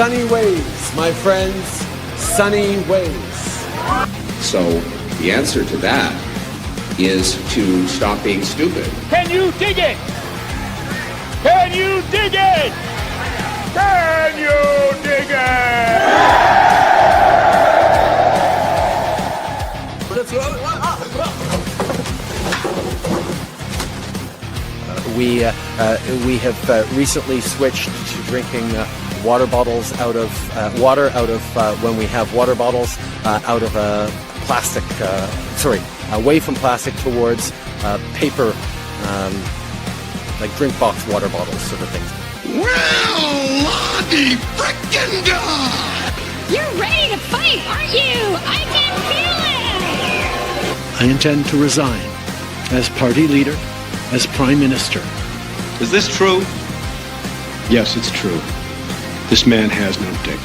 Sunny ways, my friends, sunny ways. So the answer to that is to stop being stupid. Can you dig it? Can you dig it? Can you dig it? We have recently switched to drinking water bottles out of water out of when we have water bottles out of plastic. Away from plastic towards paper, like drink box water bottles, sort of things. Well, Lottie frickin' God! You're ready to fight, aren't you? I can feel it! I intend to resign as party leader, as prime minister. Is this true? Yes, it's true. This man has no dick.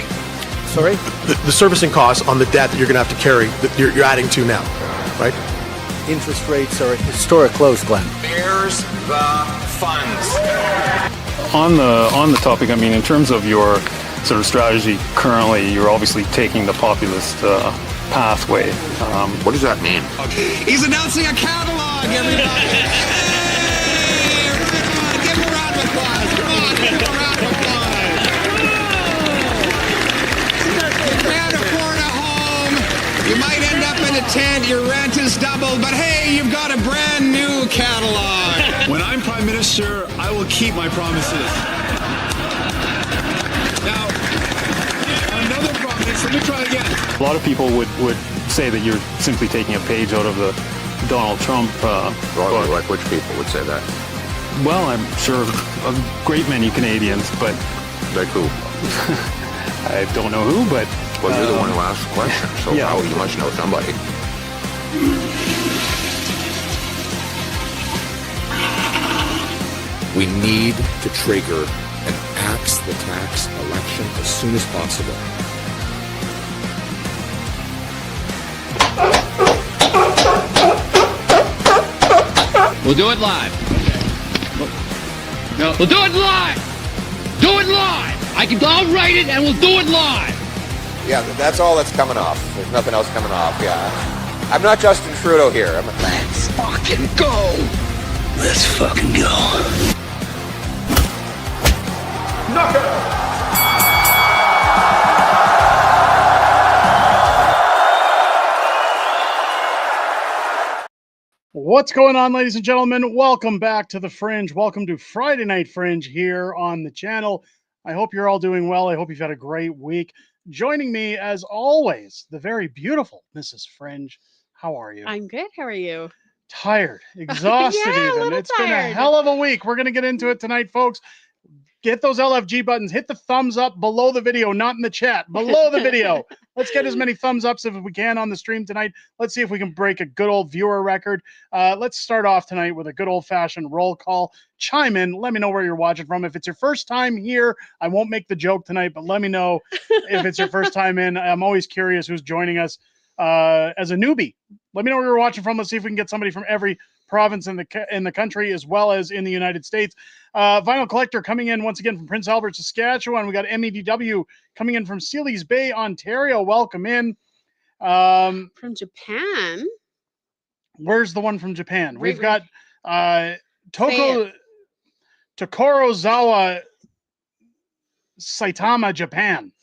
Sorry? The servicing costs on the debt that you're going to have to carry, that you're adding to now, right? Interest rates are at historic lows, Glenn. There's the funds. On the topic, I mean, in terms of your sort of strategy currently, you're obviously taking the populist pathway. What does that mean? He's announcing a catalog, everybody! Hey, everyone, give him a round of applause. Come on, give him a round of applause. You can't afford a home. You might end up in a tent. Your rent is doubled, but hey, you've got a brand new catalog. When I'm prime minister, I will keep my promises. Now, another promise. Let me try again. A lot of people would say that you're simply taking a page out of the Donald Trump book. Like which people would say that? Well, I'm sure a great many Canadians, but Like who? I don't know who, but... Well, you're the one who asked the question, so Yeah. you must know somebody. We need to trigger an axe the tax election as soon as possible. We'll do it live. No, we'll do it live. Do it live. I'll write it and we'll do it live. Yeah, that's all that's coming off. There's nothing else coming off, yeah. I'm not Justin Trudeau here. Let's fucking go! Let's fucking go. What's going on, ladies and gentlemen? Welcome back to The Fringe. Welcome to Friday Night Fringe here on the channel. I hope you're all doing well. I hope you've had a great week. Joining me, as always, the very beautiful Mrs. Fringe. How are you? I'm good. How are you? Tired, exhausted Yeah, even. It's been a hell of a week. We're going to get into it tonight, folks. Get those LFG buttons. Hit the thumbs up below the video, not in the chat, below the video. Let's get as many thumbs ups if we can on the stream tonight. Let's see if we can break a good old viewer record. Let's start off tonight with a good old fashioned roll call. Chime in. Let me know where you're watching from. If it's your first time here, I won't make the joke tonight, but let me know if it's your first time in. I'm always curious who's joining us as a newbie. Let me know where you're watching from. Let's see if we can get somebody from every province in the country as well as in the United States. Vinyl Collector coming in once again from Prince Albert, Saskatchewan. We got MEDW coming in from Sealy's Bay, Ontario. Welcome in. From Japan. Where's the one from Japan? We've Right. got Tokorozawa Saitama, Japan.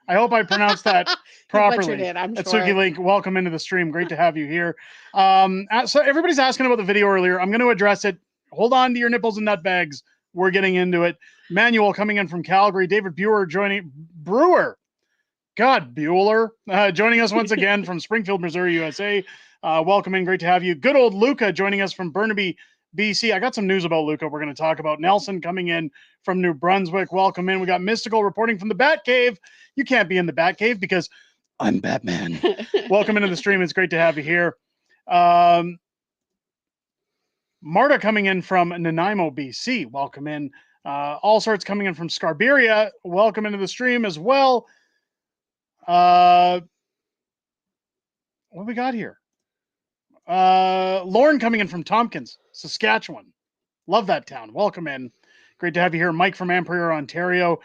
I hope I pronounced that properly. Butchered it, I'm sure. Atsuki Link, welcome into the stream. Great to have you here. So everybody's asking about the video earlier. I'm going to address it. Hold on to your nipples and nut bags. We're getting into it. Manuel coming in from Calgary. David Brewer joining joining us once again from Springfield, Missouri, USA. Welcome in. Great to have you. Good old Luca joining us from Burnaby, BC. I got some news about Luca we're going to talk about. Nelson coming in from New Brunswick. Welcome in. We got Mystical reporting from the Batcave. You can't be in the Batcave because I'm Batman. Welcome into the stream. It's great to have you here. Marta coming in from Nanaimo, BC. Welcome in. All Sorts coming in from Scarberia. Welcome into the stream as well. What we got here? Lauren coming in from Tompkins, Saskatchewan. Love that town. Welcome in. Great to have you here. Mike from Ampere, Ontario.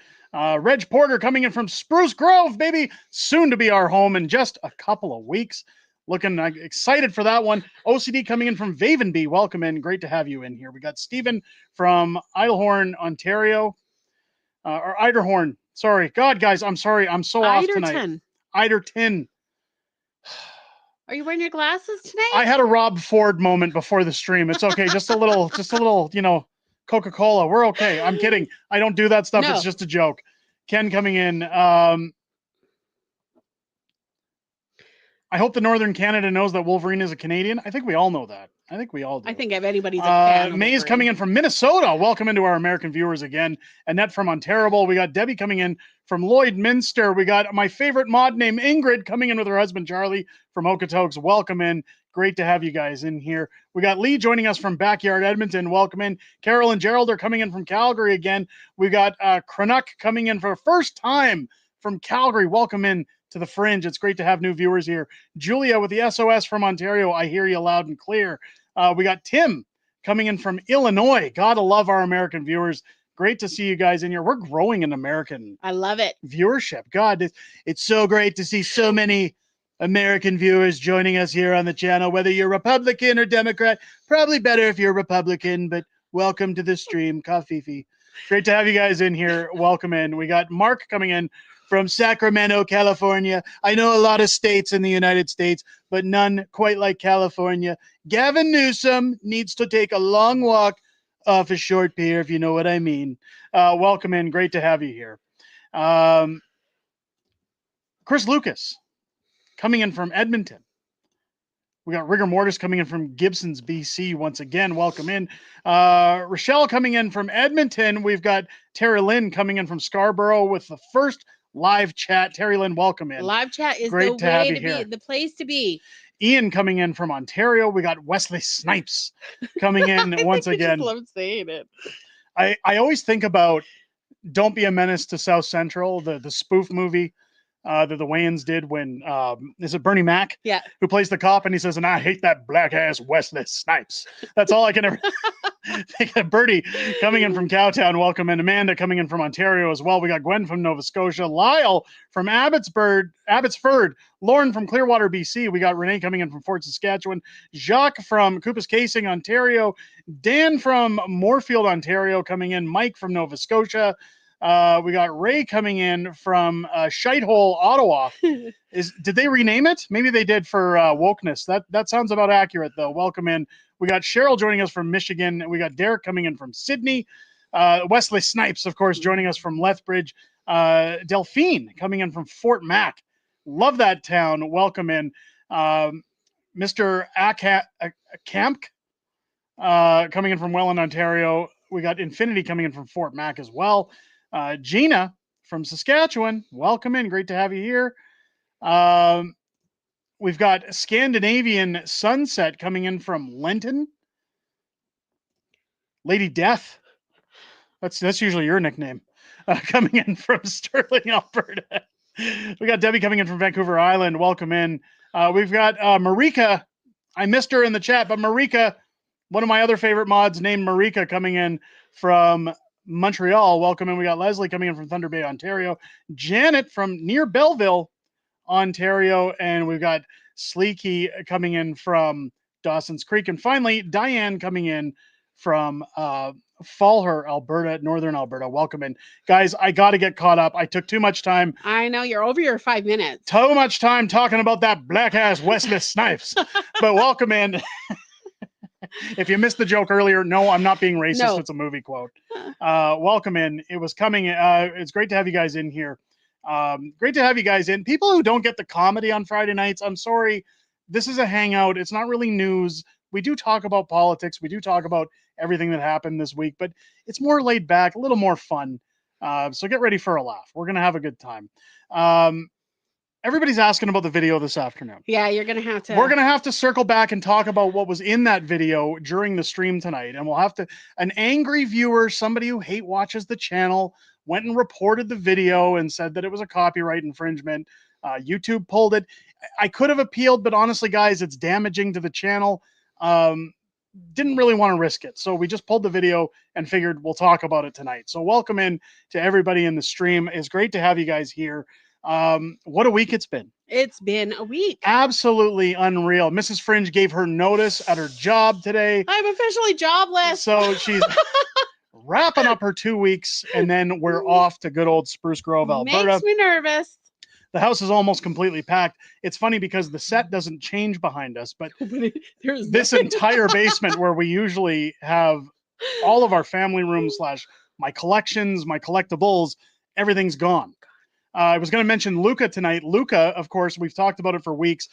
Reg Porter coming in from Spruce Grove, baby. Soon to be our home in just a couple of weeks. Looking excited for that one. OCD coming in from Vavenby. Welcome in. Great to have you in here. We got Stephen from Idlehorn, Ontario. Or Iderhorn. Sorry. God, guys, I'm sorry. I'm so off tonight. Iderton. Are you wearing your glasses tonight? I had a Rob Ford moment before the stream. It's okay. Just a little, Coca-Cola. We're okay. I'm kidding. I don't do that stuff. No. It's just a joke. Ken coming in. I hope the Northern Canada knows that Wolverine is a Canadian. I think we all know that. I think we all do. I think if anybody's a fan of May's Wolverine. coming in from Minnesota. Welcome into our American viewers again. Annette from Ontario. We got Debbie coming in from Lloydminster. We got my favorite mod named Ingrid coming in with her husband Charlie from Okotoks. Welcome in. Great to have you guys in here. We got Lee joining us from Backyard Edmonton. Welcome in. Carol and Gerald are coming in from Calgary again. We got Cranuk coming in for the first time from Calgary. Welcome in to the Fringe. It's great to have new viewers here. Julia with the SOS from Ontario. I hear you loud and clear. We got Tim coming in from Illinois. Gotta love our American viewers. Great to see you guys in here. We're growing in American. I love it. Viewership. God, it's so great to see so many American viewers joining us here on the channel, whether you're Republican or Democrat. Probably better if you're Republican, but welcome to the stream. Kafifi. Great to have you guys in here. Welcome in. We got Mark coming in from Sacramento, California. I know a lot of states in the United States, but none quite like California. Gavin Newsom needs to take a long walk off a short pier, if you know what I mean. Welcome in. Great to have you here. Chris Lucas coming in from Edmonton. We got Rigor Mortis coming in from Gibsons, BC. Once again, welcome in. Rochelle coming in from Edmonton. We've got Terry Lynn coming in from Scarborough with the first live chat. Terry Lynn, welcome in. Live chat is Great the to have way you to here. be, the place to be. Ian coming in from Ontario. We got Wesley Snipes coming in once again. I just love saying it. I always think about Don't Be a Menace to South Central, the spoof movie that the Wayans did when, is it Bernie Mac? Yeah. Who plays the cop and he says, and I hate that black ass Wesley Snipes. That's all I can ever think of. Bertie coming in from Cowtown. Welcome in. Amanda coming in from Ontario as well. We got Gwen from Nova Scotia. Lyle from Abbotsford. Lauren from Clearwater, BC. We got Renee coming in from Fort Saskatchewan. Jacques from Coopus Casing, Ontario. Dan from Moorfield, Ontario coming in. Mike from Nova Scotia. We got Ray coming in from Shitehole, Ottawa. Did they rename it? Maybe they did for wokeness. That sounds about accurate, though. Welcome in. We got Cheryl joining us from Michigan. We got Derek coming in from Sydney. Wesley Snipes, of course, joining us from Lethbridge. Delphine coming in from Fort Mac. Love that town. Welcome in. Mr. Camp coming in from Welland, Ontario. We got Infinity coming in from Fort Mac as well. Gina from Saskatchewan. Welcome in. Great to have you here. We've got Scandinavian Sunset coming in from Lenton. Lady Death. That's usually your nickname. Coming in from Sterling, Alberta. We got Debbie coming in from Vancouver Island. Welcome in. We've got Marika. I missed her in the chat, but Marika, one of my other favorite mods named Marika, coming in from Montreal. Welcome in. We got Leslie coming in from Thunder Bay, Ontario. Janet from near Belleville, Ontario. And we've got Sleeky coming in from Dawson's Creek. And finally, Diane coming in from Fallher, Alberta, Northern Alberta. Welcome in. Guys, I got to get caught up. I took too much time. I know, you're over your 5 minutes. Too much time talking about that black-ass Wesley Snipes. But welcome in. If you missed the joke earlier, no, I'm not being racist. No. It's a movie quote. Welcome in. It was coming. It's great to have you guys in here. Great to have you guys in. People who don't get the comedy on Friday nights, I'm sorry. This is a hangout. It's not really news. We do talk about politics. We do talk about everything that happened this week, but it's more laid back, a little more fun. So get ready for a laugh. We're going to have a good time. Everybody's asking about the video this afternoon. Yeah, you're going to have to. We're going to have to circle back and talk about what was in that video during the stream tonight. And we'll have to, an angry viewer, somebody who hate watches the channel, went and reported the video and said that it was a copyright infringement. YouTube pulled it. I could have appealed, but honestly, guys, it's damaging to the channel. didn't really want to risk it. So we just pulled the video and figured we'll talk about it tonight. So welcome in to everybody in the stream. It's great to have you guys here. What a week it's been. It's been a week. Absolutely unreal. Mrs. Fringe gave her notice at her job today. I'm officially jobless. So she's wrapping up her 2 weeks, and then we're off to good old Spruce Grove, Alberta. Makes me nervous. The house is almost completely packed. It's funny because the set doesn't change behind us, but this entire basement where we usually have all of our family rooms / my collections, my collectibles, everything's gone. I was going to mention Luca tonight. Luca, of course, we've talked about it for weeks,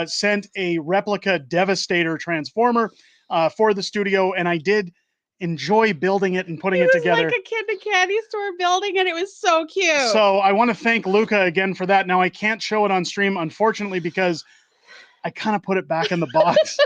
sent a replica Devastator Transformer for the studio, and I did enjoy building it and putting it together. Like a kid in a candy store building, and it was so cute. So I want to thank Luca again for that. Now I can't show it on stream, unfortunately, because I kind of put it back in the box.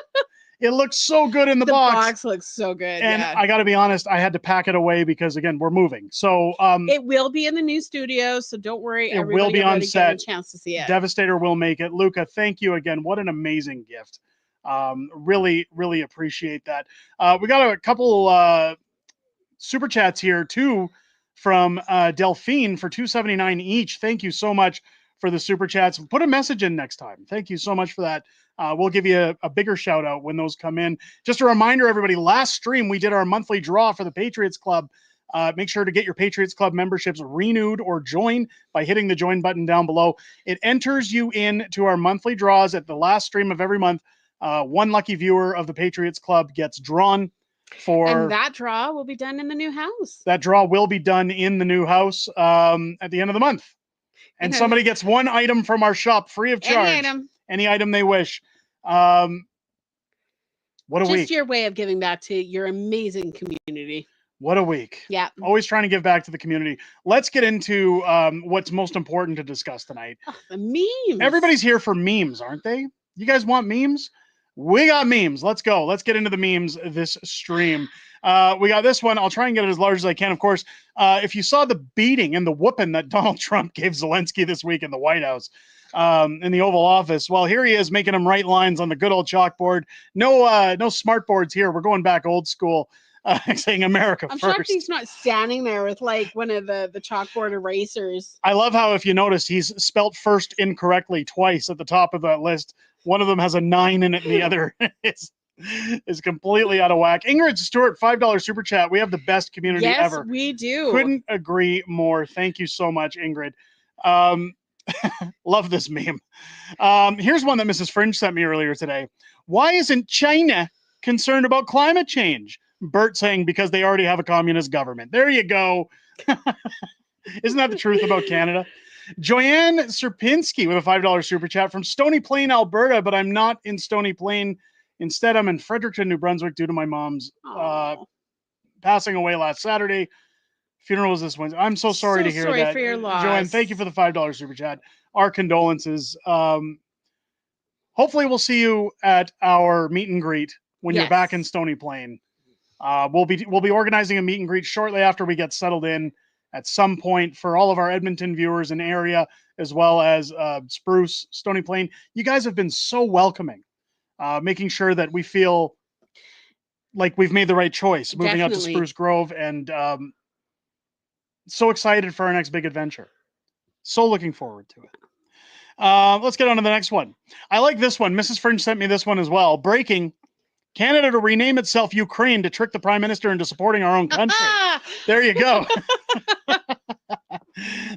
It looks so good in the box. The box looks so good. And yeah. I got to be honest, I had to pack it away because again, we're moving. So it will be in the new studio, so don't worry. It will be on set. Get a chance to see it. Devastator will make it. Luca, thank you again. What an amazing gift. Really, really appreciate that. We got a couple super chats here too from Delphine for $2.79 each. Thank you so much for the super chats. Put a message in next time. Thank you so much for that. We'll give you a bigger shout out when those come in. Just a reminder, everybody, last stream we did our monthly draw for the Patriots Club. Make sure to get your Patriots Club memberships renewed or join by hitting the join button down below. It enters you in to our monthly draws at the last stream of every month. One lucky viewer of the Patriots Club gets drawn for. And that draw will be done in the new house. That draw will be done in the new house at the end of the month. And somebody gets one item from our shop free of charge. Any item they wish. What a week. Just your way of giving back to your amazing community. What a week. Yeah. Always trying to give back to the community. Let's get into what's most important to discuss tonight. Oh, the memes. Everybody's here for memes, aren't they? You guys want memes? We got memes. Let's go. Let's get into the memes this stream. We got this one. I'll try and get it as large as I can, of course. If you saw the beating and the whooping that Donald Trump gave Zelensky this week in the White House, in the Oval Office, well, here he is making him write lines on the good old chalkboard. No smart boards here. We're going back old school, saying America I'm first. shocked he's not standing there with like one of the chalkboard erasers. I love how, if you notice, he's spelt first incorrectly twice at the top of that list. One of them has a 9 in it, and the other is completely out of whack. Ingrid Stewart, $5 super chat. We have the best community ever. Yes, we do. Couldn't agree more. Thank you so much, Ingrid. Love this meme. Here's one that Mrs. Fringe sent me earlier today. Why isn't China concerned about climate change? Bert saying because they already have a communist government. There you go. Isn't that the truth about Canada? Joanne Serpinski with a $5 super chat from Stony Plain, Alberta, but I'm not in Stony Plain. Instead, I'm in Fredericton, New Brunswick, due to my mom's passing away last Saturday. Funeral was this Wednesday. I'm so sorry to hear that. Sorry for your loss. Joanne, thank you for the $5 super chat. Our condolences. Hopefully we'll see you at our meet and greet when you're back in Stony Plain. We'll be organizing a meet and greet shortly after we get settled in at some point for all of our Edmonton viewers in area, as well as Spruce, Stony Plain. You guys have been so welcoming, making sure that we feel like we've made the right choice moving up to Spruce Grove, and so excited for our next big adventure. So looking forward to it. Let's get on to the next one. I like this one. Mrs. Fringe sent me this one as well. Breaking: Canada to rename itself Ukraine to trick the Prime Minister into supporting our own country. There you go.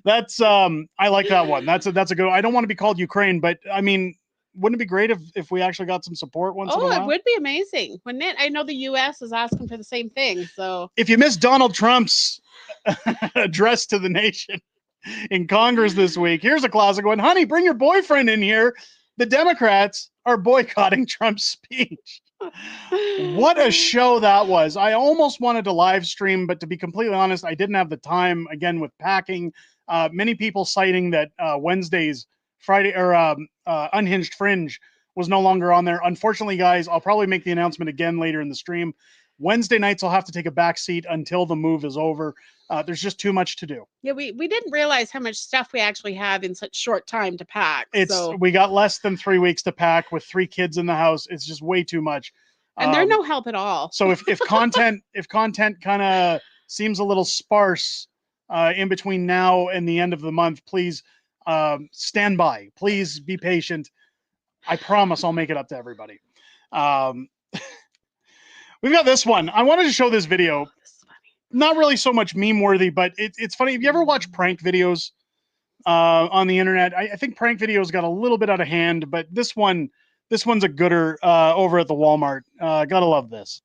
That's I like that one. That's a good one. I don't want to be called Ukraine, but I mean, wouldn't it be great if we actually got some support once in a while? It would be amazing, wouldn't it? I know the US is asking for the same thing. So if you missed Donald Trump's address to the nation in Congress this week, here's a classic one. Honey, bring your boyfriend in here. The Democrats are boycotting Trump's speech. What a show that was. I almost wanted to live stream, but to be completely honest, I didn't have the time, again, with packing. Many people citing that Wednesday's Friday or Unhinged Fringe was no longer on there. Unfortunately, guys, I'll probably make the announcement again later in the stream. Wednesday nights I'll have to take a back seat until the move is over. There's just too much to do. Yeah, we didn't realize how much stuff we actually have in such short time to pack. We got less than 3 weeks to pack with 3 kids in the house. It's just way too much. And they're no help at all. So if content kind of seems a little sparse in between now and the end of the month, please stand by. Please be patient. I promise I'll make it up to everybody. We've got this one. I wanted to show this video. Not really so much meme worthy, but it's funny. Have you ever watched prank videos on the internet? I think prank videos got a little bit out of hand, but this one's a gooder over at the Walmart. Gotta love this.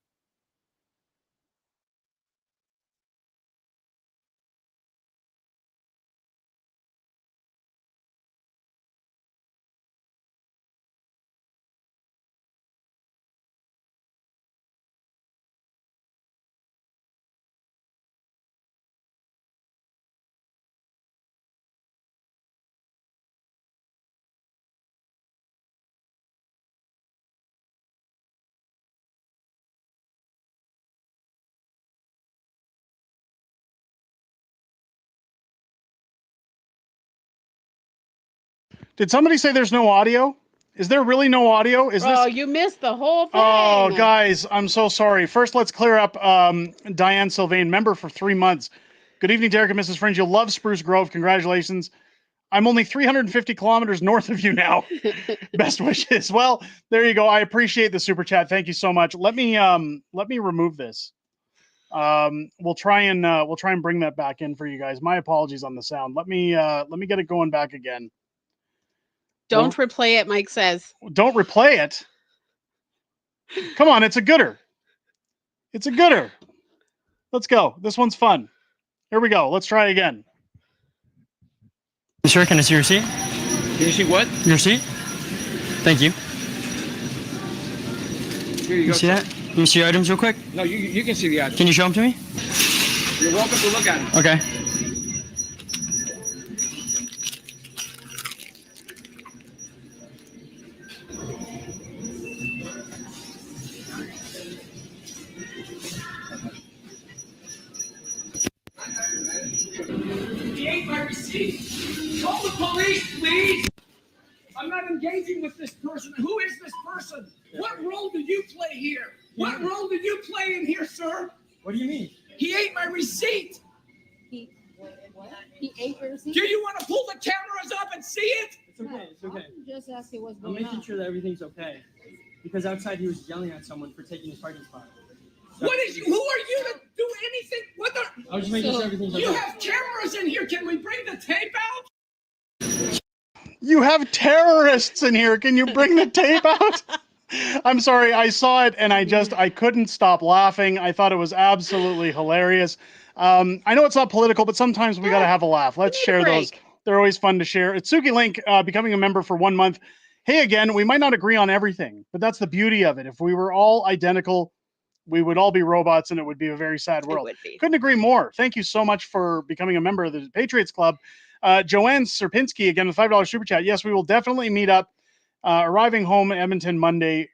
Did somebody say there's no audio? Is there really no audio? Oh, you missed the whole thing. Oh, guys, I'm so sorry. First, let's clear up Diane Sylvain, member for 3 months. Good evening, Derek and Mrs. Fringe. You'll love Spruce Grove. Congratulations. I'm only 350 kilometers north of you now. Best wishes. Well, there you go. I appreciate the super chat. Thank you so much. Let me remove this. We'll try and bring that back in for you guys. My apologies on the sound. Let me get it going back again. Don't replay it, Mike says. Don't replay it. Come on, it's a gooder. It's a gooder. Let's go. This one's fun. Here we go. Let's try again. Sir, can I see your receipt? Can you see what? Your receipt? Thank you. Here you go. See that? Can you see your items real quick? No, you can see the items. Can you show them to me? You're welcome to look at them. Okay. He ate my receipt. Call the police, please. I'm not engaging with this person. Who is this person? What role do you play here? What role do you play in here, sir? What do you mean? He ate my receipt. He ate your receipt? Do you want to pull the cameras up and see it? It's okay. It's okay. I'm just asking what's I'm going making on. sure that everything's okay. Because outside he was yelling at someone for taking his parking spot. What is? Who are you to do anything? What the? I was just making sure everything's okay. You have cameras in here. Can we bring the tape out? You have terrorists in here. Can you bring the tape out? I'm sorry. I saw it and I couldn't stop laughing. I thought it was absolutely hilarious. I know it's not political, but sometimes we got to have a laugh. Let's share those. They're always fun to share. It's Suki Link becoming a member for 1 month. Hey, again, we might not agree on everything, but that's the beauty of it. If we were all identical, we would all be robots and it would be a very sad world. Couldn't agree more. Thank you so much for becoming a member of the Patriots Club. Joanne Serpinski, again, with $5 super chat. Yes, we will definitely meet up. Arriving home in Edmonton Monday.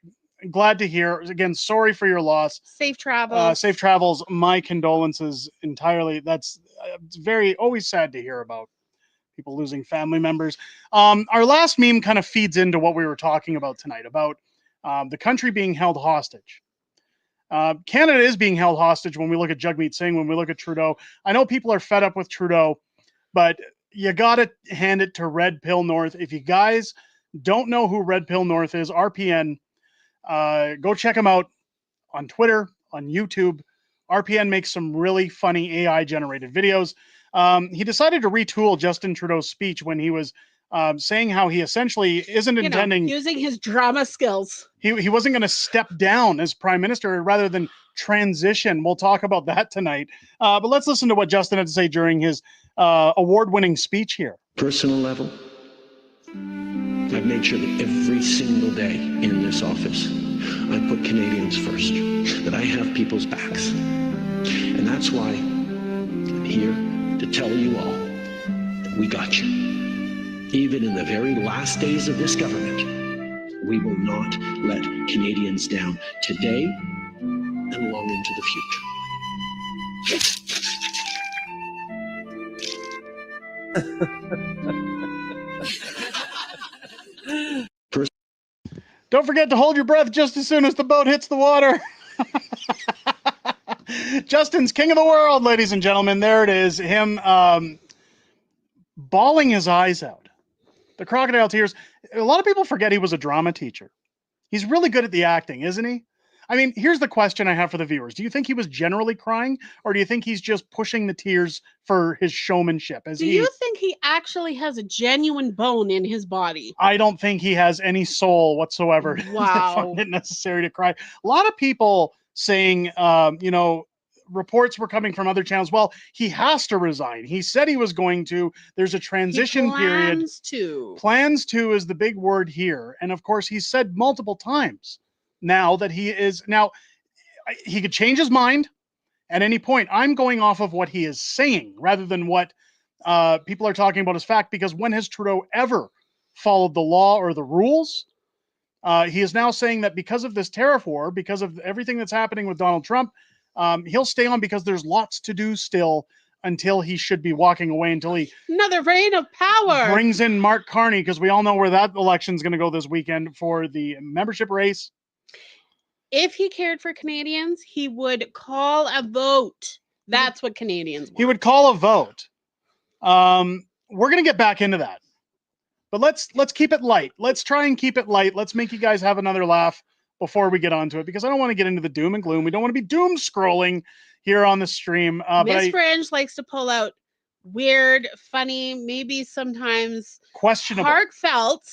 Glad to hear. Again, sorry for your loss. Safe travels. Safe travels. My condolences entirely. That's it's always sad to hear about people losing family members. Our last meme kind of feeds into what we were talking about tonight, about the country being held hostage. Canada is being held hostage when we look at Jagmeet Singh, when we look at Trudeau. I know people are fed up with Trudeau, but you got to hand it to Red Pill North. If you guys don't know who Red Pill North is, RPN, go check him out on Twitter, on YouTube. RPN makes some really funny AI-generated videos. He decided to retool Justin Trudeau's speech when he was saying how he essentially isn't intending... using his drama skills. He wasn't going to step down as prime minister rather than transition. We'll talk about that tonight. But let's listen to what Justin had to say during his award-winning speech here. Personal level, I've made sure that every single day in this office, I put Canadians first, that I have people's backs. And that's why I'm here to tell you all that we got you. Even in the very last days of this government, we will not let Canadians down today and long into the future. Don't forget to hold your breath just as soon as the boat hits the water. Justin's king of the world, ladies and gentlemen. There it is. Him bawling his eyes out. The crocodile tears. A lot of people forget he was a drama teacher. He's really good at the acting, isn't he? I mean, here's the question I have for the viewers. Do you think he was generally crying, or do you think he's just pushing the tears for his showmanship? Do you think he actually has a genuine bone in his body? I don't think he has any soul whatsoever. Wow. To find it necessary to cry. A lot of people saying, reports were coming from other channels. Well, he has to resign. He said he was going to. There's a transition period. Plans to is the big word here. And of course, he's said multiple times now that he could change his mind at any point. I'm going off of what he is saying rather than what people are talking about as fact, because when has Trudeau ever followed the law or the rules? He is now saying that because of this tariff war, because of everything that's happening with Donald Trump, he'll stay on because there's lots to do still until he should be walking away, until he another reign of power brings in Mark Carney, because we all know where that election's going to go this weekend for the membership race. If he cared for Canadians, he would call a vote. That's what Canadians want. He would call a vote. We're going to get back into that. But let's keep it light. Let's try and keep it light. Let's make you guys have another laugh before we get onto it, because I don't want to get into the doom and gloom. We don't want to be doom scrolling here on the stream. Miss Fringe likes to pull out weird, funny, maybe sometimes questionable, heartfelt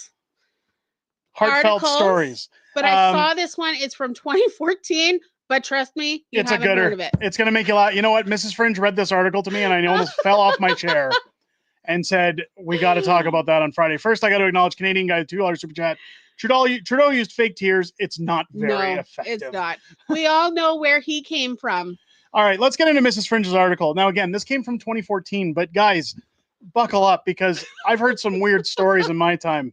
articles, stories. But I saw this one. It's from 2014. But trust me, it's a gooder. It's going to make you laugh. You know what? Mrs. Fringe read this article to me, and I almost fell off my chair and said, we got to talk about that on Friday. First, I got to acknowledge Canadian guy, $2 super chat. Trudeau used fake tears. It's not very effective. It's not. We all know where he came from. All right, let's get into Mrs. Fringe's article. Now, again, this came from 2014, but guys, buckle up, because I've heard some weird stories in my time.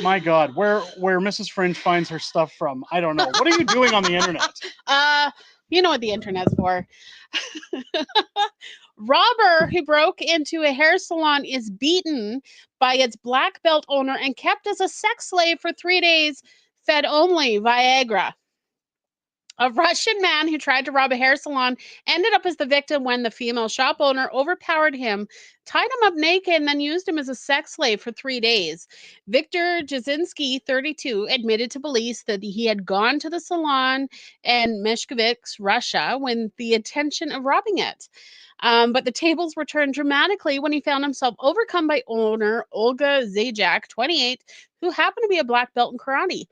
My God, where Mrs. Fringe finds her stuff from, I don't know. What are you doing on the internet? You know what the internet's for. Robber who broke into a hair salon is beaten by its black belt owner and kept as a sex slave for 3 days, fed only Viagra. A Russian man who tried to rob a hair salon ended up as the victim when the female shop owner overpowered him, tied him up naked, and then used him as a sex slave for 3 days. Victor Jasinski, 32, admitted to police that he had gone to the salon in Meshkovsk, Russia, with the intention of robbing it. But the tables were turned dramatically when he found himself overcome by owner Olga Zajac, 28, who happened to be a black belt in karate.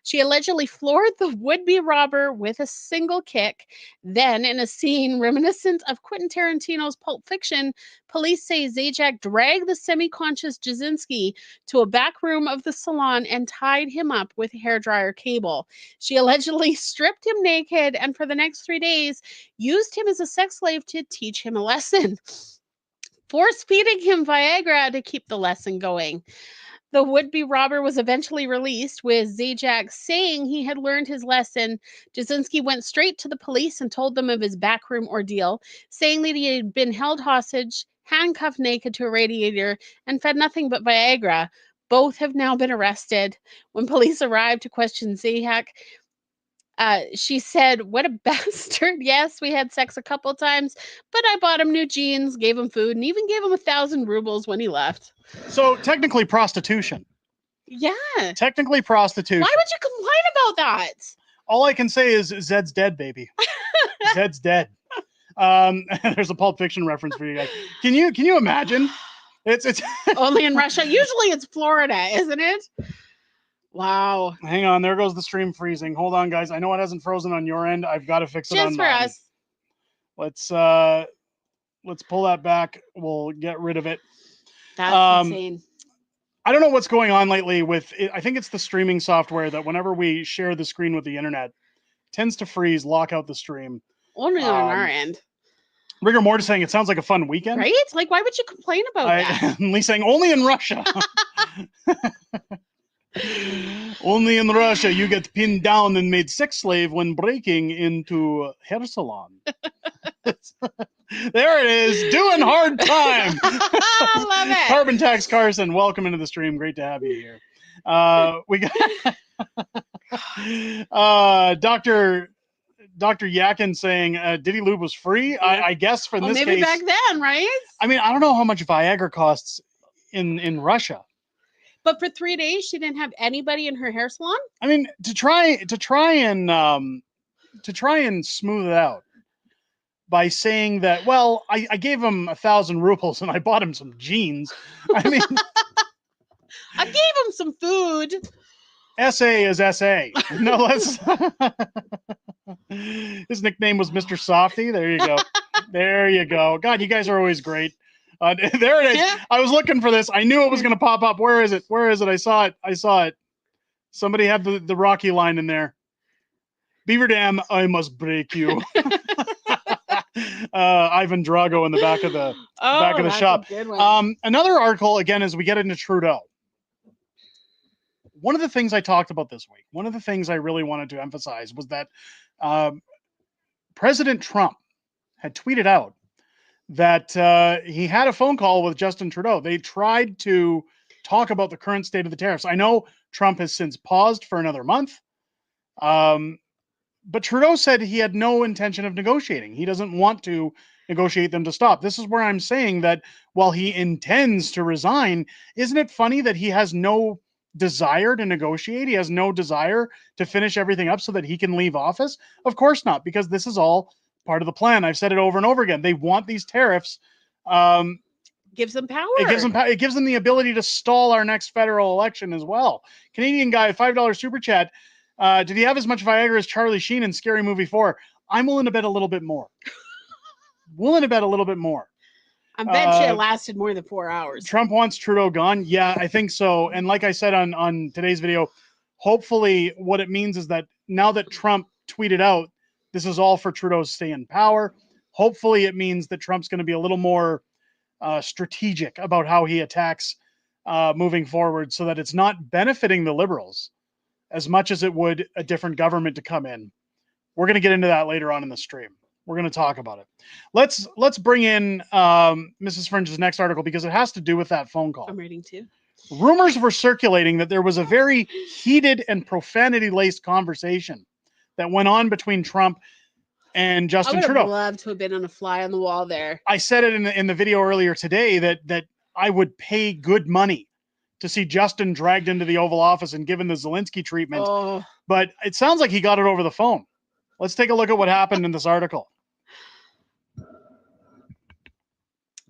She allegedly floored the would-be robber with a single kick. Then, in a scene reminiscent of Quentin Tarantino's Pulp Fiction, police say Zajac dragged the semi-conscious Jasinski to a back room of the salon and tied him up with a hairdryer cable. She allegedly stripped him naked and for the next 3 days used him as a sex slave to teach him a lesson, force-feeding him Viagra to keep the lesson going. The would-be robber was eventually released, with Zajac saying he had learned his lesson. Jasinski went straight to the police and told them of his backroom ordeal, saying that he had been held hostage, handcuffed naked to a radiator, and fed nothing but Viagra. Both have now been arrested. When police arrived to question Zajac, she said, "What a bastard. Yes, we had sex a couple times, but I bought him new jeans, gave him food, and even gave him 1,000 rubles when he left." So technically prostitution. Yeah. Technically prostitution. Why would you complain about that? All I can say is Zed's dead, baby. Zed's dead. There's a Pulp Fiction reference for you guys. Can you imagine? It's only in Russia. Usually it's Florida, isn't it? Wow. Hang on, there goes the stream freezing. Hold on, guys. I know it hasn't frozen on your end. I've got to fix it on mine. Just for us. Let's pull that back. We'll get rid of it. That's insane. I don't know what's going on lately with it. I think it's the streaming software that whenever we share the screen with the internet, tends to freeze, lock out the stream. Only on our end. Rigor Mortis saying it sounds like a fun weekend. Right? Like, why would you complain about that? Lee saying only in Russia. Only in Russia you get pinned down and made sex slave when breaking into a hair salon. There it is, doing hard time. I love it. Carbon Tax Carson, welcome into the stream. Great to have you here. We got Dr. Yakin saying Diddy Lube was free. I guess from this maybe case, back then, right? I mean, I don't know how much Viagra costs in Russia. But for 3 days, she didn't have anybody in her hair salon. I mean, to try and smooth it out by saying that, well, I gave him 1,000 rubles and I bought him some jeans. I mean, I gave him some food. SA is SA. No less. His nickname was Mr. Softy. There you go. There you go. God, you guys are always great. There it is. Yeah. I was looking for this. I knew it was going to pop up. Where is it? Where is it? I saw it. Somebody had the Rocky line in there. Beaver Dam, I must break you. Ivan Drago in the back of the shop. Another article, again, as we get into Trudeau. One of the things I talked about this week, one of the things I really wanted to emphasize was that President Trump had tweeted out that he had a phone call with Justin Trudeau. They tried to talk about the current state of the tariffs. I know Trump has since paused for another month, but Trudeau said he had no intention of negotiating. He doesn't want to negotiate them to stop. This is where I'm saying that while he intends to resign, isn't it funny that he has no desire to negotiate? He has no desire to finish everything up so that he can leave office? Of course not, because this is all part of the plan. I've said it over and over again. They want these tariffs. Gives them power. It gives them the ability to stall our next federal election as well. Canadian guy, $5 super chat. Did he have as much Viagra as Charlie Sheen in Scary Movie 4? I'm willing to bet a little bit more. I bet you it lasted more than 4 hours. Trump wants Trudeau gone. Yeah, I think so. And like I said on today's video, hopefully what it means is that now that Trump tweeted out, this is all for Trudeau's stay in power. Hopefully it means that Trump's going to be a little more strategic about how he attacks moving forward so that it's not benefiting the Liberals as much as it would a different government to come in. We're going to get into that later on in the stream. We're going to talk about it. Let's bring in Mrs. Fringe's next article because it has to do with that phone call. I'm reading too. Rumors were circulating that there was a very heated and profanity-laced conversation that went on between Trump and Justin Trudeau. I would have loved to have been on a fly on the wall there. I said it in the video earlier today that I would pay good money to see Justin dragged into the Oval Office and given the Zelensky treatment. Oh. But it sounds like he got it over the phone. Let's take a look at what happened in this article.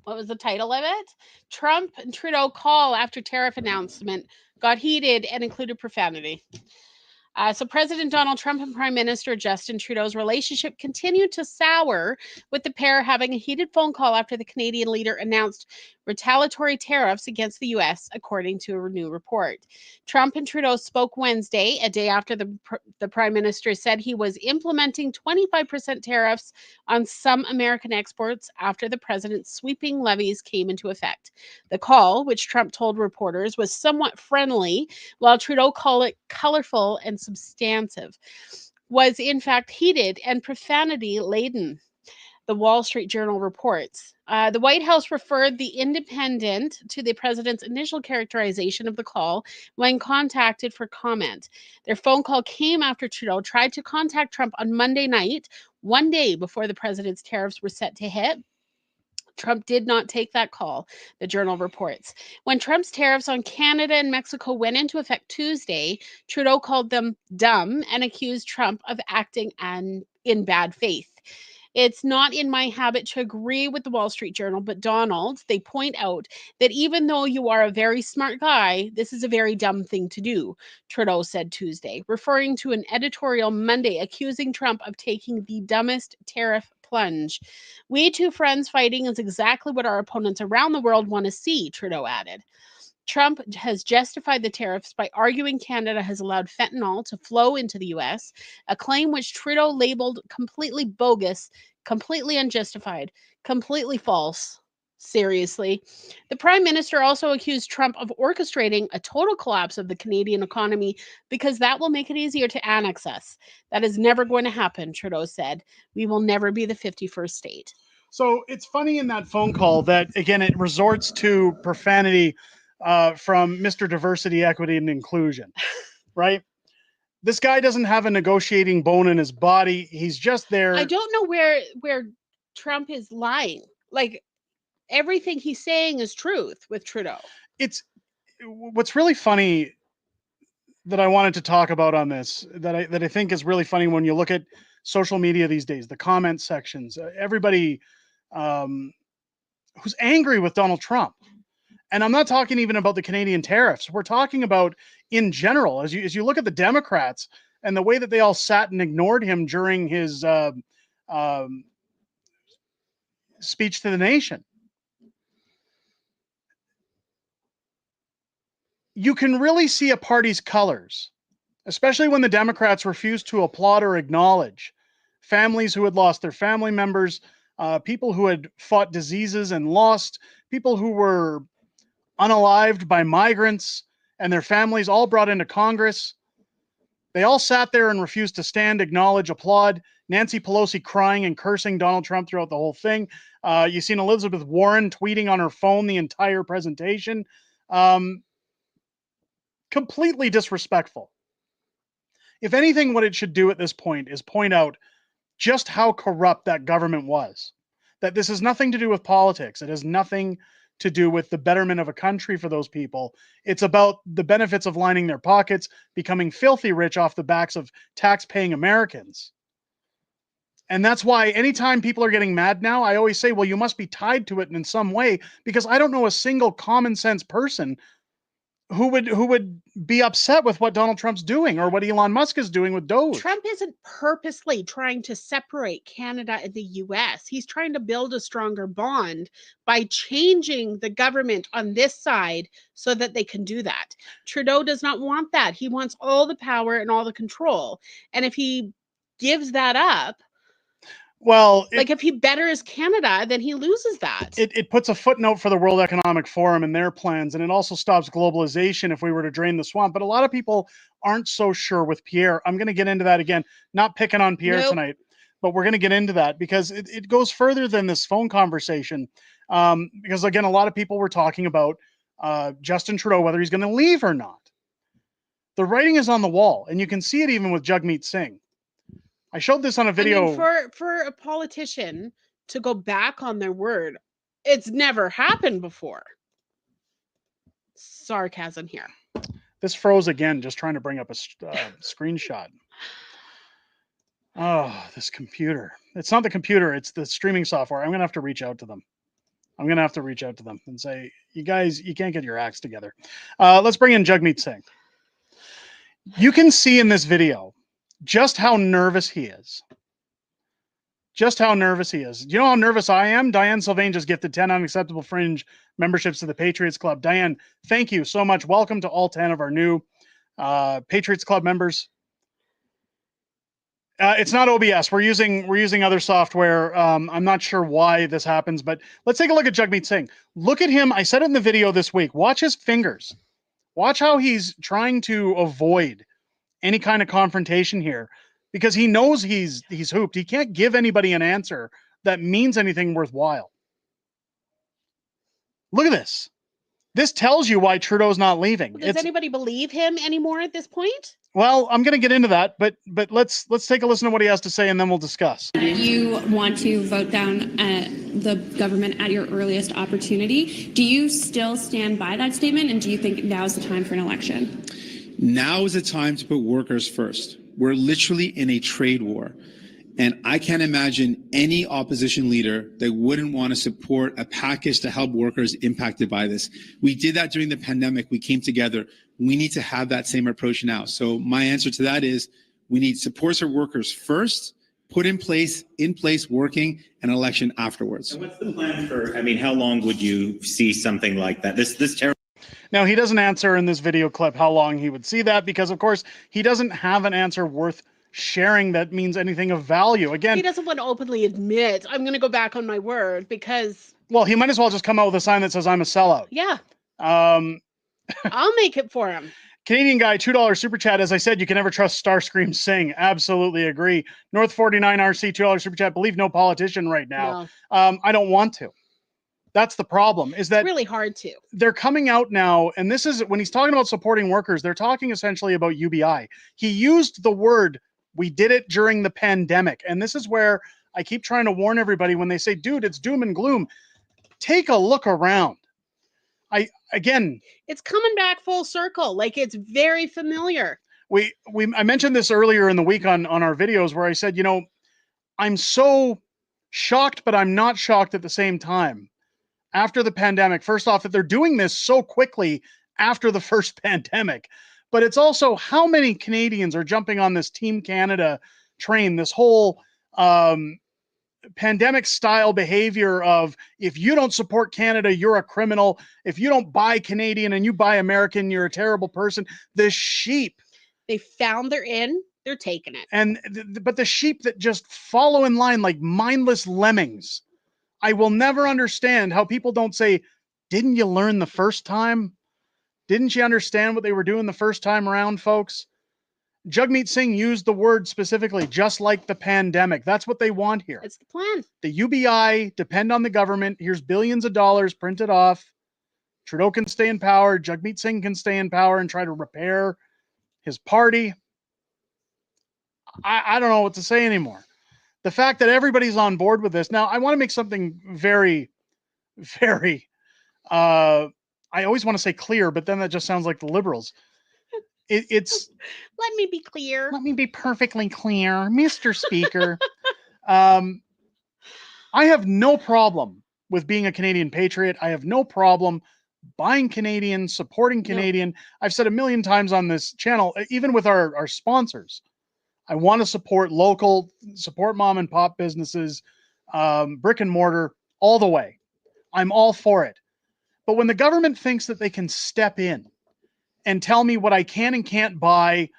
What was the title of it? Trump and Trudeau call after tariff announcement got heated and included profanity. So President Donald Trump and Prime Minister Justin Trudeau's relationship continued to sour, with the pair having a heated phone call after the Canadian leader announced retaliatory tariffs against the U.S., according to a new report. Trump and Trudeau spoke Wednesday, a day after the Prime Minister said he was implementing 25% tariffs on some American exports after the president's sweeping levies came into effect. The call, which Trump told reporters was somewhat friendly, while Trudeau called it colorful and substantive, was in fact heated and profanity-laden, the Wall Street Journal reports. The White House referred the Independent to the president's initial characterization of the call when contacted for comment. Their phone call came after Trudeau tried to contact Trump on Monday night, one day before the president's tariffs were set to hit. Trump did not take that call, the Journal reports. When Trump's tariffs on Canada and Mexico went into effect Tuesday, Trudeau called them dumb and accused Trump of acting in bad faith. It's not in my habit to agree with the Wall Street Journal, but Donald, they point out that even though you are a very smart guy, this is a very dumb thing to do, Trudeau said Tuesday, referring to an editorial Monday accusing Trump of taking the dumbest tariff plunge. We two friends fighting is exactly what our opponents around the world want to see, Trudeau added. Trump has justified the tariffs by arguing Canada has allowed fentanyl to flow into the U.S., a claim which Trudeau labeled completely bogus, completely unjustified, completely false. Seriously. The Prime Minister also accused Trump of orchestrating a total collapse of the Canadian economy because that will make it easier to annex us. That is never going to happen, Trudeau said. We will never be the 51st state. So it's funny in that phone call that, again, it resorts to profanity from Mr. Diversity, Equity, and Inclusion, right? This guy doesn't have a negotiating bone in his body. He's just there. I don't know where Trump is lying. Like, everything he's saying is truth with Trudeau. It's what's really funny that I wanted to talk about on this, that I think is really funny when you look at social media these days, the comment sections, everybody who's angry with Donald Trump. And I'm not talking even about the Canadian tariffs. We're talking about in general, as you look at the Democrats and the way that they all sat and ignored him during his speech to the nation. You can really see a party's colors, especially when the Democrats refuse to applaud or acknowledge families who had lost their family members, people who had fought diseases and lost, people who were unalived by migrants and their families all brought into Congress. They all sat there and refused to stand, acknowledge, applaud. Nancy Pelosi crying and cursing Donald Trump throughout the whole thing. You've seen Elizabeth Warren tweeting on her phone the entire presentation. Completely disrespectful. If anything, what it should do at this point is point out just how corrupt that government was. That this has nothing to do with politics. It has nothing to do with the betterment of a country for those people. It's about the benefits of lining their pockets, becoming filthy rich off the backs of tax-paying Americans. And that's why anytime people are getting mad now, I always say, well, you must be tied to it in some way, because I don't know a single common sense person who would be upset with what Donald Trump's doing or what Elon Musk is doing with Doge. Trump isn't purposely trying to separate Canada and the US. He's trying to build a stronger bond by changing the government on this side so that they can do that. Trudeau does not want that. He wants all the power and all the control. And if he gives that up, well, like if he betters Canada, then he loses that. It puts a footnote for the World Economic Forum and their plans, and it also stops globalization if we were to drain the swamp. But a lot of people aren't so sure with Pierre. I'm going to get into that again, not picking on Pierre tonight, but we're going to get into that because it goes further than this phone conversation. Because again, a lot of people were talking about Justin Trudeau, whether he's going to leave or not. The writing is on the wall, and you can see it even with Jagmeet Singh. I showed this on a video. I mean, for a politician to go back on their word, it's never happened before. Sarcasm here. This froze again, just trying to bring up a screenshot. Oh, this computer. It's not the computer, it's the streaming software. I'm going to have to reach out to them. And say, you guys, you can't get your acts together. Let's bring in Jagmeet Singh. You can see in this video just how nervous he is. Do you know how nervous I am? Diane Sylvain just gifted 10 Unacceptable Fringe memberships to the Patriots Club. Diane, thank you so much. Welcome to all 10 of our new Patriots Club members. It's not OBS. We're using other software. I'm not sure why this happens, but let's take a look at Jagmeet Singh. Look at him. I said it in the video this week. Watch his fingers. Watch how he's trying to avoid any kind of confrontation here because he knows he's hooped. He can't give anybody an answer that means anything worthwhile. Look at this. This tells you why Trudeau's not leaving. Does anybody believe him anymore at this point? Well, I'm going to get into that, but let's take a listen to what he has to say and then we'll discuss. You want to vote down the government at your earliest opportunity. Do you still stand by that statement, and do you think now is the time for an election? Now is the time to put workers first. We're literally in a trade war. And I can't imagine any opposition leader that wouldn't want to support a package to help workers impacted by this. We did that during the pandemic. We came together. We need to have that same approach now. So my answer to that is we need supports for workers first, put in place working, an election afterwards. So what's the plan for, how long would you see something like that? This terrible. Now, he doesn't answer in this video clip how long he would see that because, of course, he doesn't have an answer worth sharing that means anything of value. Again, he doesn't want to openly admit, I'm going to go back on my word because... Well, he might as well just come out with a sign that says, I'm a sellout. Yeah. I'll make it for him. Canadian guy, $2 super chat. As I said, you can never trust Starscream Singh. Absolutely agree. North 49 RC, $2 super chat. Believe no politician right now. No. I don't want to. That's the problem, is that It's really hard to. they're coming out now, and this is when he's talking about supporting workers, they're talking essentially about UBI. He used the word, we did it during the pandemic. And this is where I keep trying to warn everybody when they say, dude, it's doom and gloom. Take a look around. It's coming back full circle. Like, it's very familiar. I mentioned this earlier in the week on our videos where I said, you know, I'm so shocked, but I'm not shocked at the same time. After the pandemic, first off, that they're doing this so quickly after the first pandemic, but it's also how many Canadians are jumping on this Team Canada train, this whole pandemic style behavior of, if you don't support Canada, you're a criminal. If you don't buy Canadian and you buy American, you're a terrible person. The sheep. They found their in, they're taking it. But the sheep that just follow in line like mindless lemmings. I will never understand how people don't say, didn't you learn the first time? Didn't you understand what they were doing the first time around, folks? Jagmeet Singh used the word specifically, just like the pandemic. That's what they want here. It's the plan. The UBI, depend on the government. Here's billions of dollars printed off. Trudeau can stay in power. Jagmeet Singh can stay in power and try to repair his party. I don't know what to say anymore. The fact that everybody's on board with this. Now, I want to make something very, very, I always want to say clear, but then that just sounds like the Liberals. It's let me be clear. Let me be perfectly clear, Mr. Speaker. I have no problem with being a Canadian patriot. I have no problem buying Canadian, supporting Canadian. No. I've said a million times on this channel, even with our sponsors, I want to support local, support mom and pop businesses, brick and mortar, all the way. I'm all for it. But when the government thinks that they can step in and tell me what I can and can't buy,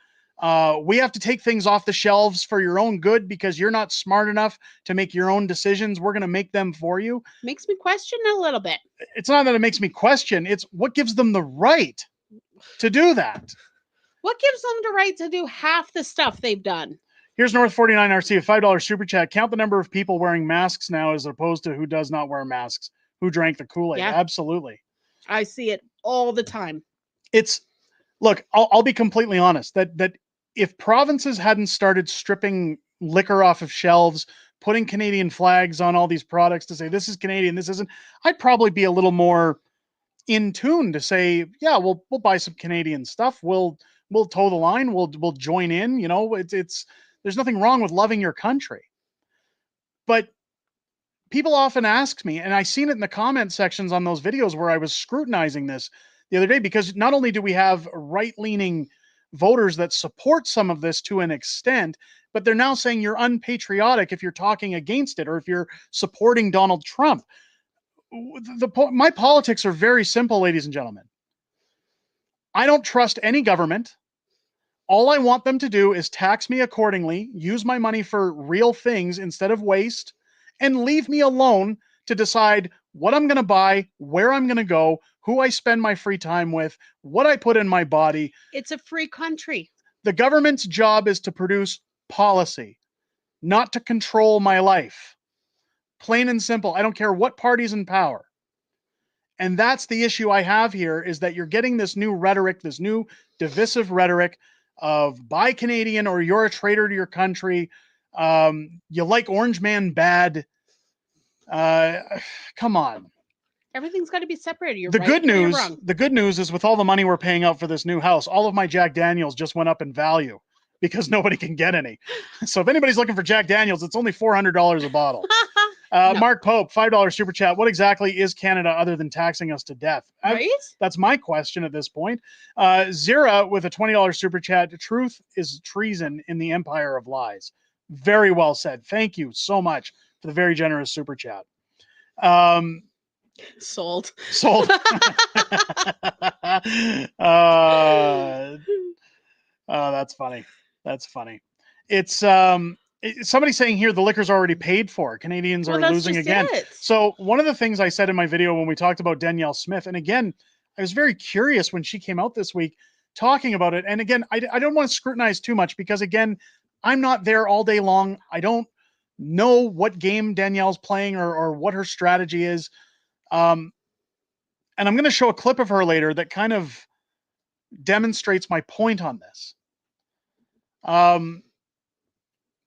we have to take things off the shelves for your own good because you're not smart enough to make your own decisions. We're going to make them for you. Makes me question a little bit. It's not that it makes me question. It's what gives them the right to do that. What gives them the right to do half the stuff they've done? Here's North 49RC, a $5 super chat. Count the number of people wearing masks now as opposed to who does not wear masks, who drank the Kool-Aid. Yeah. Absolutely. I see it all the time. Look, I'll be completely honest that if provinces hadn't started stripping liquor off of shelves, putting Canadian flags on all these products to say, this is Canadian, this isn't, I'd probably be a little more in tune to say, yeah, we'll buy some Canadian stuff. We'll toe the line. We'll join in. You know, it's there's nothing wrong with loving your country. But people often ask me, and I seen it in the comment sections on those videos where I was scrutinizing this the other day, because not only do we have right-leaning voters that support some of this to an extent, but they're now saying you're unpatriotic if you're talking against it or if you're supporting Donald Trump. My politics are very simple, ladies and gentlemen. I don't trust any government. All I want them to do is tax me accordingly, use my money for real things instead of waste, and leave me alone to decide what I'm going to buy, where I'm going to go, who I spend my free time with, what I put in my body. It's a free country. The government's job is to produce policy, not to control my life. Plain and simple. I don't care what party's in power. And that's the issue I have here, is that you're getting this new rhetoric, this new divisive rhetoric of buy Canadian or you're a traitor to your country. You like Orange Man bad. Come on. Everything's got to be separated. You're the right, good news is with all the money we're paying out for this new house, all of my Jack Daniels just went up in value because nobody can get any. So if anybody's looking for Jack Daniels, it's only $400 a bottle. No. Mark Pope, $5 super chat. What exactly is Canada other than taxing us to death? Right? That's my question at this point. Zira with a $20 super chat. Truth is treason in the empire of lies. Very well said. Thank you so much for the very generous super chat. Sold. That's funny. That's funny. It's somebody saying here the liquor's already paid for. Canadians are losing again. So one of the things I said in my video when we talked about Danielle Smith, and again, I was very curious when she came out this week talking about it. And again, I don't want to scrutinize too much because again, I'm not there all day long. I don't know what game Danielle's playing or what her strategy is. And I'm going to show a clip of her later that kind of demonstrates my point on this.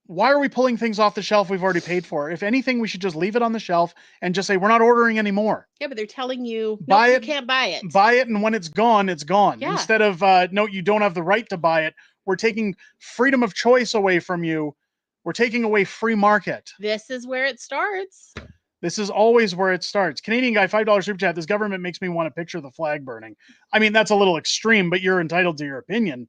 Why are we pulling things off the shelf we've already paid for? If anything, we should just leave it on the shelf and just say, we're not ordering anymore. Yeah, but they're telling you, Buy nope, it, you can't buy it. Buy it, and when it's gone, it's gone. Yeah. Instead of, no, you don't have the right to buy it. We're taking freedom of choice away from you. We're taking away free market. This is where it starts. This is always where it starts. Canadian guy, $5 super chat. This government makes me want to picture the flag burning. I mean, that's a little extreme, but you're entitled to your opinion.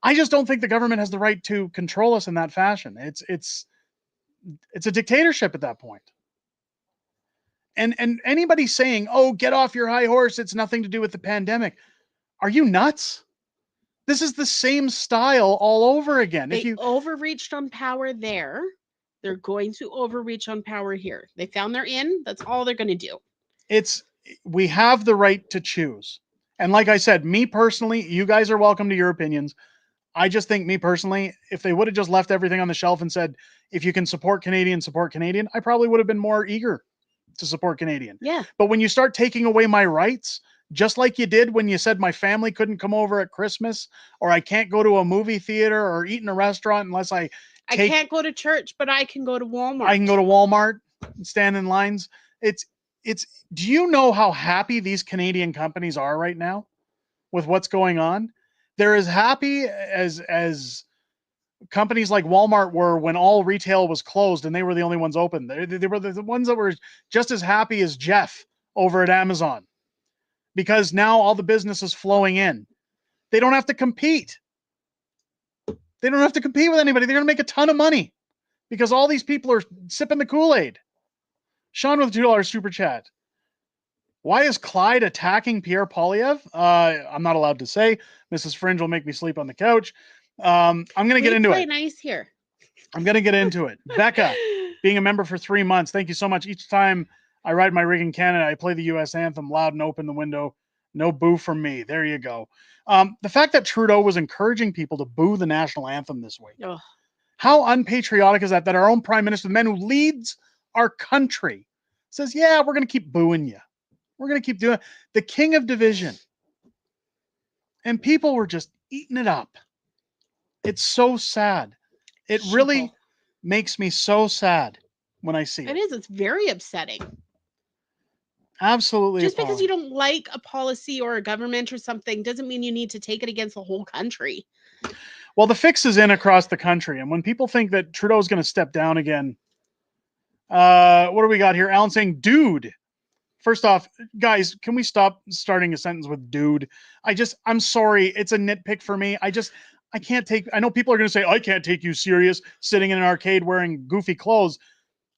I just don't think the government has the right to control us in that fashion. It's a dictatorship at that point. And anybody saying, "Oh, get off your high horse, it's nothing to do with the pandemic." Are you nuts? This is the same style all over again. They overreached on power there. They're going to overreach on power here. They found their in. That's all they're going to do. We have the right to choose. And like I said, me personally, you guys are welcome to your opinions. I just think, me personally, if they would have just left everything on the shelf and said, if you can support Canadian, I probably would have been more eager to support Canadian. Yeah. But when you start taking away my rights, just like you did when you said my family couldn't come over at Christmas, or I can't go to a movie theater or eat in a restaurant unless I can't go to church, but I can go to Walmart. I can go to Walmart and stand in lines. Do you know how happy these Canadian companies are right now with what's going on? They're as happy as companies like Walmart were when all retail was closed and they were the only ones open. They were the ones that were just as happy as Jeff over at Amazon, because now all the business is flowing in. They don't have to compete. They don't have to compete with anybody. They're going to make a ton of money because all these people are sipping the Kool-Aid. Sean with $2 super chat. Why is Clyde attacking Pierre Polyev? I'm not allowed to say. Mrs. Fringe will make me sleep on the couch. I'm going to get into play it. Nice here. I'm going to get into it. Becca, being a member for 3 months. Thank you so much. Each time I ride my rig in Canada, I play the U.S. anthem loud and open the window. No boo from me. There you go. The fact that Trudeau was encouraging people to boo the national anthem this week. Ugh. How unpatriotic is that? That our own prime minister, the man who leads our country, says, yeah, we're going to keep booing you. We're going to keep doing it. The king of division. And people were just eating it up. It's so sad. It really makes me so sad when I see it. It is. It's very upsetting. Absolutely. Just because you don't like a policy or a government or something doesn't mean you need to take it against the whole country. Well, the fix is in across the country. And when people think that Trudeau is going to step down again, what do we got here? Alan saying, dude. First off, guys, can we stop starting a sentence with dude? I'm sorry. It's a nitpick for me. I know people are going to say, I can't take you serious sitting in an arcade wearing goofy clothes.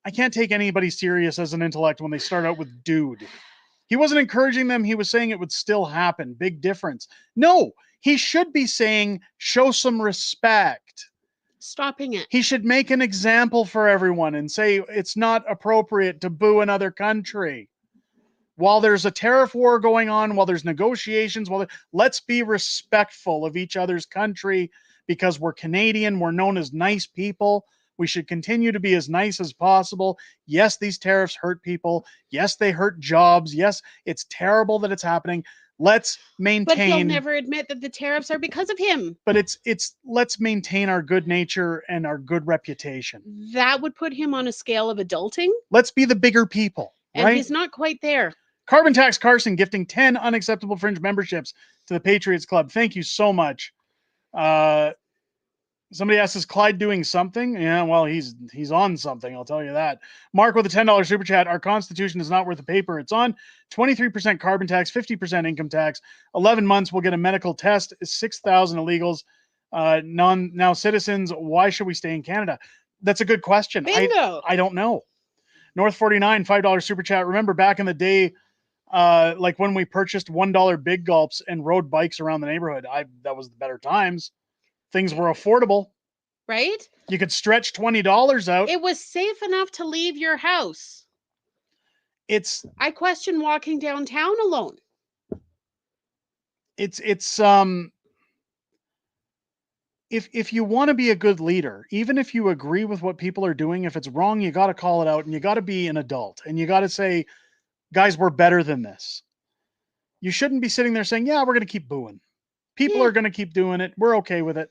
I can't take anybody serious as an intellect when they start out with dude. He wasn't encouraging them. He was saying it would still happen. Big difference. No, he should be saying, show some respect. Stopping it. He should make an example for everyone and say it's not appropriate to boo another country. While there's a tariff war going on, while there's negotiations, let's be respectful of each other's country because we're Canadian. We're known as nice people. We should continue to be as nice as possible. Yes, these tariffs hurt people. Yes, they hurt jobs. Yes, it's terrible that it's happening. Let's maintain. But he'll never admit that the tariffs are because of him. But it's let's maintain our good nature and our good reputation. That would put him on a scale of adulting. Let's be the bigger people. And right? He's not quite there. Carbon Tax Carson gifting 10 unacceptable fringe memberships to the Patriots Club. Thank you so much. Somebody asks, is Clyde doing something? Yeah, well, he's on something, I'll tell you that. Mark with a $10 super chat. Our Constitution is not worth the paper it's on. 23% carbon tax, 50% income tax. 11 months, we'll get a medical test. 6,000 illegals. Now citizens, why should we stay in Canada? That's a good question. Bingo. I don't know. North 49, $5 super chat. Remember back in the day, like when we purchased $1 big gulps and rode bikes around the neighborhood, that was the better times. Things were affordable. Right? You could stretch $20 out. It was safe enough to leave your house. I question walking downtown alone. It's if you want to be a good leader, even if you agree with what people are doing, if it's wrong, you got to call it out, and you got to be an adult, and you got to say, guys, we're better than this. You shouldn't be sitting there saying, yeah, we're going to keep booing. People are going to keep doing it. We're okay with it.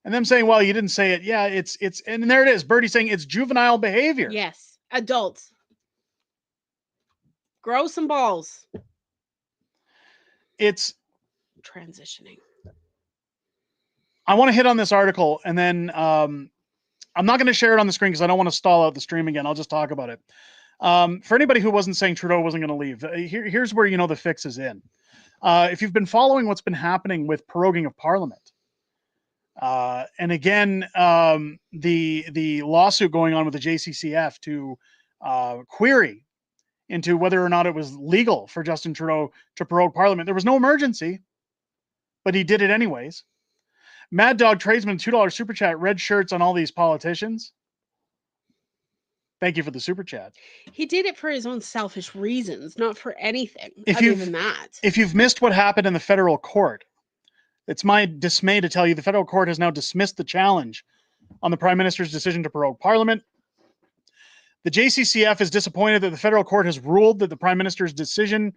And them saying, well, you didn't say it. Yeah, it's, and there it is. Birdie saying it's juvenile behavior. Yes. Adults. Grow some balls. It's transitioning. I want to hit on this article, and then I'm not going to share it on the screen because I don't want to stall out the stream again. I'll just talk about it. For anybody who wasn't saying Trudeau wasn't going to leave, here's where you know the fix is in. If you've been following what's been happening with proroguing of Parliament, and again, the lawsuit going on with the JCCF to query into whether or not it was legal for Justin Trudeau to prorogue Parliament. There was no emergency, but he did it anyways. Mad Dog Tradesman, $2 super chat, red shirts on all these politicians. Thank you for the super chat. He did it for his own selfish reasons, not for anything If other you've- than that. If you've missed what happened in the federal court, it's my dismay to tell you the federal court has now dismissed the challenge on the Prime Minister's decision to prorogue Parliament. The JCCF is disappointed that the federal court has ruled that the Prime Minister's decision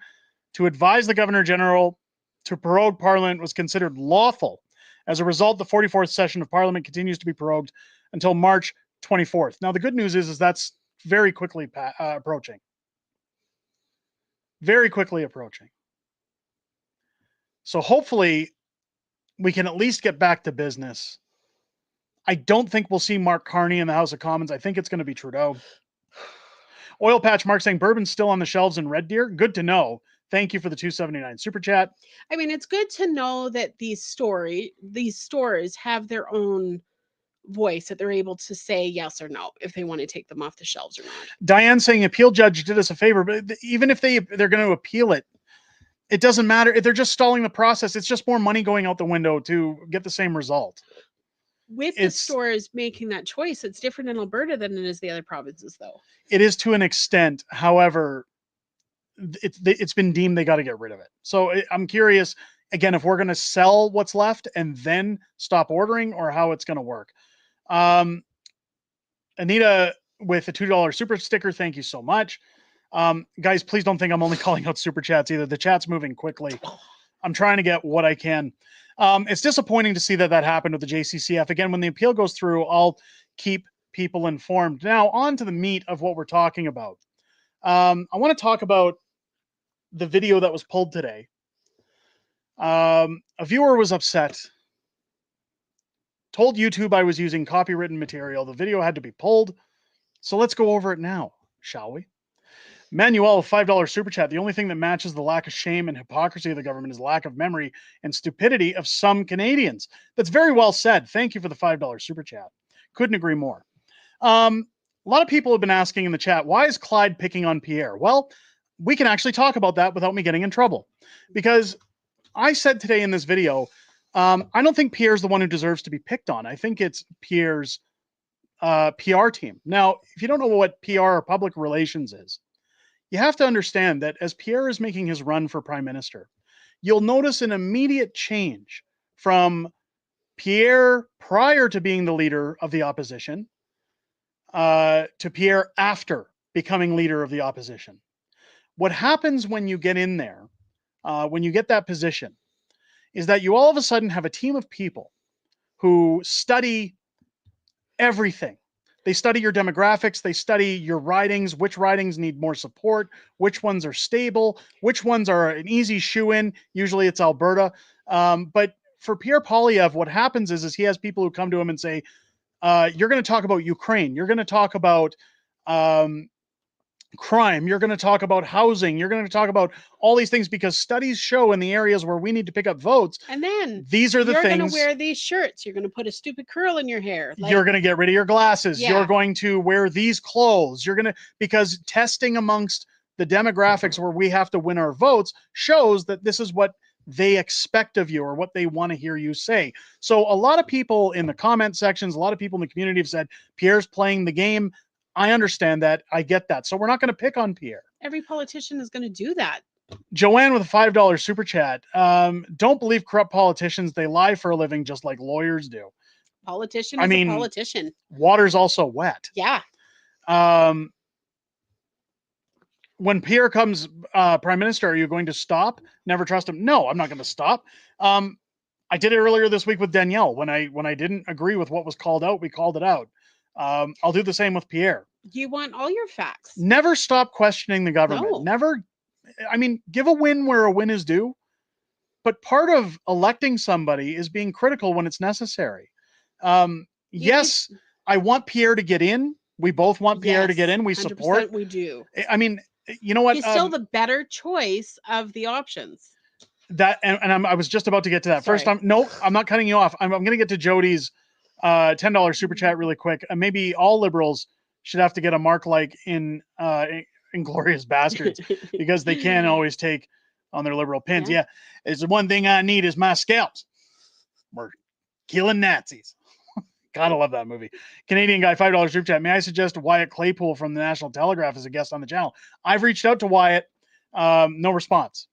to advise the Governor General to prorogue Parliament was considered lawful. As a result, the 44th session of Parliament continues to be prorogued until March 24th. Now, the good news is that's very quickly approaching. Very quickly approaching. So hopefully we can at least get back to business. I don't think we'll see Mark Carney in the House of Commons. I think it's going to be Trudeau. Oil Patch Mark saying bourbon's still on the shelves in Red Deer. Good to know. Thank you for the $2.79 super chat. I mean, it's good to know that these stores have their own voice, that they're able to say yes or no if they want to take them off the shelves or not. Diane saying appeal judge did us a favor, but even if they're going to appeal it, it doesn't matter. If they're just stalling the process, it's just more money going out the window to get the same result. With the stores making that choice, it's different in Alberta than it is the other provinces, though. It is to an extent. However, it's been deemed they got to get rid of it. So I'm curious, again, if we're going to sell what's left and then stop ordering, or how it's going to work. Anita with a $2 super sticker. Thank you so much. Guys, please don't think I'm only calling out super chats either. The chat's moving quickly. I'm trying to get what I can. It's disappointing to see that happened with the JCCF. Again, when the appeal goes through, I'll keep people informed. Now, on to the meat of what we're talking about. I want to talk about the video that was pulled today. A viewer was upset. Told YouTube I was using copywritten material. The video had to be pulled. So let's go over it now, shall we? Manuel, $5 super chat. The only thing that matches the lack of shame and hypocrisy of the government is lack of memory and stupidity of some Canadians. That's very well said. Thank you for the $5 super chat. Couldn't agree more. A lot of people have been asking in the chat, why is Clyde picking on Pierre? Well, we can actually talk about that without me getting in trouble. Because I said today in this video, I don't think Pierre's the one who deserves to be picked on. I think it's Pierre's PR team. Now, if you don't know what PR or public relations is, you have to understand that as Pierre is making his run for Prime Minister, you'll notice an immediate change from Pierre prior to being the leader of the opposition to Pierre after becoming leader of the opposition. What happens when you get in there, when you get that position, is that you all of a sudden have a team of people who study everything. They study your demographics, they study your ridings, which ridings need more support, which ones are stable, which ones are an easy shoe-in. Usually it's Alberta. But for Pierre Poilievre, what happens is he has people who come to him and say, you're going to talk about Ukraine, you're going to talk about crime, you're going to talk about housing, you're going to talk about all these things, because studies show in the areas where we need to pick up votes, and then these are the you're things. You're going to wear these shirts, you're going to put a stupid curl in your hair, you're going to get rid of your glasses, Yeah. you're going to wear these clothes, you're going to, because testing amongst the demographics where we have to win our votes shows that this is what they expect of you or what they want to hear you say. So a lot of people in the comment sections, a lot of people in the community have said Pierre's playing the game. I understand that. I get that. So we're not going to pick on Pierre. Every politician is going to do that. Joanne with a $5 super chat. Don't believe corrupt politicians. They lie for a living just like lawyers do. Politician I is mean, a politician. Water's also wet. Yeah. When Pierre comes prime minister, are you going to stop? Never trust him? No, I'm not going to stop. I did it earlier this week with Danielle. When I didn't agree with what was called out, we called it out. I'll do the same with Pierre. You want all your facts. Never stop questioning the government. No. Never. I mean, give a win where a win is due. But part of electing somebody is being critical when it's necessary. Yes, I want Pierre to get in. We both want Pierre to get in. We 100% support. We do. I mean, you know what? He's still the better choice of the options. I was just about to get to that. First time. No, I'm not cutting you off. I'm going to get to Jody's $10 super chat really quick. Maybe all liberals should have to get a mark like in Inglorious Bastards because they can't always take on their liberal pins. Yeah. It's the one thing I need is my scalps. We're killing Nazis. Gotta love that movie. Canadian guy, $5 super chat. May I suggest Wyatt Claypool from the National Telegraph as a guest on the channel? I've reached out to Wyatt. No response.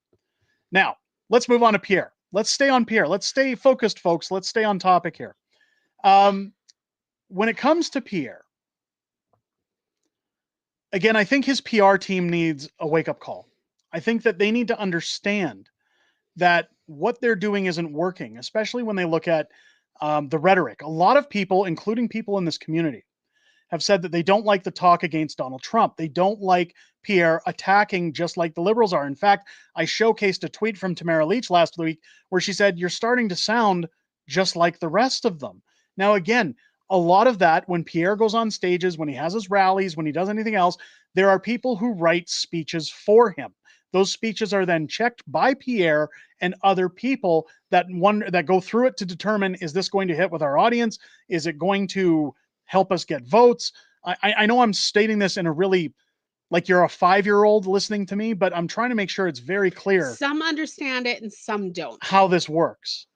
Now, let's move on to Pierre. Let's stay on Pierre. Let's stay focused, folks. Let's stay on topic here. When it comes to Pierre, again, I think his PR team needs a wake-up call. I think that they need to understand that what they're doing isn't working, especially when they look at the rhetoric. A lot of people, including people in this community, have said that they don't like the talk against Donald Trump. They don't like Pierre attacking just like the liberals are. In fact, I showcased a tweet from Tamara Leach last week where she said, you're starting to sound just like the rest of them. Now, again, a lot of that, when Pierre goes on stages, when he has his rallies, when he does anything else, there are people who write speeches for him. Those speeches are then checked by Pierre and other people that go through it to determine, is this going to hit with our audience? Is it going to help us get votes? I know I'm stating this in a really, like you're a 5-year-old listening to me, but I'm trying to make sure it's very clear. Some understand it and some don't. How this works.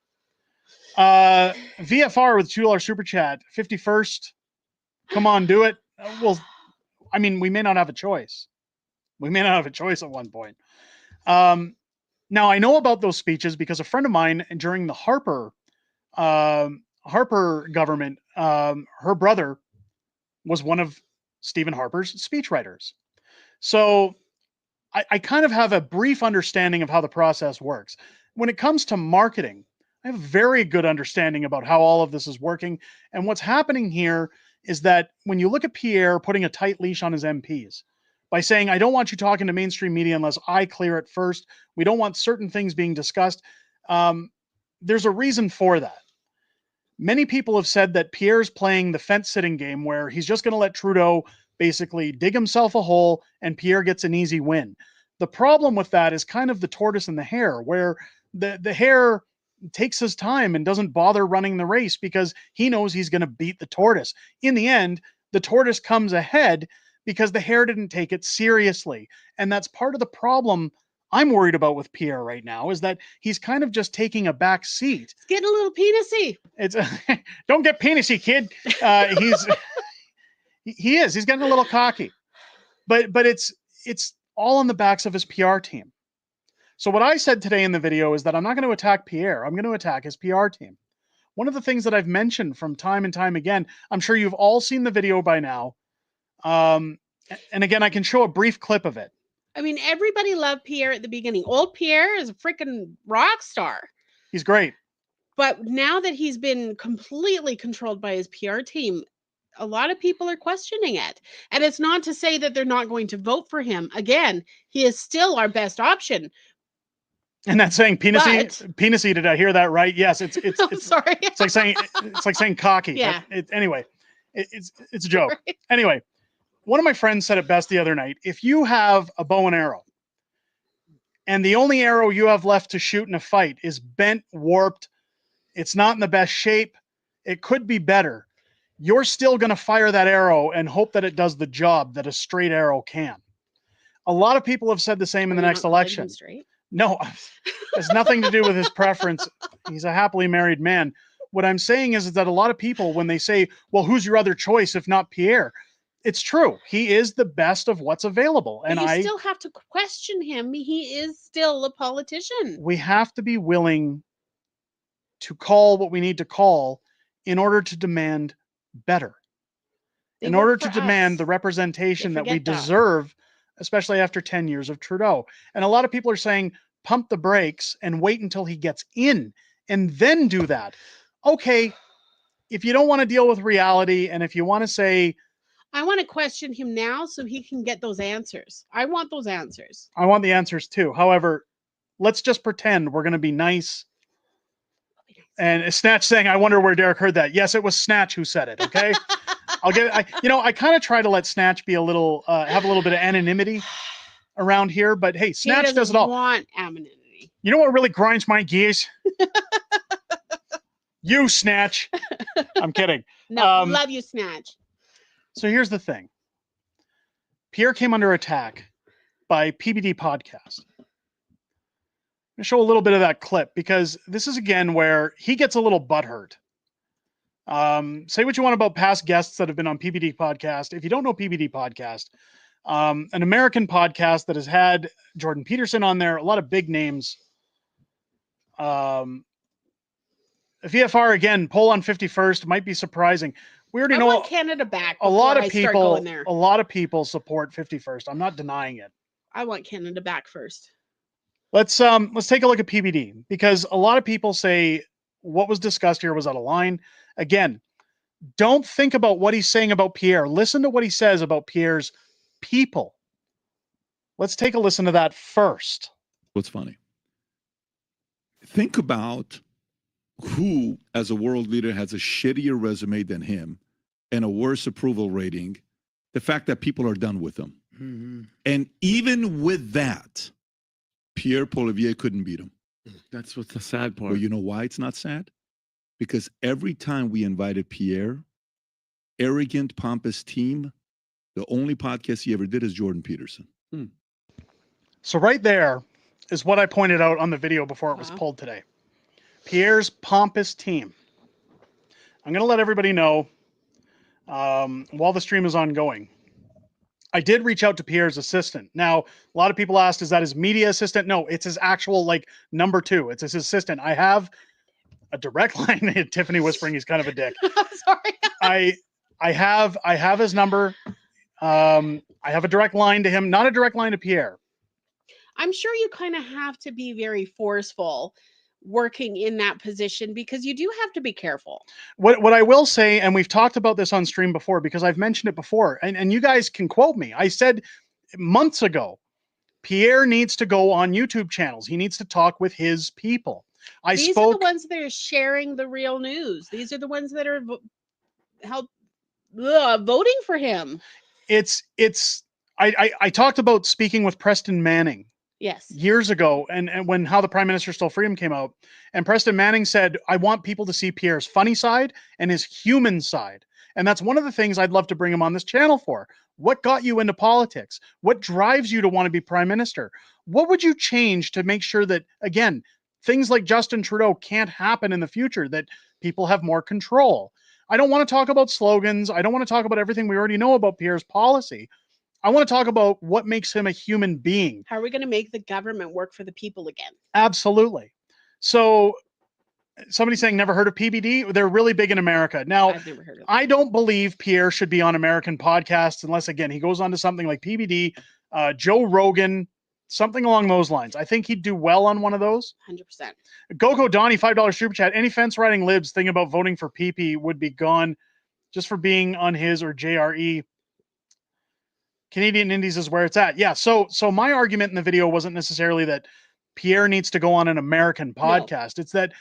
VFR with $2 super chat, 51st. Come on, do it. Well, I mean, we may not have a choice. We may not have a choice at one point. Now, I know about those speeches because a friend of mine during the Harper government, her brother was one of Stephen Harper's speechwriters. So I kind of have a brief understanding of how the process works. When it comes to marketing, I have a very good understanding about how all of this is working. And what's happening here is that when you look at Pierre putting a tight leash on his MPs, by saying, I don't want you talking to mainstream media unless I clear it first. We don't want certain things being discussed. There's a reason for that. Many people have said that Pierre's playing the fence-sitting game where he's just going to let Trudeau basically dig himself a hole and Pierre gets an easy win. The problem with that is kind of the tortoise and the hare, where the hare takes his time and doesn't bother running the race because he knows he's going to beat the tortoise. In the end, the tortoise comes ahead because the hare didn't take it seriously. And that's part of the problem I'm worried about with Pierre right now, is that he's kind of just taking a back seat. It's getting a little penisy. It's don't get penisy, kid. He's getting a little cocky, but it's all on the backs of his PR team. So what I said today in the video is that I'm not going to attack Pierre. I'm going to attack his PR team. One of the things that I've mentioned from time and time again, I'm sure you've all seen the video by now. And again, I can show a brief clip of it. I mean, everybody loved Pierre at the beginning. Old Pierre is a freaking rock star. He's great. But now that he's been completely controlled by his PR team, a lot of people are questioning it. And it's not to say that they're not going to vote for him. Again, he is still our best option. And that's saying penisy. Did I hear that right? Yes. It's sorry. It's like saying cocky. Yeah. Anyway, it's a joke. Sorry. Anyway, one of my friends said it best the other night. If you have a bow and arrow and the only arrow you have left to shoot in a fight is bent, warped, it's not in the best shape, it could be better, you're still going to fire that arrow and hope that it does the job that a straight arrow can. A lot of people have said the same in the next election. No, it has nothing to do with his preference. He's a happily married man. What I'm saying is that a lot of people, when they say, well, who's your other choice if not Pierre? It's true. He is the best of what's available. But And you still have to question him. He is still a politician. we have to be willing to call what we need to call in order to demand better. In order to demand the representation that we deserve, especially after 10 years of Trudeau. And a lot of people are saying, pump the brakes and wait until he gets in and then do that. Okay, if you don't want to deal with reality and if you want to say, I want to question him now so he can get those answers. I want those answers. I want the answers too. However, let's just pretend we're going to be nice. And Snatch saying, I wonder where Derek heard that. Yes, it was Snatch who said it. Okay. I kind of try to let Snatch be a little, have a little bit of anonymity around here, but hey, Snatch does it all. Want anonymity. You know what really grinds my gears? You, Snatch. I'm kidding. No, love you, Snatch. So here's the thing. Pierre came under attack by PBD Podcast. I'm going to show a little bit of that clip because this is again where he gets a little butthurt. Say what you want about past guests that have been on PBD Podcast. If you don't know PBD Podcast, an American podcast that has had Jordan Peterson on there, a lot of big names. VFR again, poll on 51st might be surprising. We already know want Canada back. A lot of I start going there. people. A lot of people support 51st. I'm not denying it. I want Canada back first. Let's take a look at PBD because a lot of people say what was discussed here was out of line. Again, don't think about what he's saying about Pierre. Listen to what he says about Pierre's people. Let's take a listen to that first. What's funny? Think about who, as a world leader, has a shittier resume than him and a worse approval rating. The fact that people are done with him. Mm-hmm. And even with that, Pierre Poilievre couldn't beat him. That's what's the sad part. Well, you know why it's not sad? Because every time we invited Pierre, arrogant, pompous team, the only podcast he ever did is Jordan Peterson. So right there is what I pointed out on the video before it was pulled today. Pierre's pompous team. I'm going to let everybody know while the stream is ongoing. I did reach out to Pierre's assistant. Now, a lot of people asked, is that his media assistant? No, it's his actual, number 2. It's his assistant. I have a direct line. Tiffany whispering he's kind of a dick. Sorry. I have his number. I have a direct line to him, not a direct line to Pierre. I'm sure you kind of have to be very forceful working in that position because you do have to be careful. What I will say, and we've talked about this on stream before because I've mentioned it before, and you guys can quote me. I said months ago, Pierre needs to go on YouTube channels. He needs to talk with his people. These are the ones that are sharing the real news. These are the ones that are voting for him. I talked about speaking with Preston Manning. Yes. Years ago, and when How the Prime Minister Stole Freedom came out, and Preston Manning said, I want people to see Pierre's funny side and his human side. And that's one of the things I'd love to bring him on this channel for. What got you into politics? What drives you to want to be Prime Minister? What would you change to make sure that, again, things like Justin Trudeau can't happen in the future, that people have more control? I don't want to talk about slogans. I don't want to talk about everything we already know about Pierre's policy. I want to talk about what makes him a human being. How are we going to make the government work for the people again? Absolutely. So somebody saying never heard of PBD. They're really big in America. Now, I've never heard of them. I don't believe Pierre should be on American podcasts unless, again, he goes on to something like PBD, Joe Rogan, something along those lines. I think he'd do well on one of those. 100%. Gogo Donnie, $5 super chat. Any fence riding libs thinking about voting for PP would be gone just for being on his or JRE. Canadian Indies is where it's at. Yeah. So my argument in the video wasn't necessarily that Pierre needs to go on an American podcast. No. It's that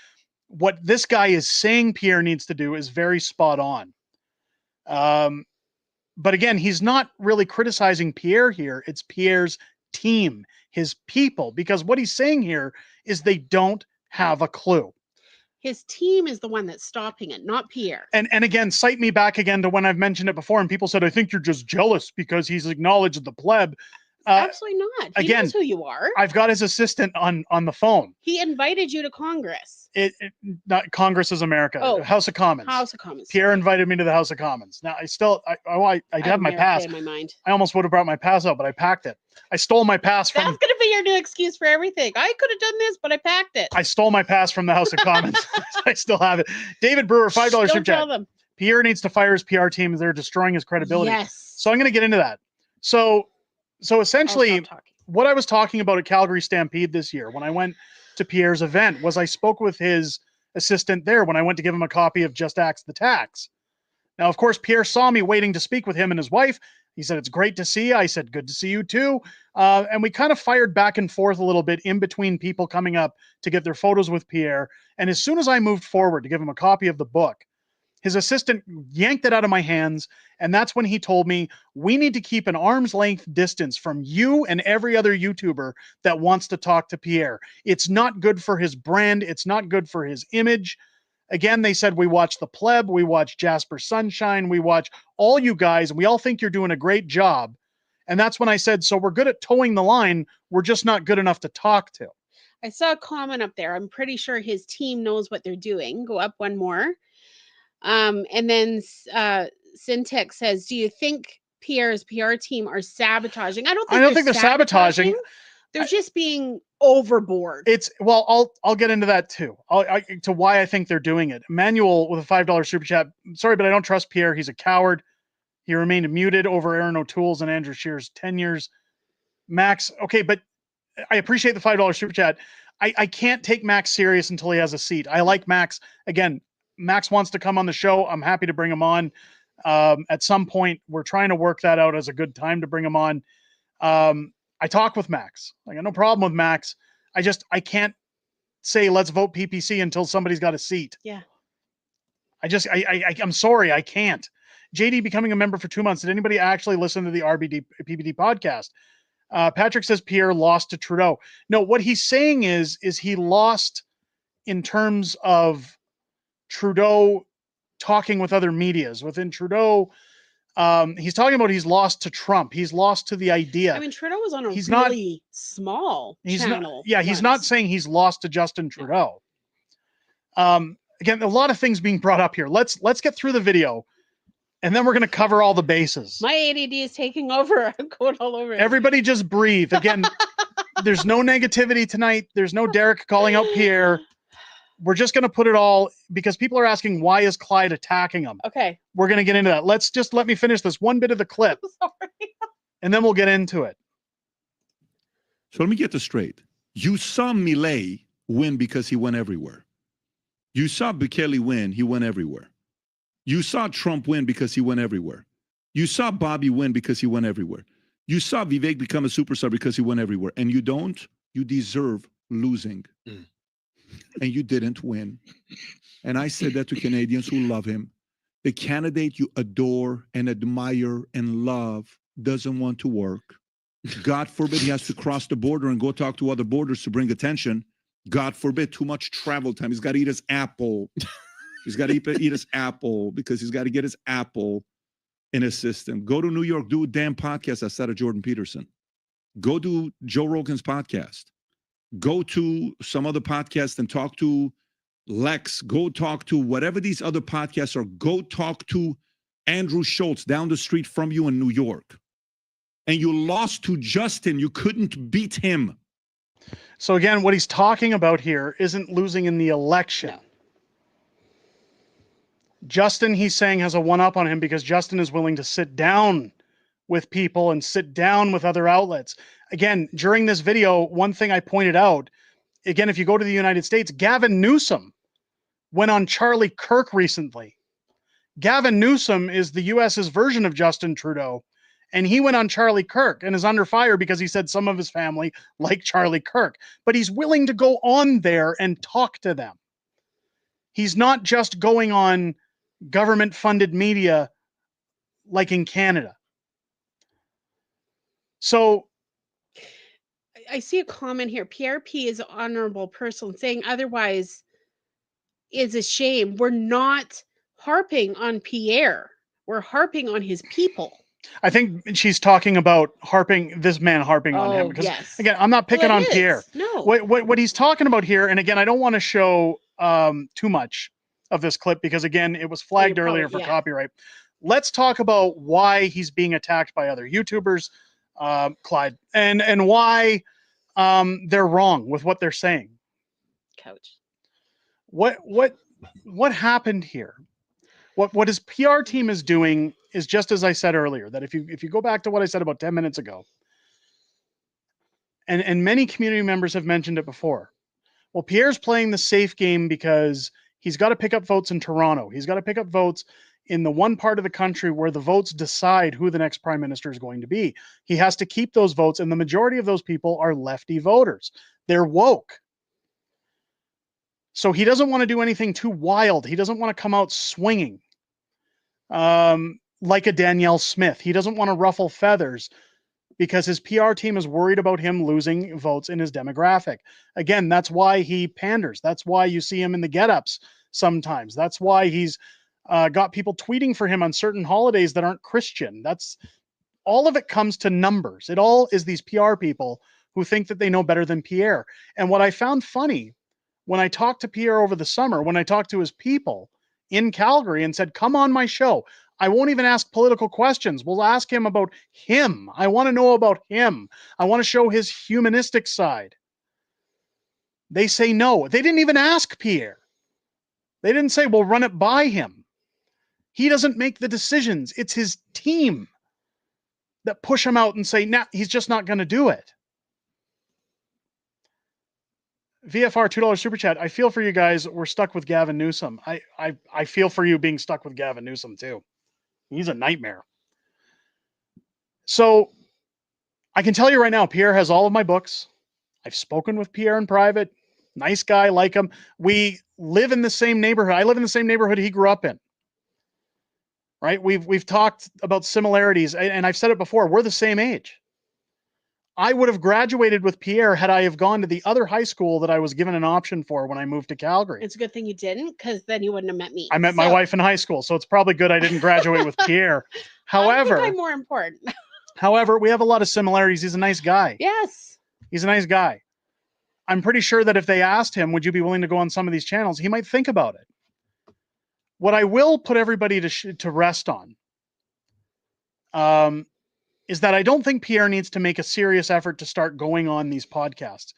what this guy is saying Pierre needs to do is very spot on. But again, he's not really criticizing Pierre here. It's Pierre's team, his people, because what he's saying here is they don't have a clue. His team is the one that's stopping it, not Pierre. And again, cite me back again to when I've mentioned it before, and people said, I think you're just jealous because he's acknowledged the pleb. Absolutely not. He again, knows who you are. I've got his assistant on the phone. He invited you to Congress. Not Congress is America. Oh, House of Commons. House of Commons. Pierre invited me to the House of Commons. Now I have my America pass. in my mind. I almost would have brought my pass out, but I packed it. I stole my pass from. That's going to be your new excuse for everything. I could have done this, but I packed it. I stole my pass from the House of Commons. I still have it. David Brewer, $5 Don't super tell chat. them. Pierre needs to fire his PR team. They're destroying his credibility. Yes. So I'm going to get into that. So essentially, what I was talking about at Calgary Stampede this year, when I went to Pierre's event, was I spoke with his assistant there when I went to give him a copy of Just Axe the Tax. Now, of course, Pierre saw me waiting to speak with him and his wife. He said, "It's great to see you." I said, "Good to see you too." And we kind of fired back and forth a little bit in between people coming up to get their photos with Pierre. And as soon as I moved forward to give him a copy of the book, his assistant yanked it out of my hands, and that's when he told me, "We need to keep an arm's length distance from you and every other YouTuber that wants to talk to Pierre. It's not good for his brand. It's not good for his image." Again, they said, "We watch The Pleb, we watch Jasper Sunshine, we watch all you guys, and we all think you're doing a great job." And that's when I said, "So we're good at towing the line. We're just not good enough to talk to." I saw a comment up there. I'm pretty sure his team knows what they're doing. Go up one more. And then Syntex says, "Do you think Pierre's PR team are sabotaging?" I don't think they're sabotaging. They're just being overboard. I'll get into that too. To why I think they're doing it. Emmanuel with a $5 super chat. "Sorry, but I don't trust Pierre. He's a coward. He remained muted over Aaron O'Toole's and Andrew Scheer's tenures." Max, okay, but I appreciate the $5 super chat. I can't take Max serious until he has a seat. I like Max. Again, Max wants to come on the show. I'm happy to bring him on. At some point, we're trying to work that out as a good time to bring him on. I talk with Max. I got no problem with Max. I can't say let's vote PPC until somebody's got a seat. Yeah. I'm sorry, I can't. JD becoming a member for 2 months. Did anybody actually listen to the PBD podcast? Patrick says Pierre lost to Trudeau. No, what he's saying is he lost in terms of Trudeau talking with other medias. Within Trudeau, he's talking about he's lost to Trump. He's lost to the idea. I mean, Trudeau was on a small channel. He's not saying he's lost to Justin Trudeau. Again, a lot of things being brought up here. Let's get through the video, and then we're going to cover all the bases. My ADD is taking over. I'm going all over it. Everybody just breathe. Again, there's no negativity tonight. There's no Derek calling out Pierre. We're just going to put it all, because people are asking, why is Clyde attacking him? Okay. We're going to get into that. Let me finish this one bit of the clip. And then we'll get into it. So let me get this straight. You saw Millet win because he went everywhere. You saw Bukele win, he went everywhere. You saw Trump win because he went everywhere. You saw Bobby win because he went everywhere. You saw Vivek become a superstar because he went everywhere. And you deserve losing. And you didn't win. And I said that to Canadians who love him. The candidate you adore and admire and love doesn't want to work. God forbid he has to cross the border and go talk to other borders to bring attention. God forbid, too much travel time. He's got to eat his apple. He's got to eat his apple because he's got to get his apple in his system. Go to New York, do a damn podcast outside of Jordan Peterson. Go do Joe Rogan's podcast. Go to some other podcast and talk to Lex. Go talk to whatever these other podcasts are. Go talk to Andrew Schultz down the street from you in New York. And you lost to Justin. You couldn't beat him. So again, what he's talking about here isn't losing in the election. No. Justin, he's saying, has a one-up on him because Justin is willing to sit down with people and sit down with other outlets. Again, during this video, one thing I pointed out, again, if you go to the United States, Gavin Newsom went on Charlie Kirk recently. Gavin Newsom is the US's version of Justin Trudeau, and he went on Charlie Kirk and is under fire because he said some of his family like Charlie Kirk. But he's willing to go on there and talk to them. He's not just going on government-funded media like in Canada. So I see a comment here. Pierre P is an honorable person. Saying otherwise is a shame. We're not harping on Pierre. We're harping on his people. I think she's talking about this man harping on him because again, I'm not picking on Pierre. No. What he's talking about here, and again, I don't want to show too much of this clip because again, it was flagged earlier for copyright. Let's talk about why he's being attacked by other YouTubers, Clyde, and why they're wrong with what they're saying. Coach. What happened here? What his PR team is doing is just as I said earlier, that if you go back to what I said about 10 minutes ago, and many community members have mentioned it before. Well, Pierre's playing the safe game because he's got to pick up votes in Toronto. He's got to pick up votes in the one part of the country where the votes decide who the next prime minister is going to be. He has to keep those votes, and the majority of those people are lefty voters. They're woke. So he doesn't want to do anything too wild. He doesn't want to come out swinging like a Danielle Smith. He doesn't want to ruffle feathers because his PR team is worried about him losing votes in his demographic. Again, that's why he panders. That's why you see him in the get-ups sometimes. That's why he's got people tweeting for him on certain holidays that aren't Christian. That's all of it comes to numbers. It all is these PR people who think that they know better than Pierre. And what I found funny when I talked to Pierre over the summer, when I talked to his people in Calgary and said, come on my show, I won't even ask political questions. We'll ask him about him. I want to know about him. I want to show his humanistic side. They say no. They didn't even ask Pierre. They didn't say, we'll run it by him. He doesn't make the decisions. It's his team that push him out and say, nah, he's just not going to do it. VFR $2 super chat. I feel for you guys. We're stuck with Gavin Newsom. I feel for you being stuck with Gavin Newsom too. He's a nightmare. So I can tell you right now, Pierre has all of my books. I've spoken with Pierre in private. Nice guy, like him. We live in the same neighborhood. I live in the same neighborhood he grew up in. Right? We've talked about similarities, and I've said it before. We're the same age. I would have graduated with Pierre had I have gone to the other high school that I was given an option for when I moved to Calgary. It's a good thing you didn't, because then you wouldn't have met me. I met my wife in high school, so it's probably good I didn't graduate with Pierre. However, I think I'm more important. However, we have a lot of similarities. He's a nice guy. Yes. He's a nice guy. I'm pretty sure that if they asked him, would you be willing to go on some of these channels, he might think about it. What I will put everybody to rest on is that I don't think Pierre needs to make a serious effort to start going on these podcasts.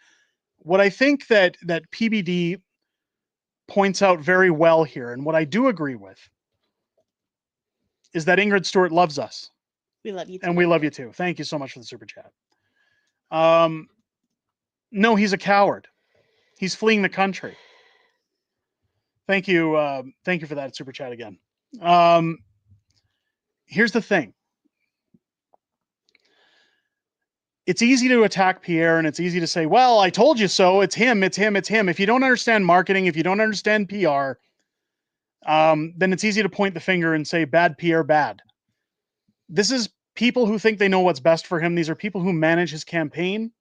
What I think that PBD points out very well here, and what I do agree with, is that Ingrid Stewart loves us. We love you too. And we love you too. Thank you so much for the super chat. No, he's a coward. He's fleeing the country. Thank you. Thank you for that super chat again. Here's the thing. It's easy to attack Pierre, and it's easy to say, well, I told you so. It's him, it's him, it's him. If you don't understand marketing, if you don't understand PR, then it's easy to point the finger and say, bad Pierre, bad. This is people who think they know what's best for him. These are people who manage his campaign.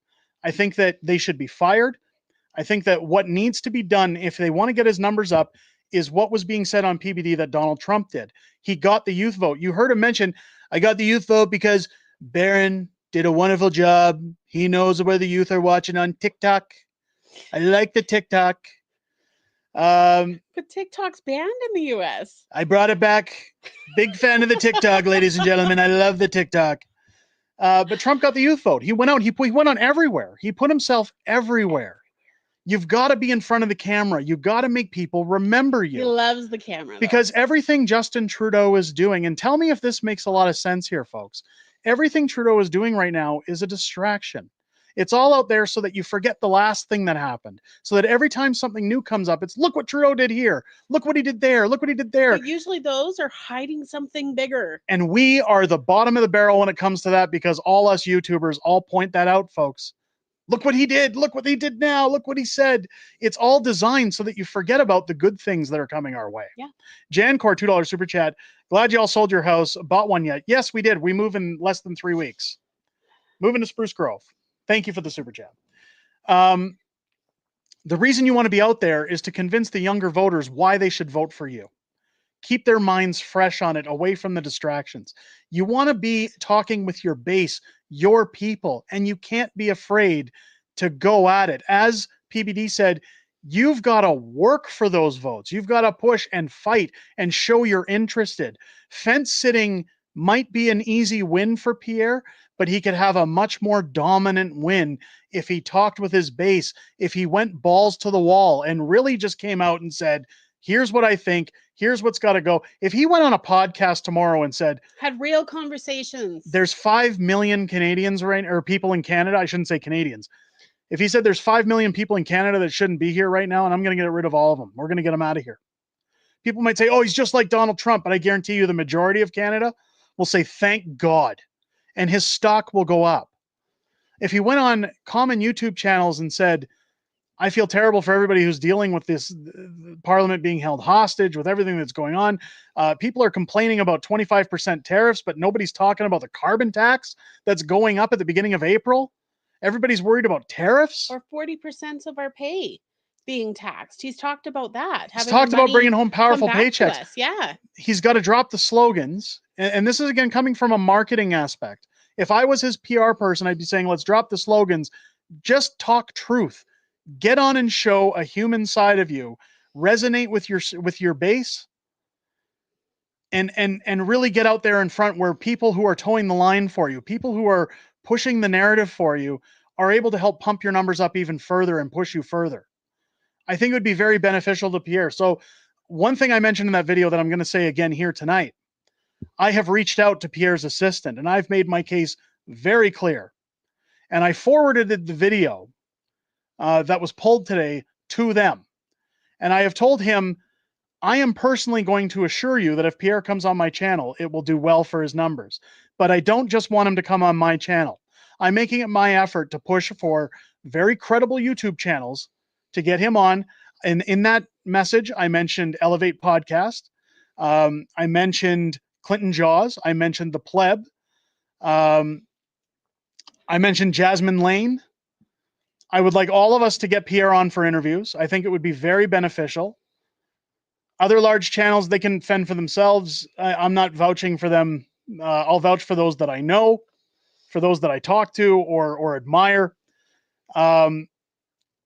I think that they should be fired. I think that what needs to be done if they want to get his numbers up is what was being said on PBD that Donald Trump did. He got the youth vote. You heard him mention, I got the youth vote because Barron did a wonderful job. He knows where the youth are watching on TikTok. I like the TikTok. But TikTok's banned in the US. I brought it back. Big fan of the TikTok, ladies and gentlemen. I love the TikTok. But Trump got the youth vote. He went out. He went on everywhere. He put himself everywhere. You've got to be in front of the camera. You've got to make people remember you. He loves the camera. Because everything Justin Trudeau is doing, and tell me if this makes a lot of sense here, folks. Everything Trudeau is doing right now is a distraction. It's all out there so that you forget the last thing that happened. So that every time something new comes up, it's look what Trudeau did here. Look what he did there. Look what he did there. But usually those are hiding something bigger. And we are the bottom of the barrel when it comes to that because all us YouTubers all point that out, folks. Look what he did. Look what he did now. Look what he said. It's all designed so that you forget about the good things that are coming our way. Yeah. Jancor, $2 super chat. Glad y'all sold your house. Bought one yet? Yes, we did. We move in less than 3 weeks. Moving to Spruce Grove. Thank you for the super chat. The reason you want to be out there is to convince the younger voters why they should vote for you. keep their minds fresh on it, away from the distractions. You want to be talking with your base, your people, and you can't be afraid to go at it. As PBD said, you've got to work for those votes. You've got to push and fight and show you're interested. Fence sitting might be an easy win for Pierre, but he could have a much more dominant win if he talked with his base, if he went balls to the wall and really just came out and said, here's what I think, here's what's got to go. If he went on a podcast tomorrow and said, Had real conversations. there's 5 million Canadians right, or people in Canada, I shouldn't say Canadians. If he said there's 5 million people in Canada that shouldn't be here right now, and I'm going to get rid of all of them, we're going to get them out of here. People might say, oh, he's just like Donald Trump, but I guarantee you the majority of Canada will say, thank God. And his stock will go up. If he went on common YouTube channels and said, I feel terrible for everybody who's dealing with this Parliament being held hostage, with everything that's going on. People are complaining about 25% tariffs, but nobody's talking about the carbon tax that's going up at the beginning of April. Everybody's worried about tariffs. Or 40% of our pay being taxed. He's talked about that. He's talked about bringing home powerful paychecks. Yeah. He's got to drop the slogans. And this is, again, coming from a marketing aspect. If I was his PR person, I'd be saying, let's drop the slogans. Just talk truth. Get on and show a human side of you. Resonate with your base. And really get out there in front where people who are towing the line for you, people who are pushing the narrative for you, are able to help pump your numbers up even further and push you further. I think it would be very beneficial to Pierre. So one thing I mentioned in that video that I'm going to say again here tonight, I have reached out to Pierre's assistant and I've made my case very clear. And I forwarded the video that was pulled today to them. And I have told him, I am personally going to assure you that if Pierre comes on my channel, it will do well for his numbers. But I don't just want him to come on my channel. I'm making it my effort to push for very credible YouTube channels to get him on. And in that message, I mentioned Elevate Podcast. I mentioned Clinton Jaws. I mentioned The Pleb. I mentioned Jasmine Lane. I would like all of us to get Pierre on for interviews. I think it would be very beneficial. Other large channels, they can fend for themselves. I'm not vouching for them. I'll vouch for those that I know, for those that I talk to or admire. And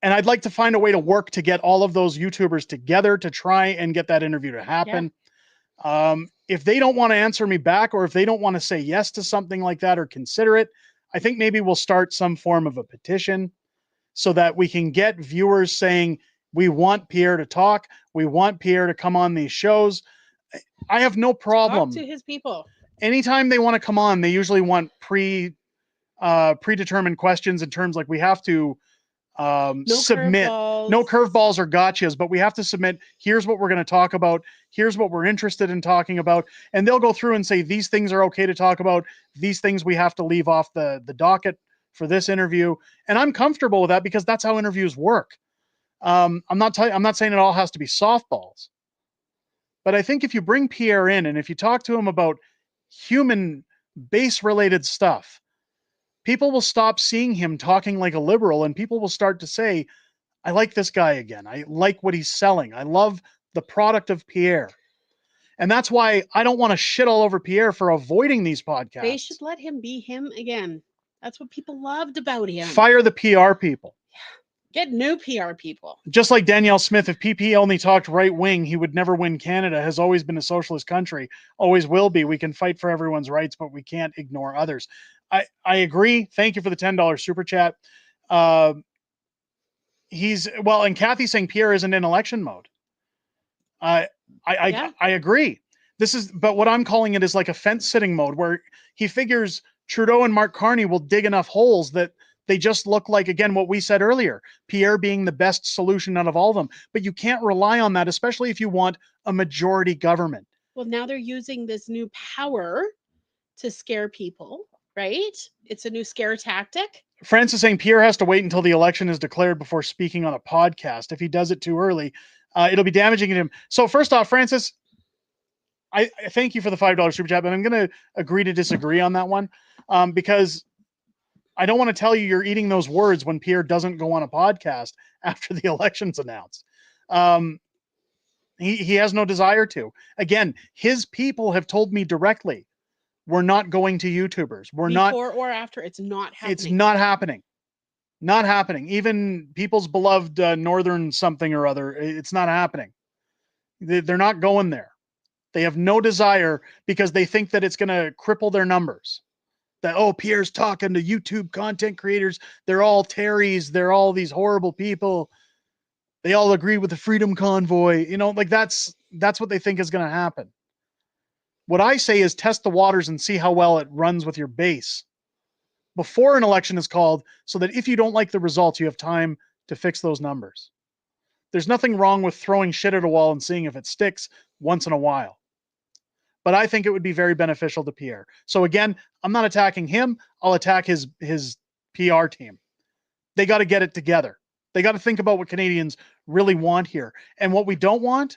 I'd like to find a way to work to get all of those YouTubers together to try and get that interview to happen. Yeah. If they don't want to answer me back, or if they don't want to say yes to something like that or consider it, I think maybe we'll start some form of a petition so that we can get viewers saying, we want Pierre to talk. We want Pierre to come on these shows. I have no problem. Talk to his people. Anytime they want to come on, they usually want predetermined questions in terms like we have to submit no curveballs or gotchas, but we have to submit, here's what we're going to talk about. Here's what we're interested in talking about. And they'll go through and say, these things are okay to talk about. These things we have to leave off the docket for this interview. And I'm comfortable with that because that's how interviews work. I'm not saying it all has to be softballs, but I think if you bring Pierre in and if you talk to him about human base related stuff, people will stop seeing him talking like a liberal and people will start to say, I like this guy again. I like what he's selling. I love the product of Pierre. And that's why I don't want to shit all over Pierre for avoiding these podcasts. They should let him be him again. That's what people loved about him. Fire the PR people. Get new PR people. Just like Danielle Smith, if PP only talked right wing, he would never win Canada. Has always been a socialist country, always will be. We can fight for everyone's rights, but we can't ignore others. I agree. Thank you for the $10 super chat. And Kathy's saying Pierre isn't in election mode. I agree. But what I'm calling it is like a fence sitting mode where he figures Trudeau and Mark Carney will dig enough holes that they just look like, again, what we said earlier, Pierre being the best solution out of all of them. But you can't rely on that, especially if you want a majority government. Well, now they're using this new power to scare people, right? It's a new scare tactic. Francis saying Pierre has to wait until the election is declared before speaking on a podcast. If he does it too early, it'll be damaging to him. So first off, Francis, I thank you for the $5 super chat, but I'm going to agree to disagree on that one because I don't want to tell you you're eating those words when Pierre doesn't go on a podcast after the election's announced. He has no desire to. Again, his people have told me directly, we're not going to YouTubers. We're not. Before or after, it's not happening. It's not happening. Not happening. Even people's beloved Northern something or other, it's not happening. They're not going there. They have no desire because they think that it's going to cripple their numbers. That, oh, Pierre's talking to YouTube content creators. They're all Terrys. They're all these horrible people. They all agree with the Freedom Convoy. You know, like that's what they think is going to happen. What I say is test the waters and see how well it runs with your base before an election is called, so that if you don't like the results, you have time to fix those numbers. There's nothing wrong with throwing shit at a wall and seeing if it sticks once in a while. But I think it would be very beneficial to Pierre. So again, I'm not attacking him. I'll attack his PR team. They got to get it together. They got to think about what Canadians really want here. And what we don't want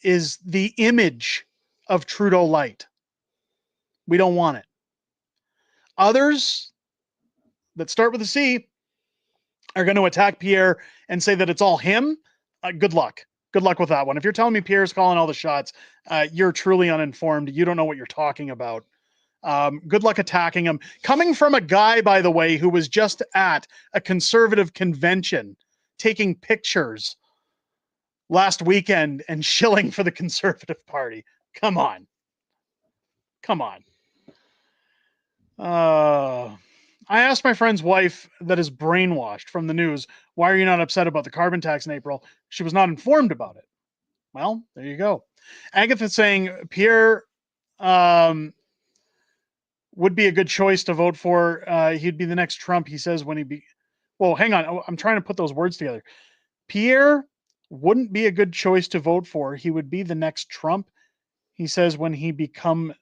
is the image of Trudeau light. We don't want it. Others that start with a C are going to attack Pierre and say that it's all him. Good luck. Good luck with that one. If you're telling me Pierre's calling all the shots, you're truly uninformed. You don't know what you're talking about. Good luck attacking him. Coming from a guy, by the way, who was just at a conservative convention taking pictures last weekend and shilling for the Conservative Party. Come on. Come on. I asked my friend's wife that is brainwashed from the news, why are you not upset about the carbon tax in April? She was not informed about it. Well, there you go. Agatha's saying Pierre would be a good choice to vote for. He'd be the next Trump, he says, when he be... Well, hang on. I'm trying to put those words together. Pierre wouldn't be a good choice to vote for. He would be the next Trump, he says, when he become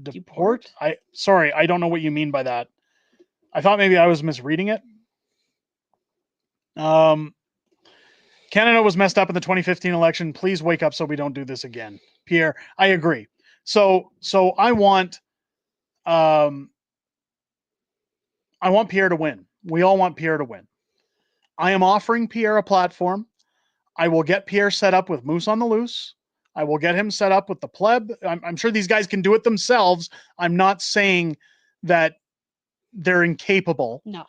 deport. Sorry, I don't know what you mean by that. I thought maybe I was misreading it. Canada was messed up in the 2015 election. Please wake up so we don't do this again. Pierre, I agree. So I want Pierre to win. We all want Pierre to win. I am offering Pierre a platform. I will get Pierre set up with Moose on the Loose. I will get him set up with the pleb. I'm sure these guys can do it themselves. I'm not saying that they're incapable. No.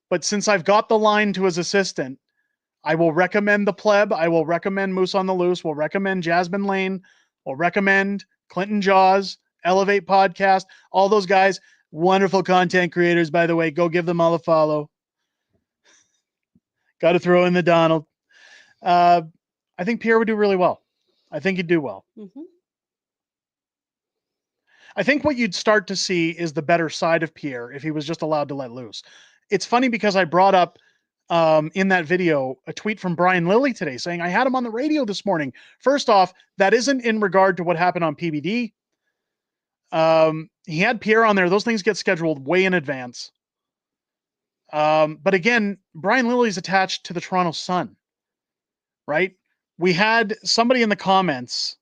But since I've got the line to his assistant, I will recommend the pleb. I will recommend Moose on the Loose. We'll recommend Jasmine Lane. We'll recommend Clinton Jaws, Elevate Podcast, all those guys. Wonderful content creators, by the way. Go give them all a follow. Got to throw in the Donald. I think Pierre would do really well. I think he'd do well. Mm-hmm. I think what you'd start to see is the better side of Pierre if he was just allowed to let loose. It's funny because I brought up in that video a tweet from Brian Lilly today saying, I had him on the radio this morning. First off, that isn't in regard to what happened on PBD. He had Pierre on there. Those things get scheduled way in advance. But again, Brian Lilly's attached to the Toronto Sun, right? We had somebody in the comments.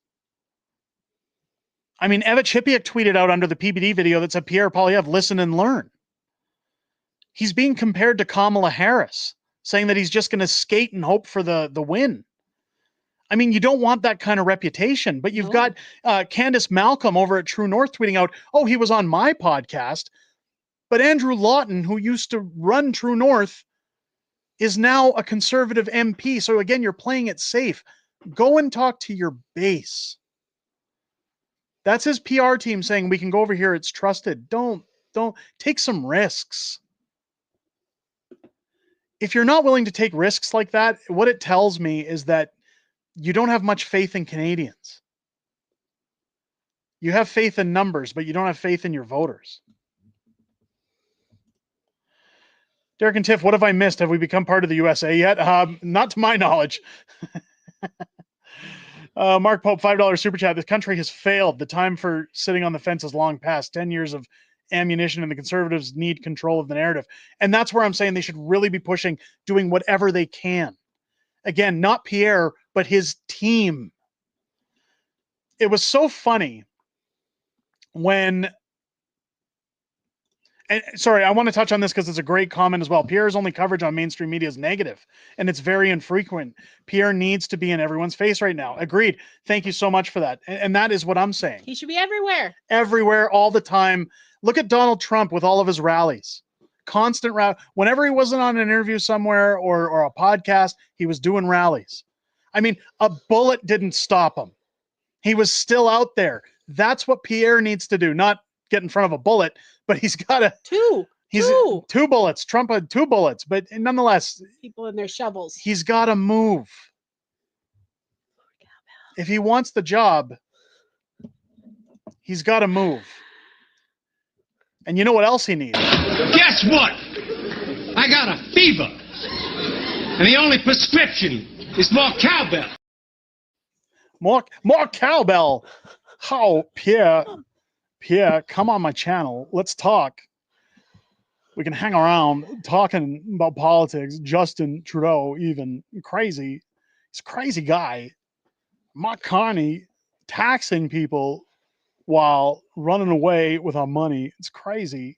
I mean, Eva Chipiak tweeted out under the PBD video that said, Pierre Poilievre, listen and learn. He's being compared to Kamala Harris, saying that he's just going to skate and hope for the win. I mean, you don't want that kind of reputation, but you've got Candace Malcolm over at True North tweeting out, oh, he was on my podcast. But Andrew Lawton, who used to run True North, is now a conservative MP. So again, you're playing it safe. Go and talk to your base. That's his PR team saying, we can go over here. It's trusted. Don't take some risks. If you're not willing to take risks like that, what it tells me is that you don't have much faith in Canadians. You have faith in numbers, but you don't have faith in your voters. Derek and Tiff, what have I missed? Have we become part of the USA yet? Not to my knowledge. Mark Pope, $5 super chat. This country has failed. The time for sitting on the fence is long past. 10 years of ammunition, and the Conservatives need control of the narrative. And that's where I'm saying they should really be pushing, doing whatever they can. Again, not Pierre, but his team. It was so funny when And sorry, I want to touch on this because it's a great comment as well. Pierre's only coverage on mainstream media is negative, and it's very infrequent. Pierre needs to be in everyone's face right now. Agreed. Thank you so much for that. And that is what I'm saying. He should be everywhere. Everywhere, all the time. Look at Donald Trump with all of his rallies. Constant rally. Whenever he wasn't on an interview somewhere or a podcast, he was doing rallies. I mean, a bullet didn't stop him. He was still out there. That's what Pierre needs to do. Not get in front of a bullet, but he's got to two bullets. Trump had 2 bullets, but nonetheless, people in their shovels. He's got to move. If he wants the job, he's got to move. And you know what else he needs? Guess what? I got a fever. And the only prescription is more cowbell. More cowbell. How, Pierre, come on my channel. Let's talk. We can hang around talking about politics. Justin Trudeau, even crazy. He's a crazy guy. Mark Carney taxing people while running away with our money. It's crazy.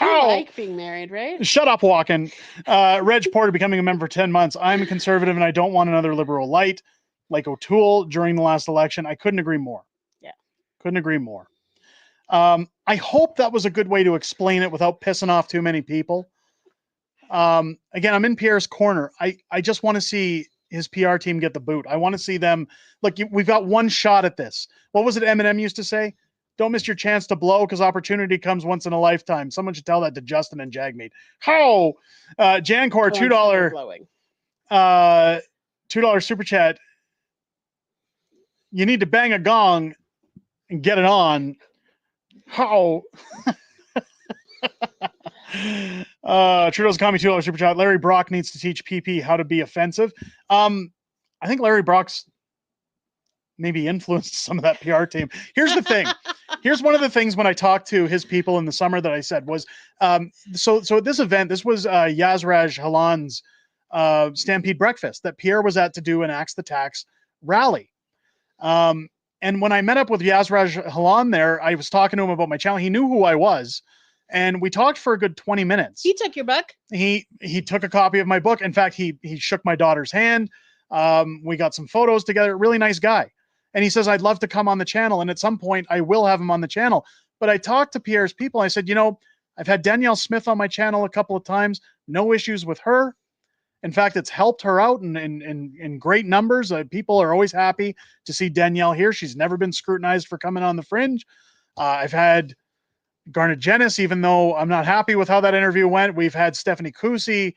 I like being married, right? Shut up, walking. Reg Porter becoming a member for 10 months. I'm a conservative and I don't want another liberal light like O'Toole during the last election. I couldn't agree more. Yeah. Couldn't agree more. I hope that was a good way to explain it without pissing off too many people. Again, I'm in Pierre's corner. I just want to see his PR team get the boot. I want to see them. Look, we've got one shot at this. What was it Eminem used to say? Don't miss your chance to blow because opportunity comes once in a lifetime. Someone should tell that to Justin and Jagmeet. How? Jancor, $2 super chat. You need to bang a gong and get it on. How? Trudeau's coming $2 super chat. Larry Brock needs to teach PP how to be offensive. I think Larry Brock's maybe influenced some of that PR team. Here's the thing. Here's one of the things when I talked to his people in the summer that I said was, so at this event, this was Yazraj Halan's Stampede Breakfast that Pierre was at to do an Axe the Tax rally. And when I met up with Yazraj Halan there, I was talking to him about my channel. He knew who I was. And we talked for a good 20 minutes. He took your book. He took a copy of my book. In fact, he shook my daughter's hand. We got some photos together. Really nice guy. And he says, I'd love to come on the channel. And at some point I will have him on the channel. But I talked to Pierre's people. I said, you know, I've had Danielle Smith on my channel a couple of times. No issues with her. In fact, it's helped her out in great numbers. People are always happy to see Danielle here. She's never been scrutinized for coming on the Fringe. I've had Garnet Jenis, even though I'm not happy with how that interview went. We've had Stephanie Kusi.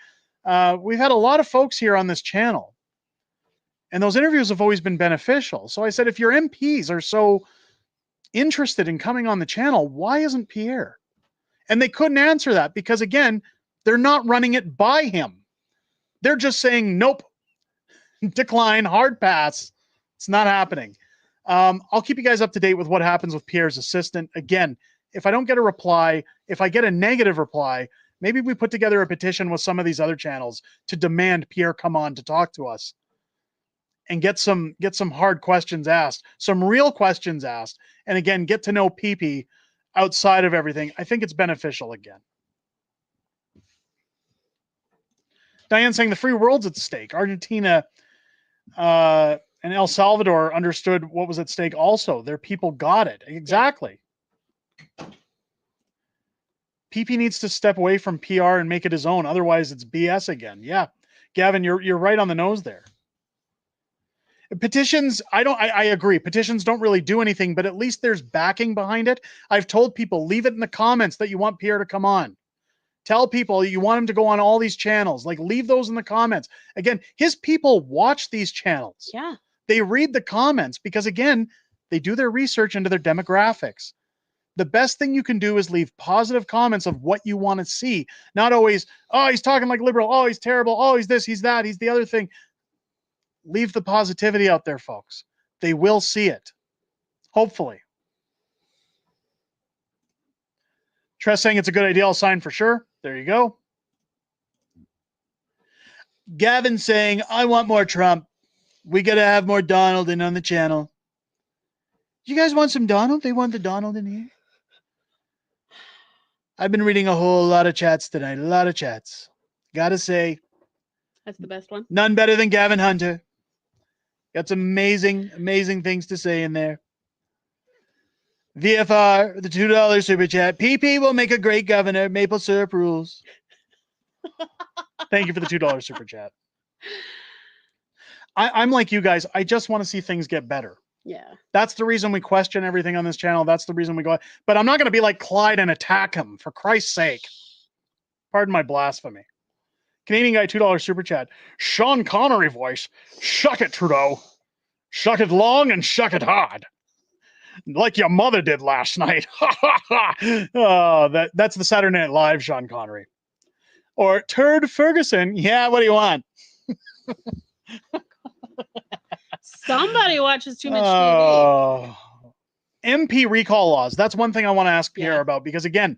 We've had a lot of folks here on this channel. And those interviews have always been beneficial. So I said, if your MPs are so interested in coming on the channel, why isn't Pierre? And they couldn't answer that because, again, they're not running it by him. They're just saying, nope, decline, hard pass. It's not happening. I'll keep you guys up to date with what happens with Pierre's assistant. Again, if I don't get a reply, if I get a negative reply, maybe we put together a petition with some of these other channels to demand Pierre come on to talk to us and get some hard questions asked, some real questions asked. And again, get to know PP outside of everything. I think it's beneficial again. Diane saying the free world's at stake. Argentina and El Salvador understood what was at stake also. Their people got it. Exactly. PP needs to step away from PR and make it his own. Otherwise, it's BS again. Yeah. Gavin, you're right on the nose there. Petitions, I agree. Petitions don't really do anything, but at least there's backing behind it. I've told people, leave it in the comments that you want Pierre to come on. Tell people you want him to go on all these channels. Like, leave those in the comments. Again, his people watch these channels. Yeah. They read the comments because, again, they do their research into their demographics. The best thing you can do is leave positive comments of what you want to see. Not always, oh, he's talking like liberal. Oh, he's terrible. Oh, he's this, he's that, he's the other thing. Leave the positivity out there, folks. They will see it. Hopefully. Tress saying it's a good idea. I'll sign for sure. There you go. Gavin saying, I want more Trump. We got to have more Donald in on the channel. You guys want some Donald? They want the Donald in here. I've been reading a whole lot of chats tonight. A lot of chats. Gotta say, That's the best one. none better than Gavin Hunter. Got some amazing, amazing things to say in there. VFR, the $2 super chat. PP will make a great governor. Maple syrup rules. Thank you for the $2 super chat. I'm like you guys. I just want to see things get better. Yeah. That's the reason we question everything on this channel. That's the reason we go. But I'm not going to be like Clyde and attack him, for Christ's sake. Pardon my blasphemy. Canadian guy, $2 super chat. Sean Connery voice. Shuck it, Trudeau. Shuck it long and shuck it hard. Like your mother did last night. Oh, that's the Saturday Night Live Sean Connery. Or Turd Ferguson. Yeah, what do you want? Somebody watches too much TV. MP recall laws. That's one thing I want to ask Pierre about, because again,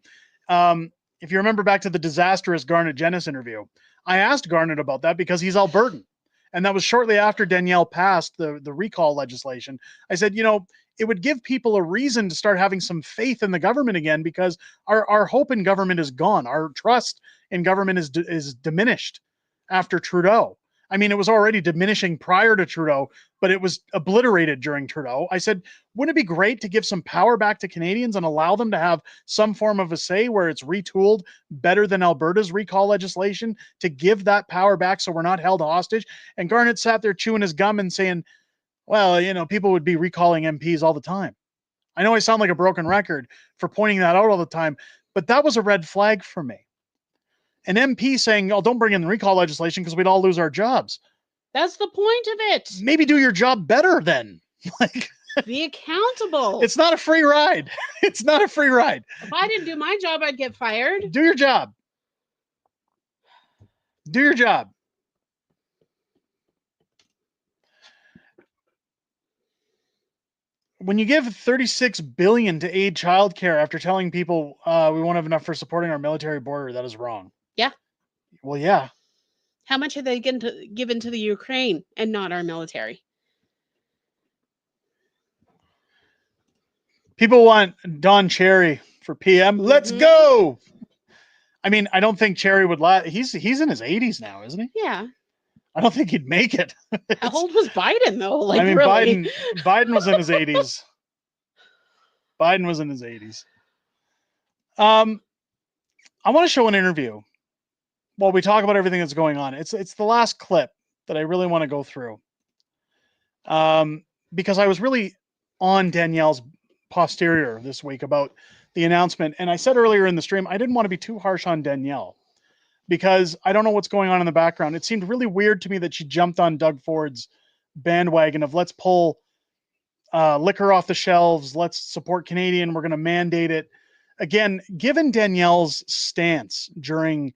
if you remember back to the disastrous Garnet Genis interview, I asked Garnet about that because he's Albertan. And that was shortly after Danielle passed the recall legislation. I said, you know, it would give people a reason to start having some faith in the government again, because our hope in government is gone. Our trust in government is diminished after Trudeau. I mean, it was already diminishing prior to Trudeau, but it was obliterated during Trudeau. I said, wouldn't it be great to give some power back to Canadians and allow them to have some form of a say where it's retooled better than Alberta's recall legislation, to give that power back so we're not held hostage? And Garnet sat there chewing his gum and saying, well, you know, people would be recalling MPs all the time. I know I sound like a broken record for pointing that out all the time, but that was a red flag for me. An MP saying, oh, don't bring in the recall legislation because we'd all lose our jobs. That's the point of it. Maybe do your job better then. Like, be accountable. It's not a free ride. It's not a free ride. If I didn't do my job, I'd get fired. Do your job. Do your job. When you give $36 billion to aid childcare after telling people we won't have enough for supporting our military border, that is wrong. Yeah. Well, yeah. How much are they given to the Ukraine and not our military? People want Don Cherry for PM. Let's go. I mean, I don't think Cherry would last. He's in his 80s now, isn't he? Yeah. I don't think he'd make it. How old was Biden though? Like, I mean, really? Biden was in his 80s. Biden was in his 80s. I want to show an interview while we talk about everything that's going on. It's the last clip that I really want to go through. Because I was really on Danielle's posterior this week about the announcement. And I said earlier in the stream, I didn't want to be too harsh on Danielle, because I don't know what's going on in the background. It seemed really weird to me that she jumped on Doug Ford's bandwagon of let's pull liquor off the shelves. Let's support Canadian. We're going to mandate it. Again, given Danielle's stance during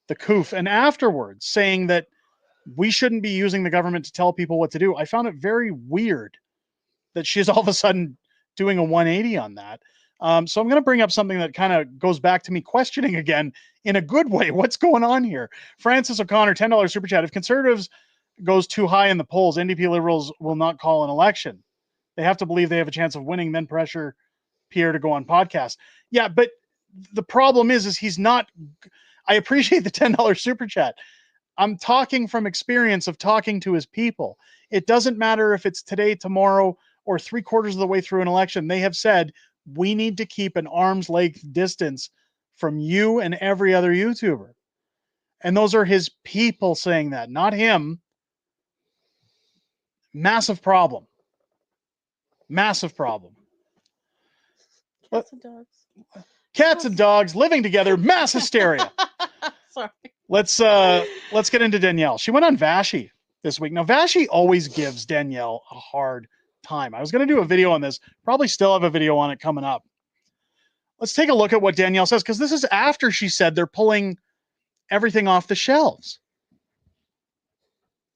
the COOF and afterwards saying that we shouldn't be using the government to tell people what to do, I found it very weird that she's all of a sudden doing a 180 on that. So I'm going to bring up something that kind of goes back to me questioning again in a good way what's going on here. Francis O'Connor, $10 super chat. If Conservatives goes too high in the polls, NDP Liberals will not call an election. They have to believe they have a chance of winning, then pressure Pierre to go on podcast. Yeah, but the problem is he's not. I appreciate the $10 super chat. I'm talking from experience of talking to his people. It doesn't matter if it's today, tomorrow, or 3/4 of the way through an election. They have said, we need to keep an arm's length distance from you and every other YouTuber. And those are his people saying that, not him. Massive problem. Massive problem. Cats and dogs. Cats and dogs living together, mass hysteria. Sorry. Let's get into Danielle. She went on Vashi this week. Now, Vashi always gives Danielle a hard time. I was going to do a video on this. Probably still have a video on it coming up. Let's take a look at what Danielle says, because this is after she said they're pulling everything off the shelves.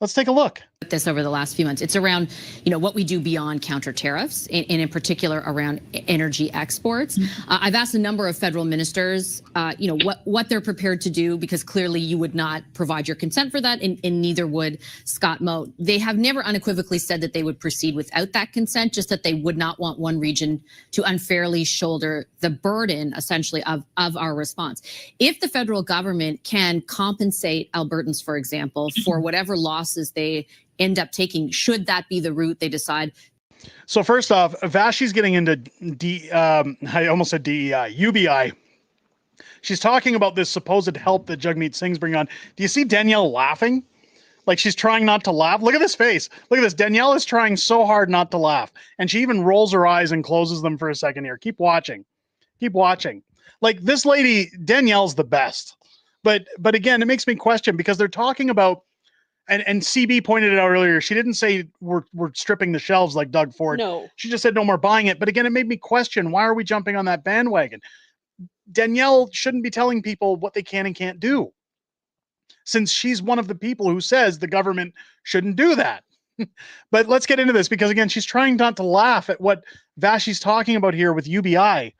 Let's take a look. This over the last few months. It's around, what we do beyond counter tariffs, and in particular around energy exports. I've asked a number of federal ministers, what they're prepared to do, because clearly you would not provide your consent for that, and neither would Scott Moe. They have never unequivocally said that they would proceed without that consent, just that they would not want one region to unfairly shoulder the burden, essentially, of our response. If the federal government can compensate Albertans, for example, for whatever losses they end up taking, should that be the route they decide? So first off, Vashi's getting into I almost said DEI, UBI. She's talking about this supposed help that Jagmeet Singh's bringing on. Do you see Danielle laughing? Like she's trying not to laugh. Look at this face. Look at this. Danielle is trying so hard not to laugh. And she even rolls her eyes and closes them for a second here. Keep watching. Keep watching. Like this lady, Danielle's the best. But again, it makes me question, because they're talking about, and CB pointed it out earlier, she didn't say we're stripping the shelves like Doug Ford. No. She just said no more buying it. But again, it made me question, why are we jumping on that bandwagon? Danielle shouldn't be telling people what they can and can't do, since she's one of the people who says the government shouldn't do that. But let's get into this, because again, she's trying not to laugh at what Vashi's talking about here with UBI.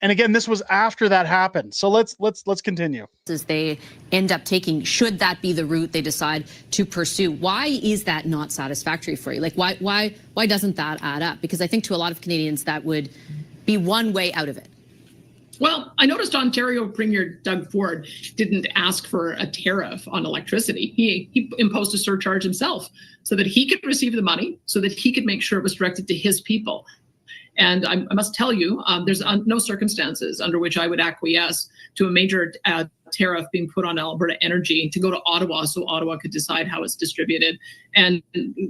And again, this was after that happened. So let's continue. As they end up taking, should that be the route they decide to pursue? Why is that not satisfactory for you? Like, why doesn't that add up? Because I think to a lot of Canadians, that would be one way out of it. Well, I noticed Ontario Premier Doug Ford didn't ask for a tariff on electricity. He imposed a surcharge himself so that he could receive the money, so that he could make sure it was directed to his people. And I must tell you, there's no circumstances under which I would acquiesce to a major tariff being put on Alberta Energy to go to Ottawa so Ottawa could decide how it's distributed. And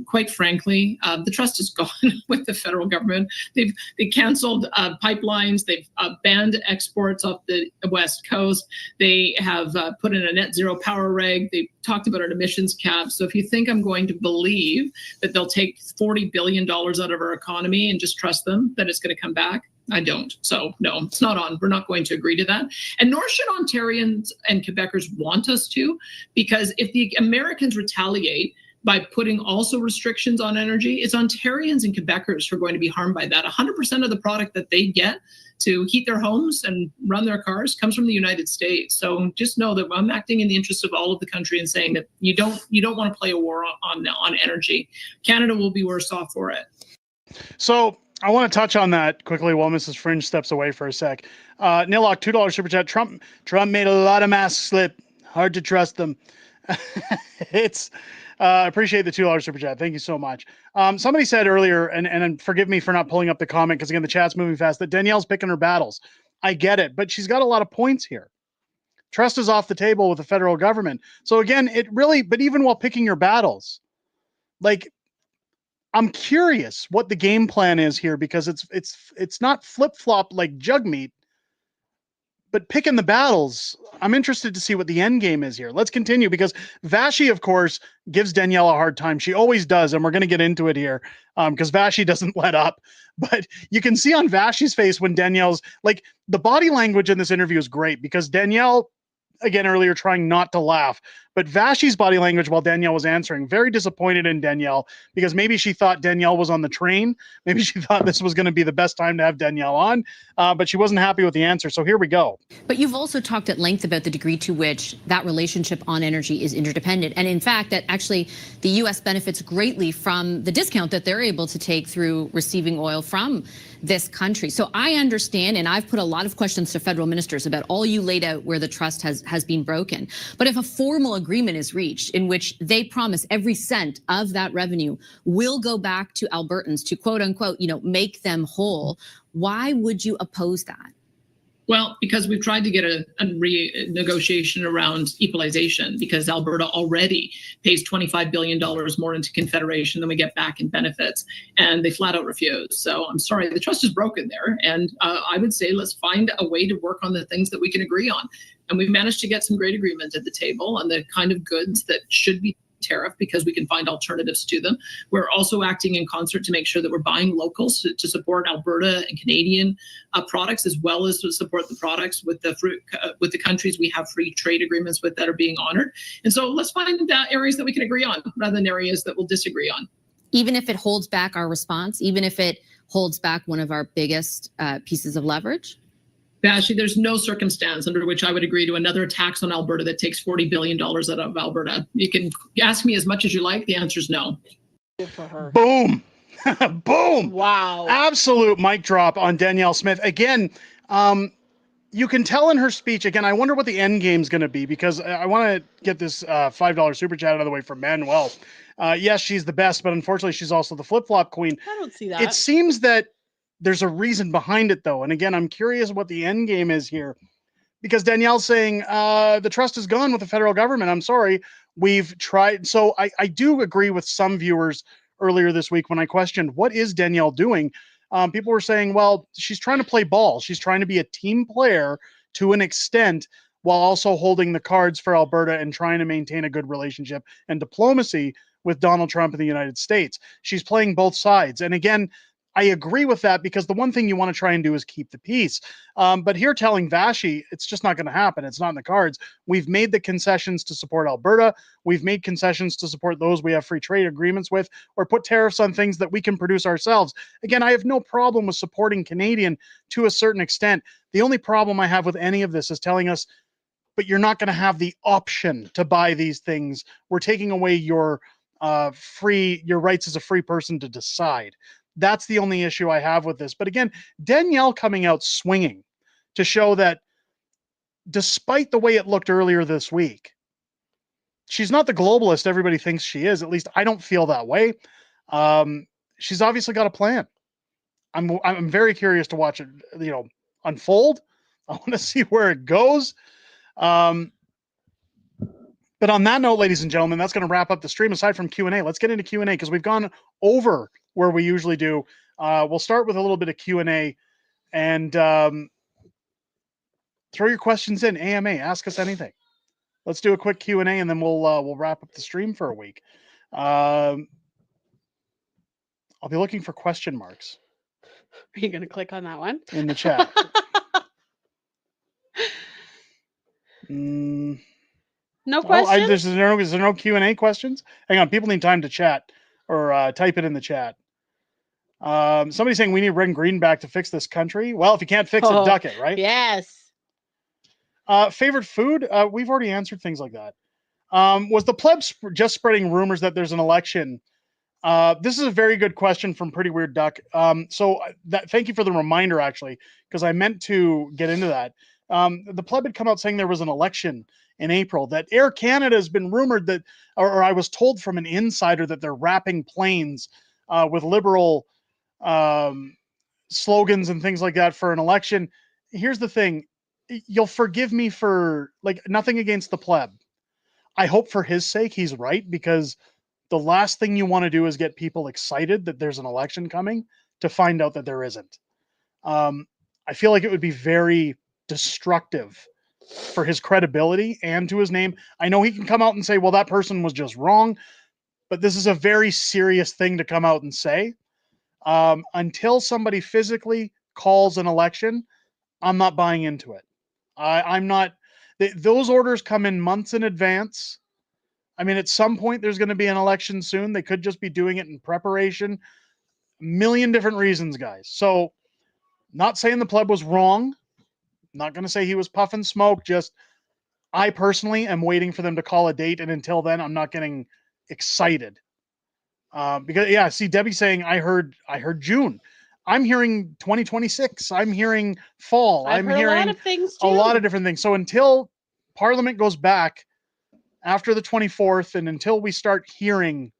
quite frankly, the trust is gone with the federal government. They canceled pipelines. They've banned exports off the West Coast. They have put in a net zero power reg. They talked about an emissions cap. So if you think I'm going to believe that they'll take $40 billion out of our economy and just trust them that it's going to come back, I don't. So no, it's not on. We're not going to agree to that. And nor should Ontarians and Quebecers want us to, because if the Americans retaliate by putting also restrictions on energy, it's Ontarians and Quebecers who are going to be harmed by that. 100% of the product that they get to heat their homes and run their cars comes from the United States. So just know that I'm acting in the interest of all of the country and saying that you don't want to play a war on energy. Canada will be worse off for it. So I want to touch on that quickly while Mrs. Fringe steps away for a sec. Nilok, $2 super chat. Trump made a lot of masks slip. Hard to trust them. I appreciate the $2 super chat. Thank you so much. Somebody said earlier, and forgive me for not pulling up the comment, because again, the chat's moving fast, that Danielle's picking her battles. I get it, but she's got a lot of points here. Trust is off the table with the federal government. So again, but even while picking your battles, like, I'm curious what the game plan is here, because it's not flip-flop like Jagmeet, but picking the battles. I'm interested to see what the end game is here. Let's continue, because Vashi, of course, gives Danielle a hard time. She always does, and we're going to get into it here, because Vashi doesn't let up. But you can see on Vashi's face when Danielle's, like, the body language in this interview is great, because Danielle, again, earlier trying not to laugh, but Vashi's body language while Danielle was answering, very disappointed in Danielle, because maybe she thought Danielle was on the train. Maybe she thought this was going to be the best time to have Danielle on, but she wasn't happy with the answer. So here we go. But you've also talked at length about the degree to which that relationship on energy is interdependent. And in fact, that actually the U.S. benefits greatly from the discount that they're able to take through receiving oil from this country. So I understand, and I've put a lot of questions to federal ministers about all you laid out where the trust has been broken. But if a formal agreement is reached in which they promise every cent of that revenue will go back to Albertans to quote unquote, make them whole, why would you oppose that? Well, because we've tried to get a renegotiation around equalization, because Alberta already pays $25 billion more into Confederation than we get back in benefits, and they flat out refuse. So I'm sorry, the trust is broken there. And I would say let's find a way to work on the things that we can agree on. And we've managed to get some great agreement at the table on the kind of goods that should be tariff because we can find alternatives to them. We're also acting in concert to make sure that we're buying locals to support Alberta and Canadian products, as well as to support the products with the countries we have free trade agreements with that are being honored. And so let's find areas that we can agree on rather than areas that we'll disagree on. Even if it holds back our response, even if it holds back one of our biggest pieces of leverage? Actually, there's no circumstance under which I would agree to another tax on Alberta that takes $40 billion out of Alberta. You can ask me as much as you like. The answer is no. Good for her. Boom. Boom. Wow. Absolute mic drop on Danielle Smith. Again, you can tell in her speech, again, I wonder what the end game is going to be, because I want to get this $5 super chat out of the way from Manuel. Yes, she's the best, but unfortunately, she's also the flip-flop queen. I don't see that. It seems that there's a reason behind it, though. And again, I'm curious what the end game is here, because Danielle's saying the trust is gone with the federal government. I'm sorry. We've tried. So I do agree with some viewers earlier this week when I questioned, what is Danielle doing? People were saying, well, she's trying to play ball. She's trying to be a team player to an extent while also holding the cards for Alberta and trying to maintain a good relationship and diplomacy with Donald Trump in the United States. She's playing both sides. And again, I agree with that, because the one thing you want to try and do is keep the peace. But here telling Vashi, it's just not going to happen. It's not in the cards. We've made the concessions to support Alberta. We've made concessions to support those we have free trade agreements with, or put tariffs on things that we can produce ourselves. Again, I have no problem with supporting Canadian to a certain extent. The only problem I have with any of this is telling us, but you're not going to have the option to buy these things. We're taking away your rights as a free person to decide. That's the only issue I have with this. But again, Danielle coming out swinging to show that despite the way it looked earlier this week, she's not the globalist everybody thinks she is. At least I don't feel that way. She's obviously got a plan. I'm very curious to watch it, unfold. I want to see where it goes. But on that note, ladies and gentlemen, that's going to wrap up the stream. Aside from Q&A, let's get into Q&A, because we've gone over where we usually do. We'll start with a little bit of Q&A, and throw your questions in. AMA, ask us anything. Let's do a quick Q&A, and then we'll wrap up the stream for a week. I'll be looking for question marks. Are you going to click on that one? In the chat. No questions? Is there no Q&A questions? Hang on, people need time to chat or type it in the chat. Somebody's saying we need Red and Green back to fix this country. Well, if you can't fix it, duck it, right? Yes. Favorite food? We've already answered things like that. Was the plebs just spreading rumors that there's an election? This is a very good question from Pretty Weird Duck. Thank you for the reminder, actually, because I meant to get into that. The pleb had come out saying there was an election in April, that Air Canada has been rumored that, or I was told from an insider that they're wrapping planes with liberal slogans and things like that for an election. Here's the thing. You'll forgive me for nothing against the pleb. I hope for his sake he's right, because the last thing you want to do is get people excited that there's an election coming to find out that there isn't. I feel like it would be very destructive for his credibility and to his name. I know he can come out and say, well, that person was just wrong, but this is a very serious thing to come out and say. Until somebody physically calls an election, I'm not buying into it. I'm not. Those orders come in months in advance. I mean, at some point there's going to be an election soon. They could just be doing it in preparation. A million different reasons, guys. So not saying the pleb was wrong. Not going to say he was puffing smoke. Just I personally am waiting for them to call a date. And until then, I'm not getting excited. Because yeah, see Debbie saying, I heard June. I'm hearing 2026. I'm hearing fall. I'm hearing a lot of things too. A lot of different things. So until Parliament goes back after the 24th, and until we start hearing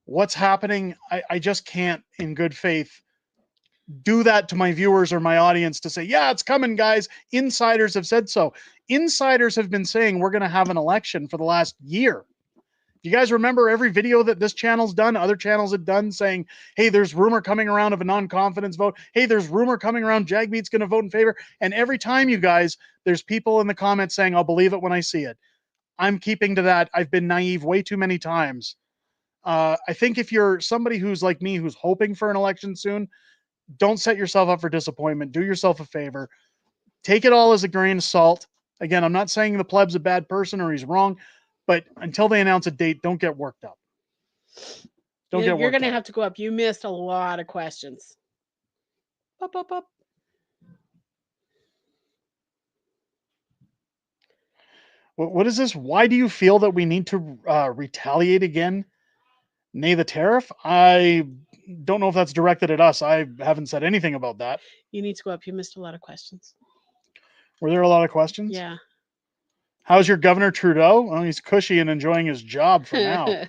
what's happening, I just can't in good faith do that to my viewers or my audience to say, yeah, it's coming, guys. Insiders have said so. Insiders have been saying we're going to have an election for the last year. You guys remember every video that this channel's done, other channels have done, saying, hey, there's rumor coming around of a non-confidence vote. Hey, there's rumor coming around Jagmeet's going to vote in favor. And every time, you guys, there's people in the comments saying, I'll believe it when I see it. I'm keeping to that. I've been naive way too many times. I think if you're somebody who's like me, who's hoping for an election soon, don't set yourself up for disappointment. Do yourself a favor. Take it all as a grain of salt. Again, I'm not saying the pleb's a bad person or he's wrong, but until they announce a date, don't get worked up. You're going to have to go up. You missed a lot of questions. Up, up, up. What is this? Why do you feel that we need to retaliate again? Nay, the tariff? I don't know if that's directed at us. I haven't said anything about that. You need to go up. You missed a lot of questions. Were there a lot of questions? Yeah. How's your Governor Trudeau? Well, he's cushy and enjoying his job for now.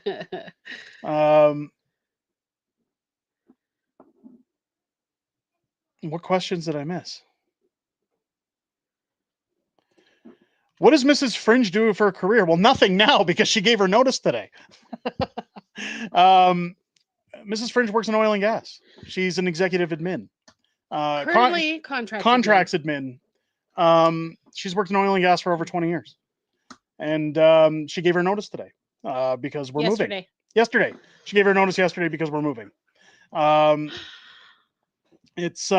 What questions did I miss? What does Mrs. Fringe do for a career? Well, nothing now because she gave her notice today. Mrs. Fringe works in oil and gas. She's an executive admin. Currently contracts admin. She's worked in oil and gas for over 20 years. And she gave her notice today because we're moving. Yesterday. She gave her notice yesterday because we're moving. It's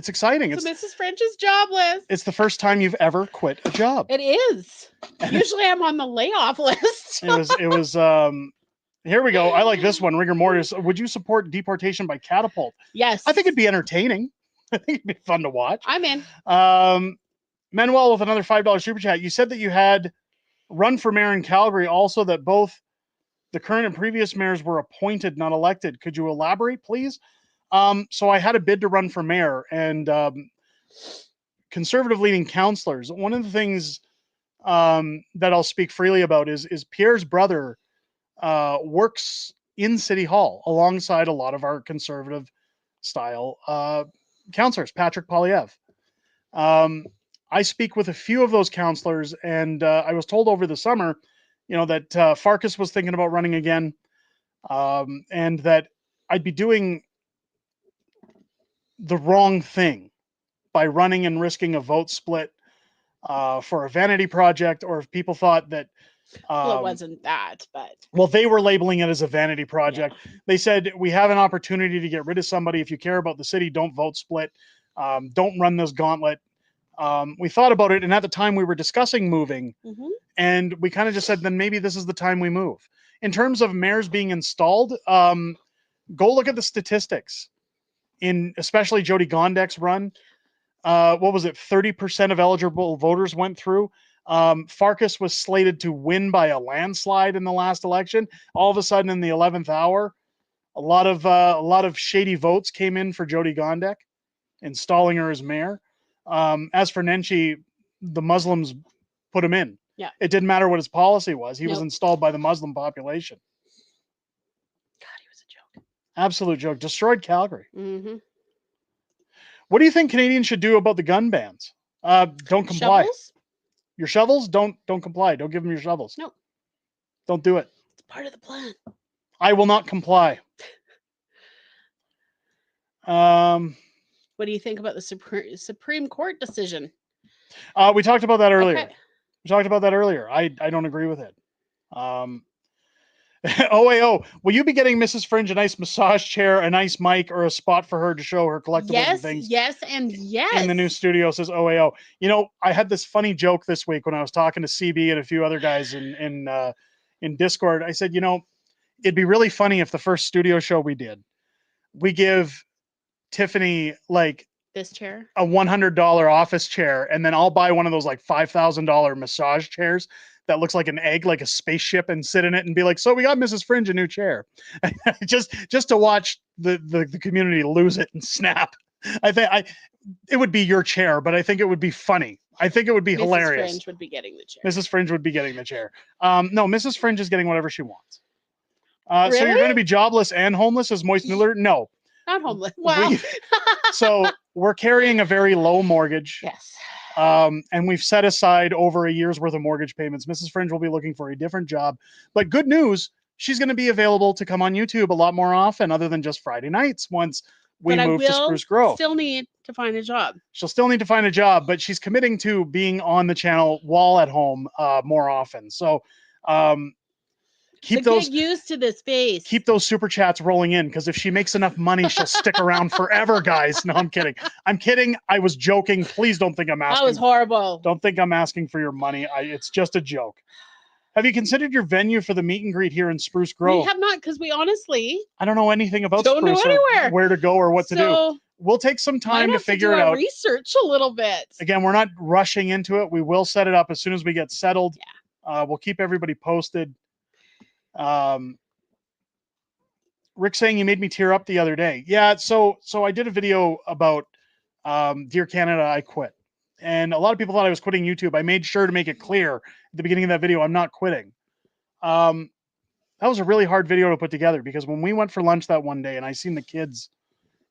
exciting. So Mrs. Fringe is jobless. It's the first time you've ever quit a job. It is. Usually I'm on the layoff list. it was here we go. I like this one. Rigor mortis. Would you support deportation by catapult? Yes. I think it'd be entertaining. I think it'd be fun to watch. I'm in. Manuel with another $5 super chat. You said that you had run for mayor in Calgary, also that both the current and previous mayors were appointed, not elected. Could you elaborate, please? So I had a bid to run for mayor, and conservative leading councillors. One of the things that I'll speak freely about is Pierre's brother works in City Hall alongside a lot of our conservative style councillors, Patrick Polyev. I speak with a few of those councillors, and I was told over the summer, that Farkas was thinking about running again, and that I'd be doing the wrong thing by running and risking a vote split for a vanity project, or if people thought that Well, it wasn't that, but well, they were labeling it as a vanity project. Yeah. They said, we have an opportunity to get rid of somebody. If you care about the city, don't vote split. Don't run this gauntlet. We thought about it, and at the time we were discussing moving, and we kind of just said, then maybe this is the time we move. In terms of mayors being installed, go look at the statistics. In especially Jody Gondek's run, what was it? 30% of eligible voters went through. Farkas was slated to win by a landslide in the last election. All of a sudden, in the 11th hour, a lot of shady votes came in for Jody Gondek, installing her as mayor. As for Nenshi, the Muslims put him in. Yeah, it didn't matter what his policy was. He was installed by the Muslim population. Absolute joke. Destroyed Calgary. What do you think Canadians should do about the gun bans? Don't comply. Shovels? Your shovels? Don't comply. Don't give them your shovels. No. Don't do it. It's part of the plan. I will not comply. What do you think about the Supreme Court decision? We talked about that earlier. Okay. We talked about that earlier. I don't agree with it. OAO, will you be getting Mrs. Fringe a nice massage chair, a nice mic, or a spot for her to show her collectibles and things? Yes, and yes. In the new studio, says OAO. I had this funny joke this week when I was talking to CB and a few other guys in Discord. I said, it'd be really funny if the first studio show we did, we give Tiffany like this chair, a $100 office chair, and then I'll buy one of those like $5,000 massage chairs that looks like an egg, like a spaceship, and sit in it and be like, so we got Mrs. Fringe a new chair. just to watch the community lose it and snap. I think it would be your chair, but I think it would be funny. I think it would be hilarious. Mrs. Fringe would be getting the chair. Mrs. Fringe would be getting the chair. No, Mrs. Fringe is getting whatever she wants. Really? So you're going to be jobless and homeless as Moist Miller? No. Not homeless. Wow. So we're carrying a very low mortgage. Yes. And we've set aside over a year's worth of mortgage payments. Mrs. Fringe will be looking for a different job. But good news, she's going to be available to come on YouTube a lot more often, other than just Friday nights once we move to Spruce Grove. Still need to find a job. She'll still need to find a job, but she's committing to being on the channel while at home more often. So keep so those get used to this face. keep those super chats rolling in, because if she makes enough money, she'll stick around forever, guys. No, I'm kidding. I'm kidding. I was joking. Please don't think I'm asking. That was horrible. Don't think I'm asking for your money. It's just a joke. Have you considered your venue for the meet and greet here in Spruce Grove? We have not, because we honestly I don't know anything about don't know Spruce or anywhere. where to go or what to do. So We'll take some time might to have figure do it our out. research a little bit. Again, we're not rushing into it. We will set it up as soon as we get settled. Yeah. We'll keep everybody posted. Rick saying you made me tear up the other day. Yeah, so I did a video about Dear Canada, I quit. And a lot of people thought I was quitting YouTube. I made sure to make it clear at the beginning of that video, I'm not quitting. That was a really hard video to put together, because when we went for lunch that one day and I seen the kids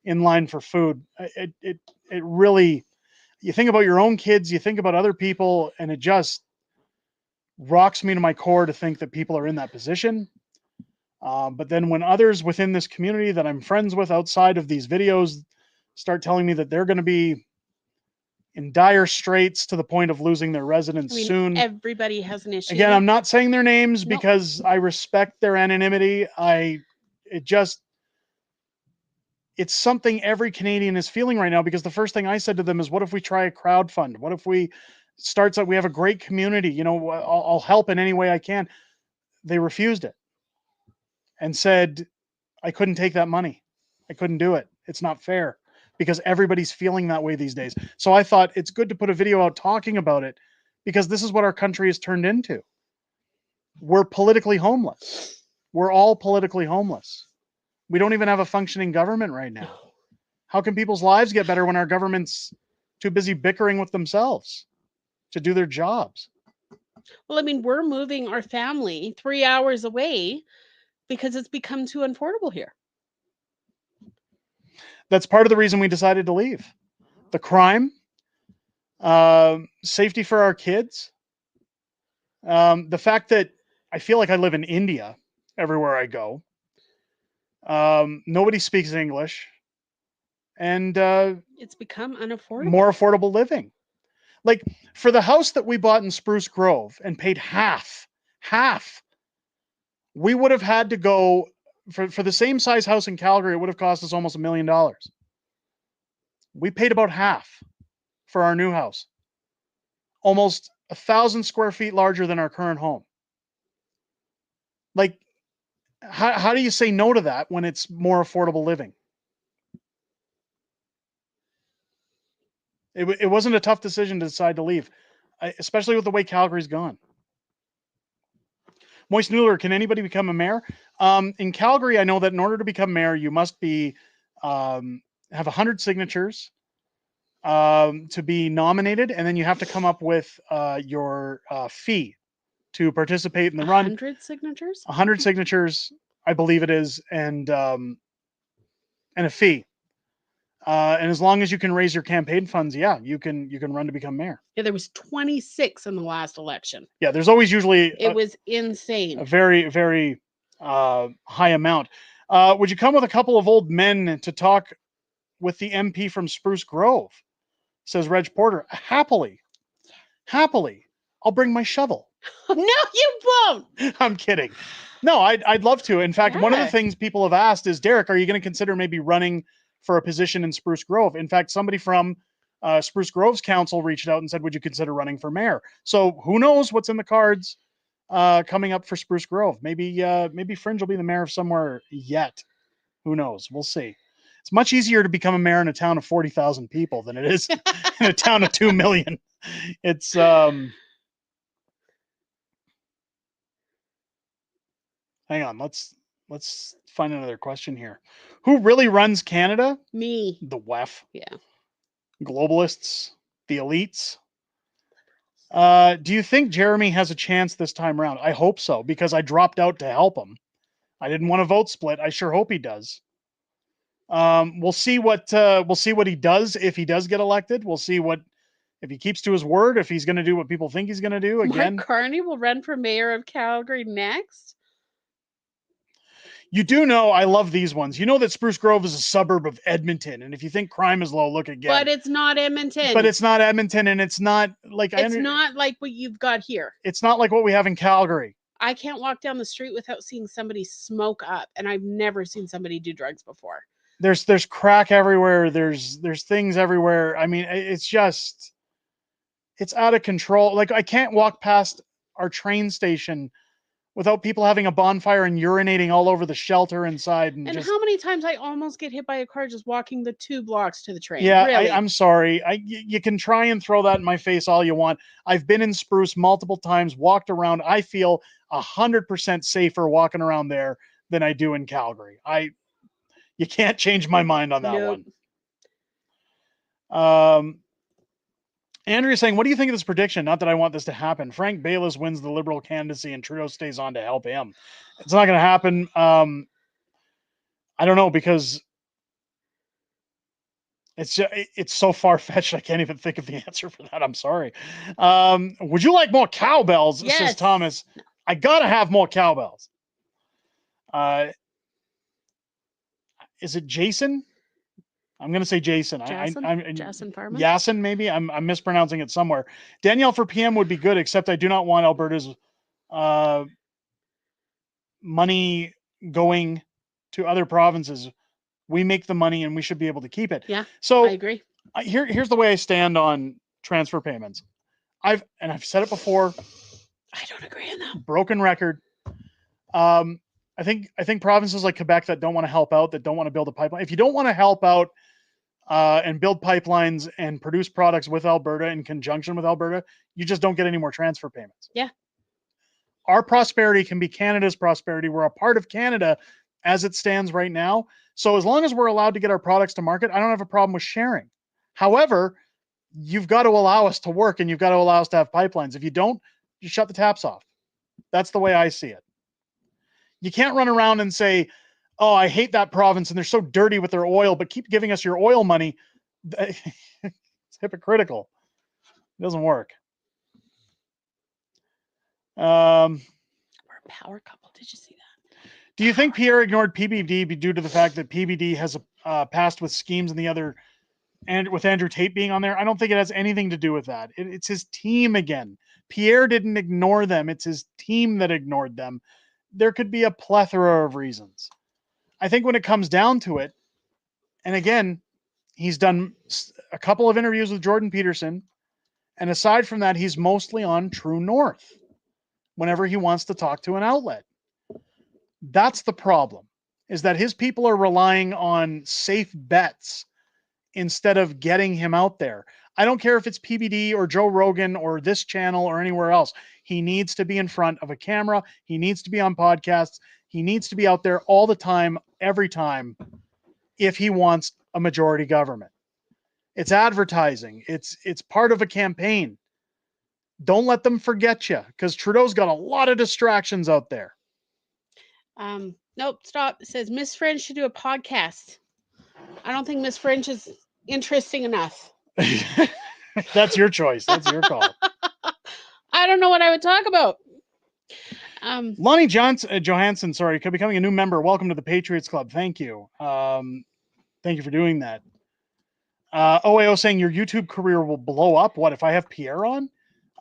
in line for food, it really, you think about your own kids, you think about other people, and it just rocks me to my core to think that people are in that position. But then when others within this community that I'm friends with outside of these videos start telling me that they're going to be in dire straits to the point of losing their residence soon. Everybody has an issue. Again, I'm not saying their names because I respect their anonymity. It's something every Canadian is feeling right now, because the first thing I said to them is, what if we try a crowdfund? What if we we have a great community, you know, I'll help in any way I can. They refused it and said, I couldn't take that money. I couldn't do it. It's not fair, because everybody's feeling that way these days. So I thought it's good to put a video out talking about it, because this is what our country has turned into. We're politically homeless. We're all politically homeless. We don't even have a functioning government right now. How can people's lives get better when our government's too busy bickering with themselves to do their jobs? Well, I mean, we're moving our family 3 hours away because it's become too unaffordable here. That's part of the reason we decided to leave. The crime, safety for our kids, the fact that I feel like I live in India everywhere I go. Nobody speaks English, and it's become unaffordable. More affordable living. Like for the house that we bought in Spruce Grove and paid half, we would have had to go for the same size house in Calgary. It would have cost us almost $1 million. We paid about half for our new house, almost 1,000 square feet larger than our current home. Like, how do you say no to that when it's more affordable living? It wasn't a tough decision to decide to leave, especially with the way Calgary's gone. Moist Noodler, can anybody become a mayor? In Calgary, I know that in order to become mayor, you must be have 100 signatures to be nominated, and then you have to come up with your fee to participate in the run. 100 signatures? 100 signatures, I believe it is, and a fee. And as long as you can raise your campaign funds, yeah, you can run to become mayor. Yeah, there was 26 in the last election. Yeah, there's always usually it was insane. A very, very high amount. Would you come with a couple of old men to talk with the MP from Spruce Grove? Says Reg Porter. Happily. I'll bring my shovel. No, you won't. I'm kidding. No, I'd love to. In fact, one of the things people have asked is, Derek, are you going to consider maybe running for a position in Spruce Grove? In fact, somebody from Spruce Grove's council reached out and said, would you consider running for mayor? So who knows what's in the cards coming up for Spruce Grove? Maybe Fringe will be the mayor of somewhere yet. Who knows? We'll see. It's much easier to become a mayor in a town of 40,000 people than it is in a town of 2 million. It's hang on, let's find another question here. Who really runs Canada? Me. The WEF. Yeah. Globalists, the elites. Do you think Jeremy has a chance this time around? I hope so, because I dropped out to help him. I didn't want to vote split. I sure hope he does. We'll see what he does if he does get elected. We'll see if he keeps to his word, if he's going to do what people think he's going to do. Again, Mark Carney will run for mayor of Calgary next. You do know I love these ones. You know that Spruce Grove is a suburb of Edmonton, and if you think crime is low, look again. But it's not Edmonton. But it's not Edmonton, and it's not like It's not like what you've got here. It's not like what we have in Calgary. I can't walk down the street without seeing somebody smoke up, and I've never seen somebody do drugs before. There's crack everywhere. There's things everywhere. I mean, it's out of control. Like, I can't walk past our train station without people having a bonfire and urinating all over the shelter inside. And how many times I almost get hit by a car just walking the 2 blocks to the train? Yeah, really? I'm sorry. You can try and throw that in my face all you want. I've been in Spruce multiple times, walked around. I feel 100% safer walking around there than I do in Calgary. You can't change my mind on that one. Andrea saying, what do you think of this prediction? Not that I want this to happen. Frank Baylis wins the Liberal candidacy and Trudeau stays on to help him. It's not going to happen. I don't know, because it's so far-fetched. I can't even think of the answer for that. I'm sorry. Would you like more cowbells? Yes. Says Thomas. I got to have more cowbells. Is it Jason? I'm going to say Jason. Jason Farman? Yasin, maybe? I'm mispronouncing it somewhere. Danielle for PM would be good, except I do not want Alberta's money going to other provinces. We make the money and we should be able to keep it. Yeah, so I agree. Here's the way I stand on transfer payments. I've said it before. I don't agree on that. Broken record. I think provinces like Quebec that don't want to help out, that don't want to build a pipeline. If you don't want to help out and build pipelines and produce products with Alberta in conjunction with Alberta, you just don't get any more transfer payments. Yeah. Our prosperity can be Canada's prosperity. We're a part of Canada as it stands right now. So as long as we're allowed to get our products to market, I don't have a problem with sharing. However, you've got to allow us to work and you've got to allow us to have pipelines. If you don't, you shut the taps off. That's the way I see it. You can't run around and say, oh, I hate that province and they're so dirty with their oil, but keep giving us your oil money. It's hypocritical. It doesn't work. We're a power couple. Did you see that? Do you think Pierre ignored PBD due to the fact that PBD has passed with schemes and the other, and with Andrew Tate being on there? I don't think it has anything to do with that. It's his team again. Pierre didn't ignore them. It's his team that ignored them. There could be a plethora of reasons. I think when it comes down to it, and again, he's done a couple of interviews with Jordan Peterson, and aside from that, he's mostly on True North whenever he wants to talk to an outlet. That's the problem, is that his people are relying on safe bets instead of getting him out there. I don't care if it's PBD or Joe Rogan or this channel or anywhere else. He needs to be in front of a camera. He needs to be on podcasts. He needs to be out there all the time, every time, if he wants a majority government. It's advertising. It's part of a campaign. Don't let them forget you, because Trudeau's got a lot of distractions out there. Nope, stop. It says Miss Fringe should do a podcast. I don't think Miss Fringe is interesting enough. That's your choice. That's your call. I don't know what I would talk about. Lonnie Johansson, sorry, becoming a new member. Welcome to the Patriots Club. Thank you. Thank you for doing that. OAO saying your YouTube career will blow up. What if I have Pierre on?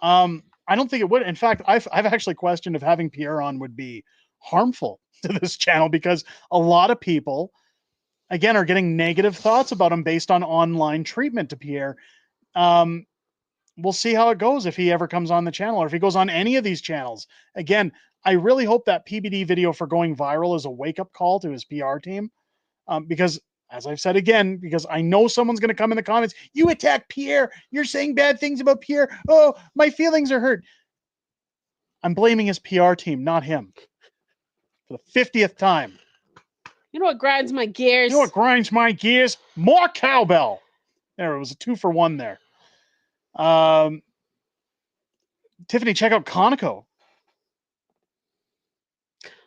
I don't think it would. In fact, I've actually questioned if having Pierre on would be harmful to this channel, because a lot of people, again, are getting negative thoughts about him based on online treatment to Pierre. We'll see how it goes if he ever comes on the channel, or if he goes on any of these channels. Again, I really hope that PBD video for going viral is a wake-up call to his PR team, because, as I've said again, because I know someone's going to come in the comments, you attack Pierre, you're saying bad things about Pierre, oh, my feelings are hurt. I'm blaming his PR team, not him, for the 50th time. You know what grinds my gears? You know what grinds my gears? More cowbell. There, it was a 2-for-1 there. Tiffany, check out Conoco.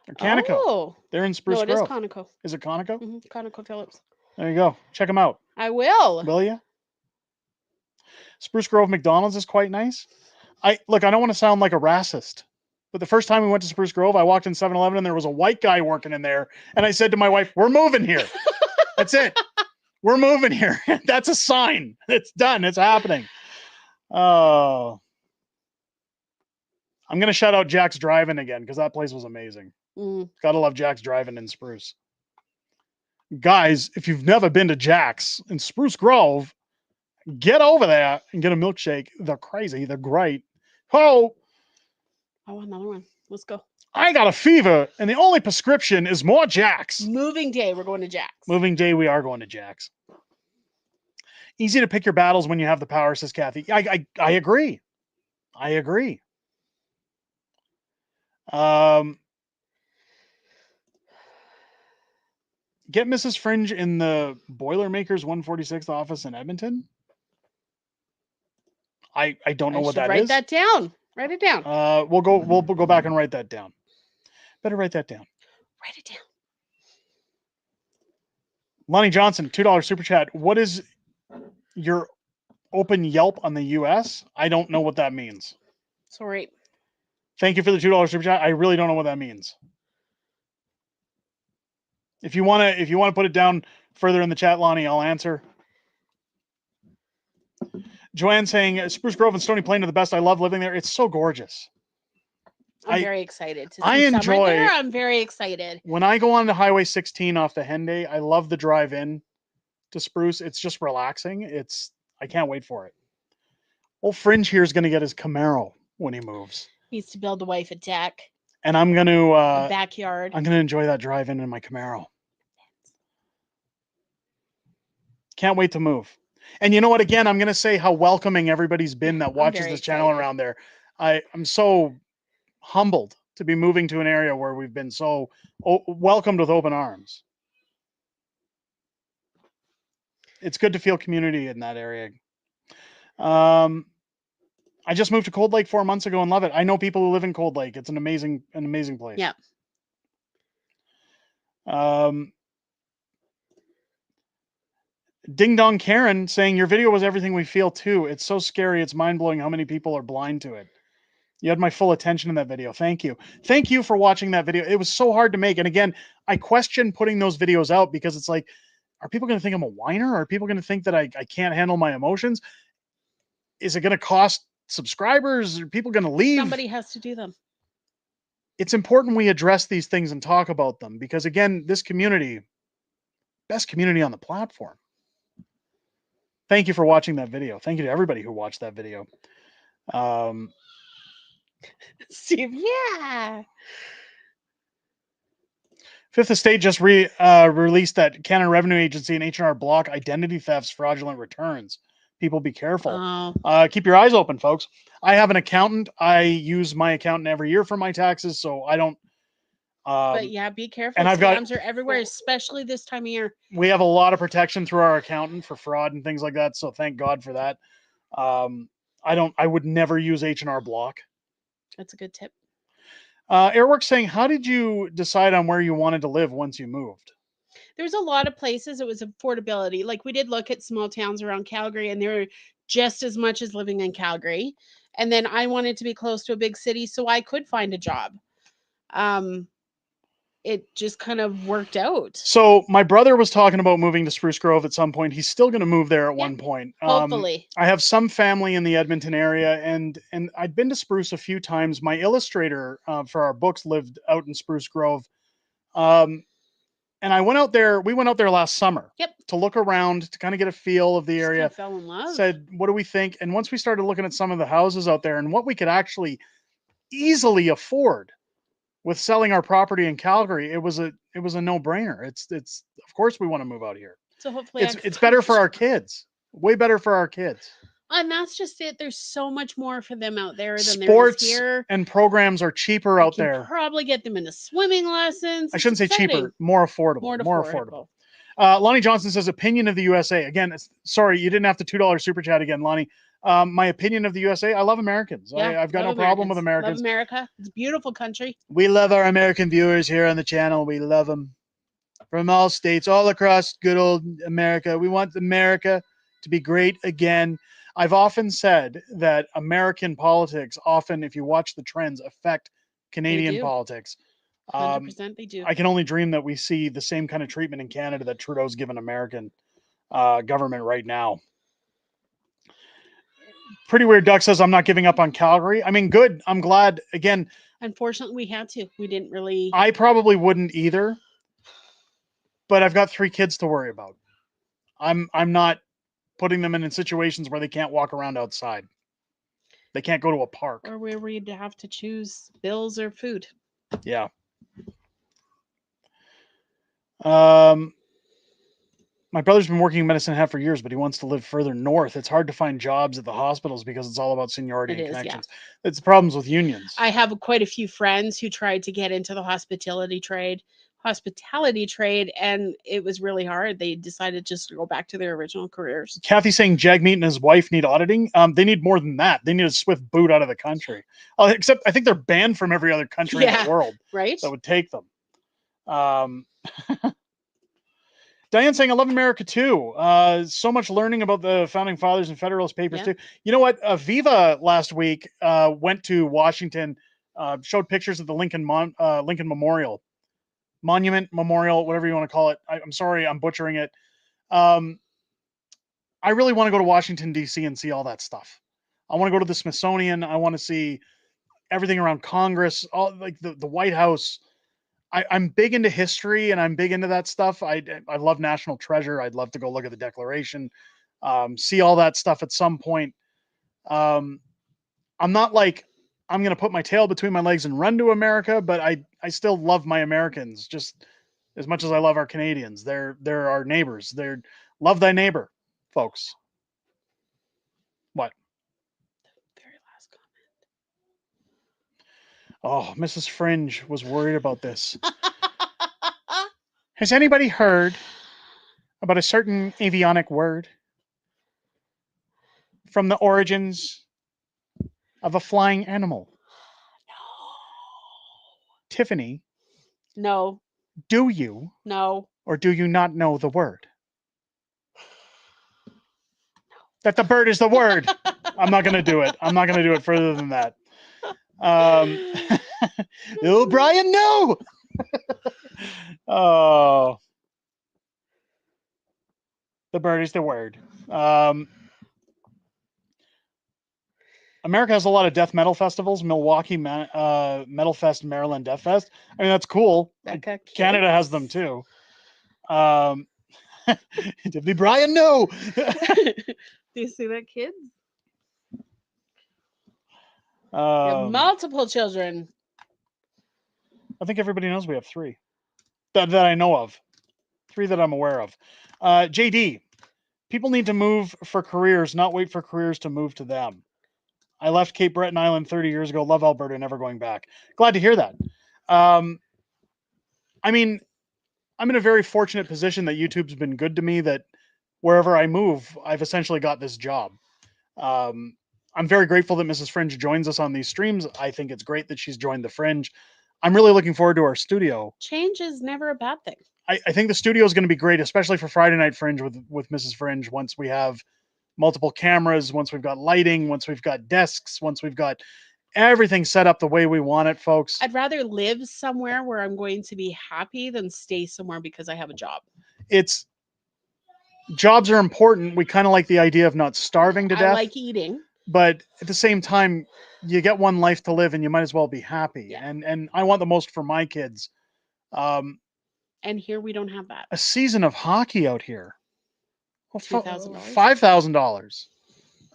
Or Canico. Oh. They're in Spruce No, it Grove. is Conoco. Is it Conoco? Mm-hmm. Conoco Phillips. There you go. Check them out. I will. Will you? Spruce Grove McDonald's is quite nice. I don't want to sound like a racist, But the first time we went to Spruce Grove, I walked in 7-Eleven and there was a white guy working in there. And I said to my wife, we're moving here. That's it. We're moving here. That's a sign. It's done. It's happening. Oh. I'm going to shout out Jack's Drive-In again because that place was amazing. Gotta love Jack's Drive-In in Spruce. Guys, if you've never been to Jack's in Spruce Grove, get over there and get a milkshake. They're crazy. They're great. Oh, another one. Let's go. I got a fever, and the only prescription is more Jack's. Moving day, we're going to Jack's. Moving day, we are going to Jack's. Easy to pick your battles when you have the power, says Kathy. I agree. I agree. Get Mrs. Fringe in the Boilermakers 146th office in Edmonton. I don't know what that is. Write that down. Write it down. We'll go back and write that down. Better write that down. Write it down. Lonnie Johnson, $2 super chat. What is your open Yelp on the US? I don't know what that means. Sorry. Thank you for the $2 super chat. I really don't know what that means. If you want to put it down further in the chat, Lonnie, I'll answer. Joanne saying Spruce Grove and Stony Plain are the best. I love living there. It's so gorgeous. I'm very excited to see summer there. I'm very excited. When I go on to Highway 16 off the Henday, I love the drive in to Spruce. It's just relaxing. I can't wait for it. Old Fringe here is going to get his Camaro when he moves. Needs to build the wife a deck. And I'm going to backyard. I'm going to enjoy that drive in my Camaro. Can't wait to move. And you know what? Again, I'm going to say how welcoming everybody's been that watches this channel around there. I'm so humbled to be moving to an area where we've been so welcomed with open arms. It's good to feel community in that area. I just moved to Cold Lake 4 months ago and love it. I know people who live in Cold Lake. It's an amazing place. Yeah. Ding Dong Karen saying your video was everything we feel too. It's so scary. It's mind blowing how many people are blind to it. You had my full attention in that video. Thank you. Thank you for watching that video. It was so hard to make. And again, I question putting those videos out because it's like, are people going to think I'm a whiner? Are people going to think that I can't handle my emotions? Is it going to cost subscribers? Are people going to leave? Somebody has to do them. It's important we address these things and talk about them because again, this community, best community on the platform. Thank you for watching that video. Thank you to everybody who watched that video. Steve, yeah. Fifth Estate just released that Canada Revenue Agency and H&R block identity thefts, fraudulent returns. People be careful. Keep your eyes open, folks. I have an accountant. I use my accountant every year for my taxes, so I don't. But yeah, be careful. And Scams are everywhere, especially this time of year. We have a lot of protection through our accountant for fraud and things like that, so thank God for that. I would never use H&R block. That's a good tip. Airworks saying, how did you decide on where you wanted to live once you moved? There was a lot of places. It was affordability. Like we did look at small towns around Calgary, and they were just as much as living in Calgary. And then I wanted to be close to a big city so I could find a job. It just kind of worked out. So my brother was talking about moving to Spruce Grove at some point. He's still going to move there at one point. Hopefully. I have some family in the Edmonton area, and I'd been to Spruce a few times. My illustrator for our books lived out in Spruce Grove. And I went out there. We went out there last summer to look around, to kind of get a feel of the area. Fell in love. Said, what do we think? And once we started looking at some of the houses out there and what we could actually easily afford with selling our property in Calgary, it was a no-brainer. It's of course we want to move out here. So hopefully it's better for our kids. Way better for our kids. And that's just it. There's so much more for them out there than Sports there is here. And programs are cheaper out there. Probably get them into swimming lessons. I shouldn't say cheaper, more affordable. More affordable. Lonnie Johnson says, opinion of the USA. Again, sorry, you didn't have to $2 super chat again, Lonnie. My opinion of the USA, I love Americans. Yeah, I've got no problem with Americans. Love America. It's a beautiful country. We love our American viewers here on the channel. We love them from all states, all across good old America. We want America to be great again. I've often said that American politics often, if you watch the trends, affect Canadian do. politics. 100% they do. I can only dream that we see the same kind of treatment in Canada that Trudeau's given American government right now. Pretty Weird Duck says, I'm not giving up on Calgary. I mean, good. I'm glad. Again, Unfortunately, we had to. We didn't really. I probably wouldn't either, but I've got 3 kids to worry about. I'm not putting them in situations where they can't walk around outside. They can't go to a park. Or where we'd have to choose bills or food. Yeah. My brother's been working in medicine half for years, but he wants to live further north. It's hard to find jobs at the hospitals because it's all about seniority and connections. Yeah. It's problems with unions. I have quite a few friends who tried to get into the hospitality trade, and it was really hard. They decided just to go back to their original careers. Kathy saying Jagmeet and his wife need auditing. They need more than that. They need a swift boot out of the country. Except I think they're banned from every other country in the world. Right. That would take them. Diane saying, I love America too. So much learning about the Founding Fathers and Federalist Papers too. You know what? Viva last week went to Washington, showed pictures of the Lincoln Memorial. Monument, Memorial, whatever you want to call it. I'm sorry, I'm butchering it. I really want to go to Washington, D.C. and see all that stuff. I want to go to the Smithsonian. I want to see everything around Congress, all like the White House. I'm big into history and I'm big into that stuff. I love National Treasure. I'd love to go look at the Declaration, see all that stuff at some point. I'm not like I'm going to put my tail between my legs and run to America, but I still love my Americans just as much as I love our Canadians. They're our neighbors. They're love thy neighbor, folks. What? Very last comment. Oh, Mrs. Fringe was worried about this. Has anybody heard about a certain avionic word from the origins of a flying animal? No. Tiffany. No. Do you? No. Or do you not know the word? No. That the bird is the word. I'm not going to do it. I'm not going to do it further than that. Oh, Brian, no. Oh, the bird is the word. America has a lot of death metal festivals. Milwaukee Metal Fest, Maryland Death Fest. I mean, that's cool. Canada has them too. Did Brian know? Do you see that, kids? You have multiple children. I think everybody knows we have 3 that I know of. 3 that I'm aware of. JD, people need to move for careers, not wait for careers to move to them. I left Cape Breton Island 30 years ago. Love Alberta, never going back. Glad to hear that. I mean, I'm in a very fortunate position that YouTube's been good to me, that wherever I move, I've essentially got this job. I'm very grateful that Mrs. Fringe joins us on these streams. I think it's great that she's joined the Fringe. I'm really looking forward to our studio. Change is never a bad thing. I think the studio is going to be great, especially for Friday Night Fringe with Mrs. Fringe. Once we have multiple cameras, once we've got lighting, once we've got desks, once we've got everything set up the way we want it, folks. I'd rather live somewhere where I'm going to be happy than stay somewhere because I have a job. Jobs are important. We kind of like the idea of not starving to death. I like eating. But at the same time, you get one life to live and you might as well be happy. Yeah. And I want the most for my kids. And here we don't have that. A season of hockey out here. $2,000. $5,000.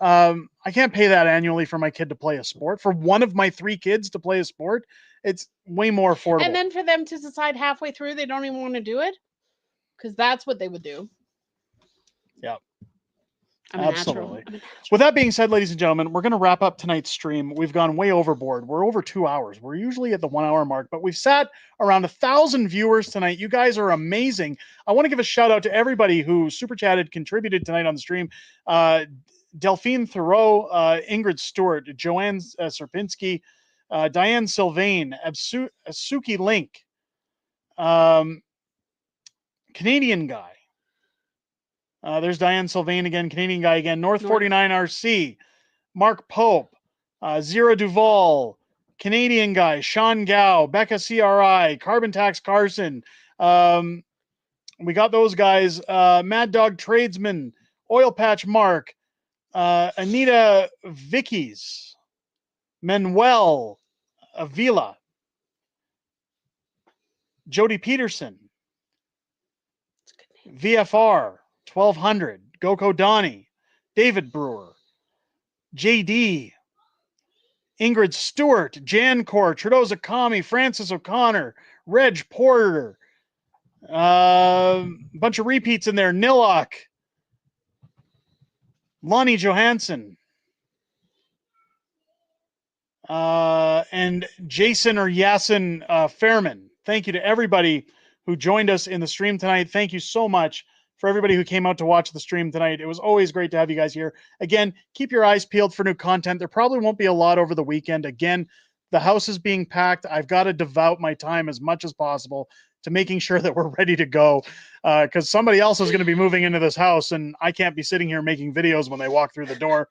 I can't pay that annually for my kid to play a sport. For one of my 3 kids to play a sport, it's way more affordable. And then for them to decide halfway through they don't even want to do it, because that's what they would do. Yeah. Absolutely. With that being said, ladies and gentlemen, we're going to wrap up tonight's stream. We've gone way overboard. We're over 2 hours. We're usually at the 1 hour mark, but we've sat around 1,000 viewers tonight. You guys are amazing. I want to give a shout out to everybody who super chatted, contributed tonight on the stream. Delphine Thoreau, Ingrid Stewart, Joanne Serpinski, Diane Sylvain, Asuki Link, Canadian guy. There's Diane Sylvain again, Canadian guy again, North 49 RC, Mark Pope, Zero Duval, Canadian guy, Sean Gao, Becca CRI, Carbon Tax Carson. We got those guys. Mad Dog Tradesman, Oil Patch Mark, Anita Vickies, Manuel Avila, Jody Peterson, VFR 1200, Goko Donnie, David Brewer, JD, Ingrid Stewart, Jan Core, Trudeau Zakami, Francis O'Connor, Reg Porter, bunch of repeats in there, Nilok, Lonnie Johansson, and Jason or Yasin Fairman. Thank you to everybody who joined us in the stream tonight. Thank you so much for everybody who came out to watch the stream tonight. It was always great to have you guys here. Again, keep your eyes peeled for new content. There probably won't be a lot over the weekend. Again, the house is being packed. I've got to devote my time as much as possible to making sure that we're ready to go, because somebody else is going to be moving into this house, and I can't be sitting here making videos when they walk through the door.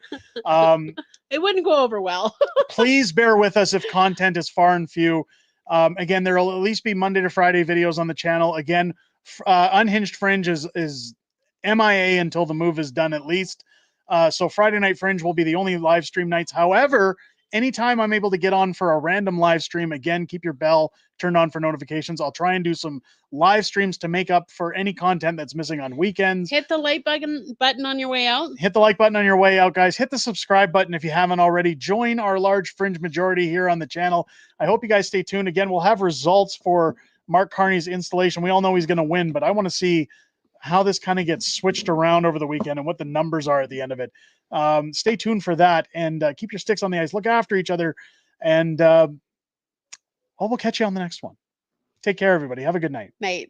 It wouldn't go over well. Please bear with us if content is far and few. Again, there will at least be Monday to Friday videos on the channel. Again, Unhinged Fringe is MIA until the move is done at least. So Friday Night Fringe will be the only live stream nights. However, anytime I'm able to get on for a random live stream, again, keep your bell turned on for notifications. I'll try and do some live streams to make up for any content that's missing on weekends. Hit the like button on your way out. Hit the like button on your way out, guys. Hit the subscribe button if you haven't already. Join our large Fringe majority here on the channel. I hope you guys stay tuned. Again, we'll have results for Mark Carney's installation. We all know he's going to win, but I want to see how this kind of gets switched around over the weekend and what the numbers are at the end of it. Stay tuned for that, and keep your sticks on the ice. Look after each other, and we'll catch you on the next one. Take care, everybody. Have a good night. Night.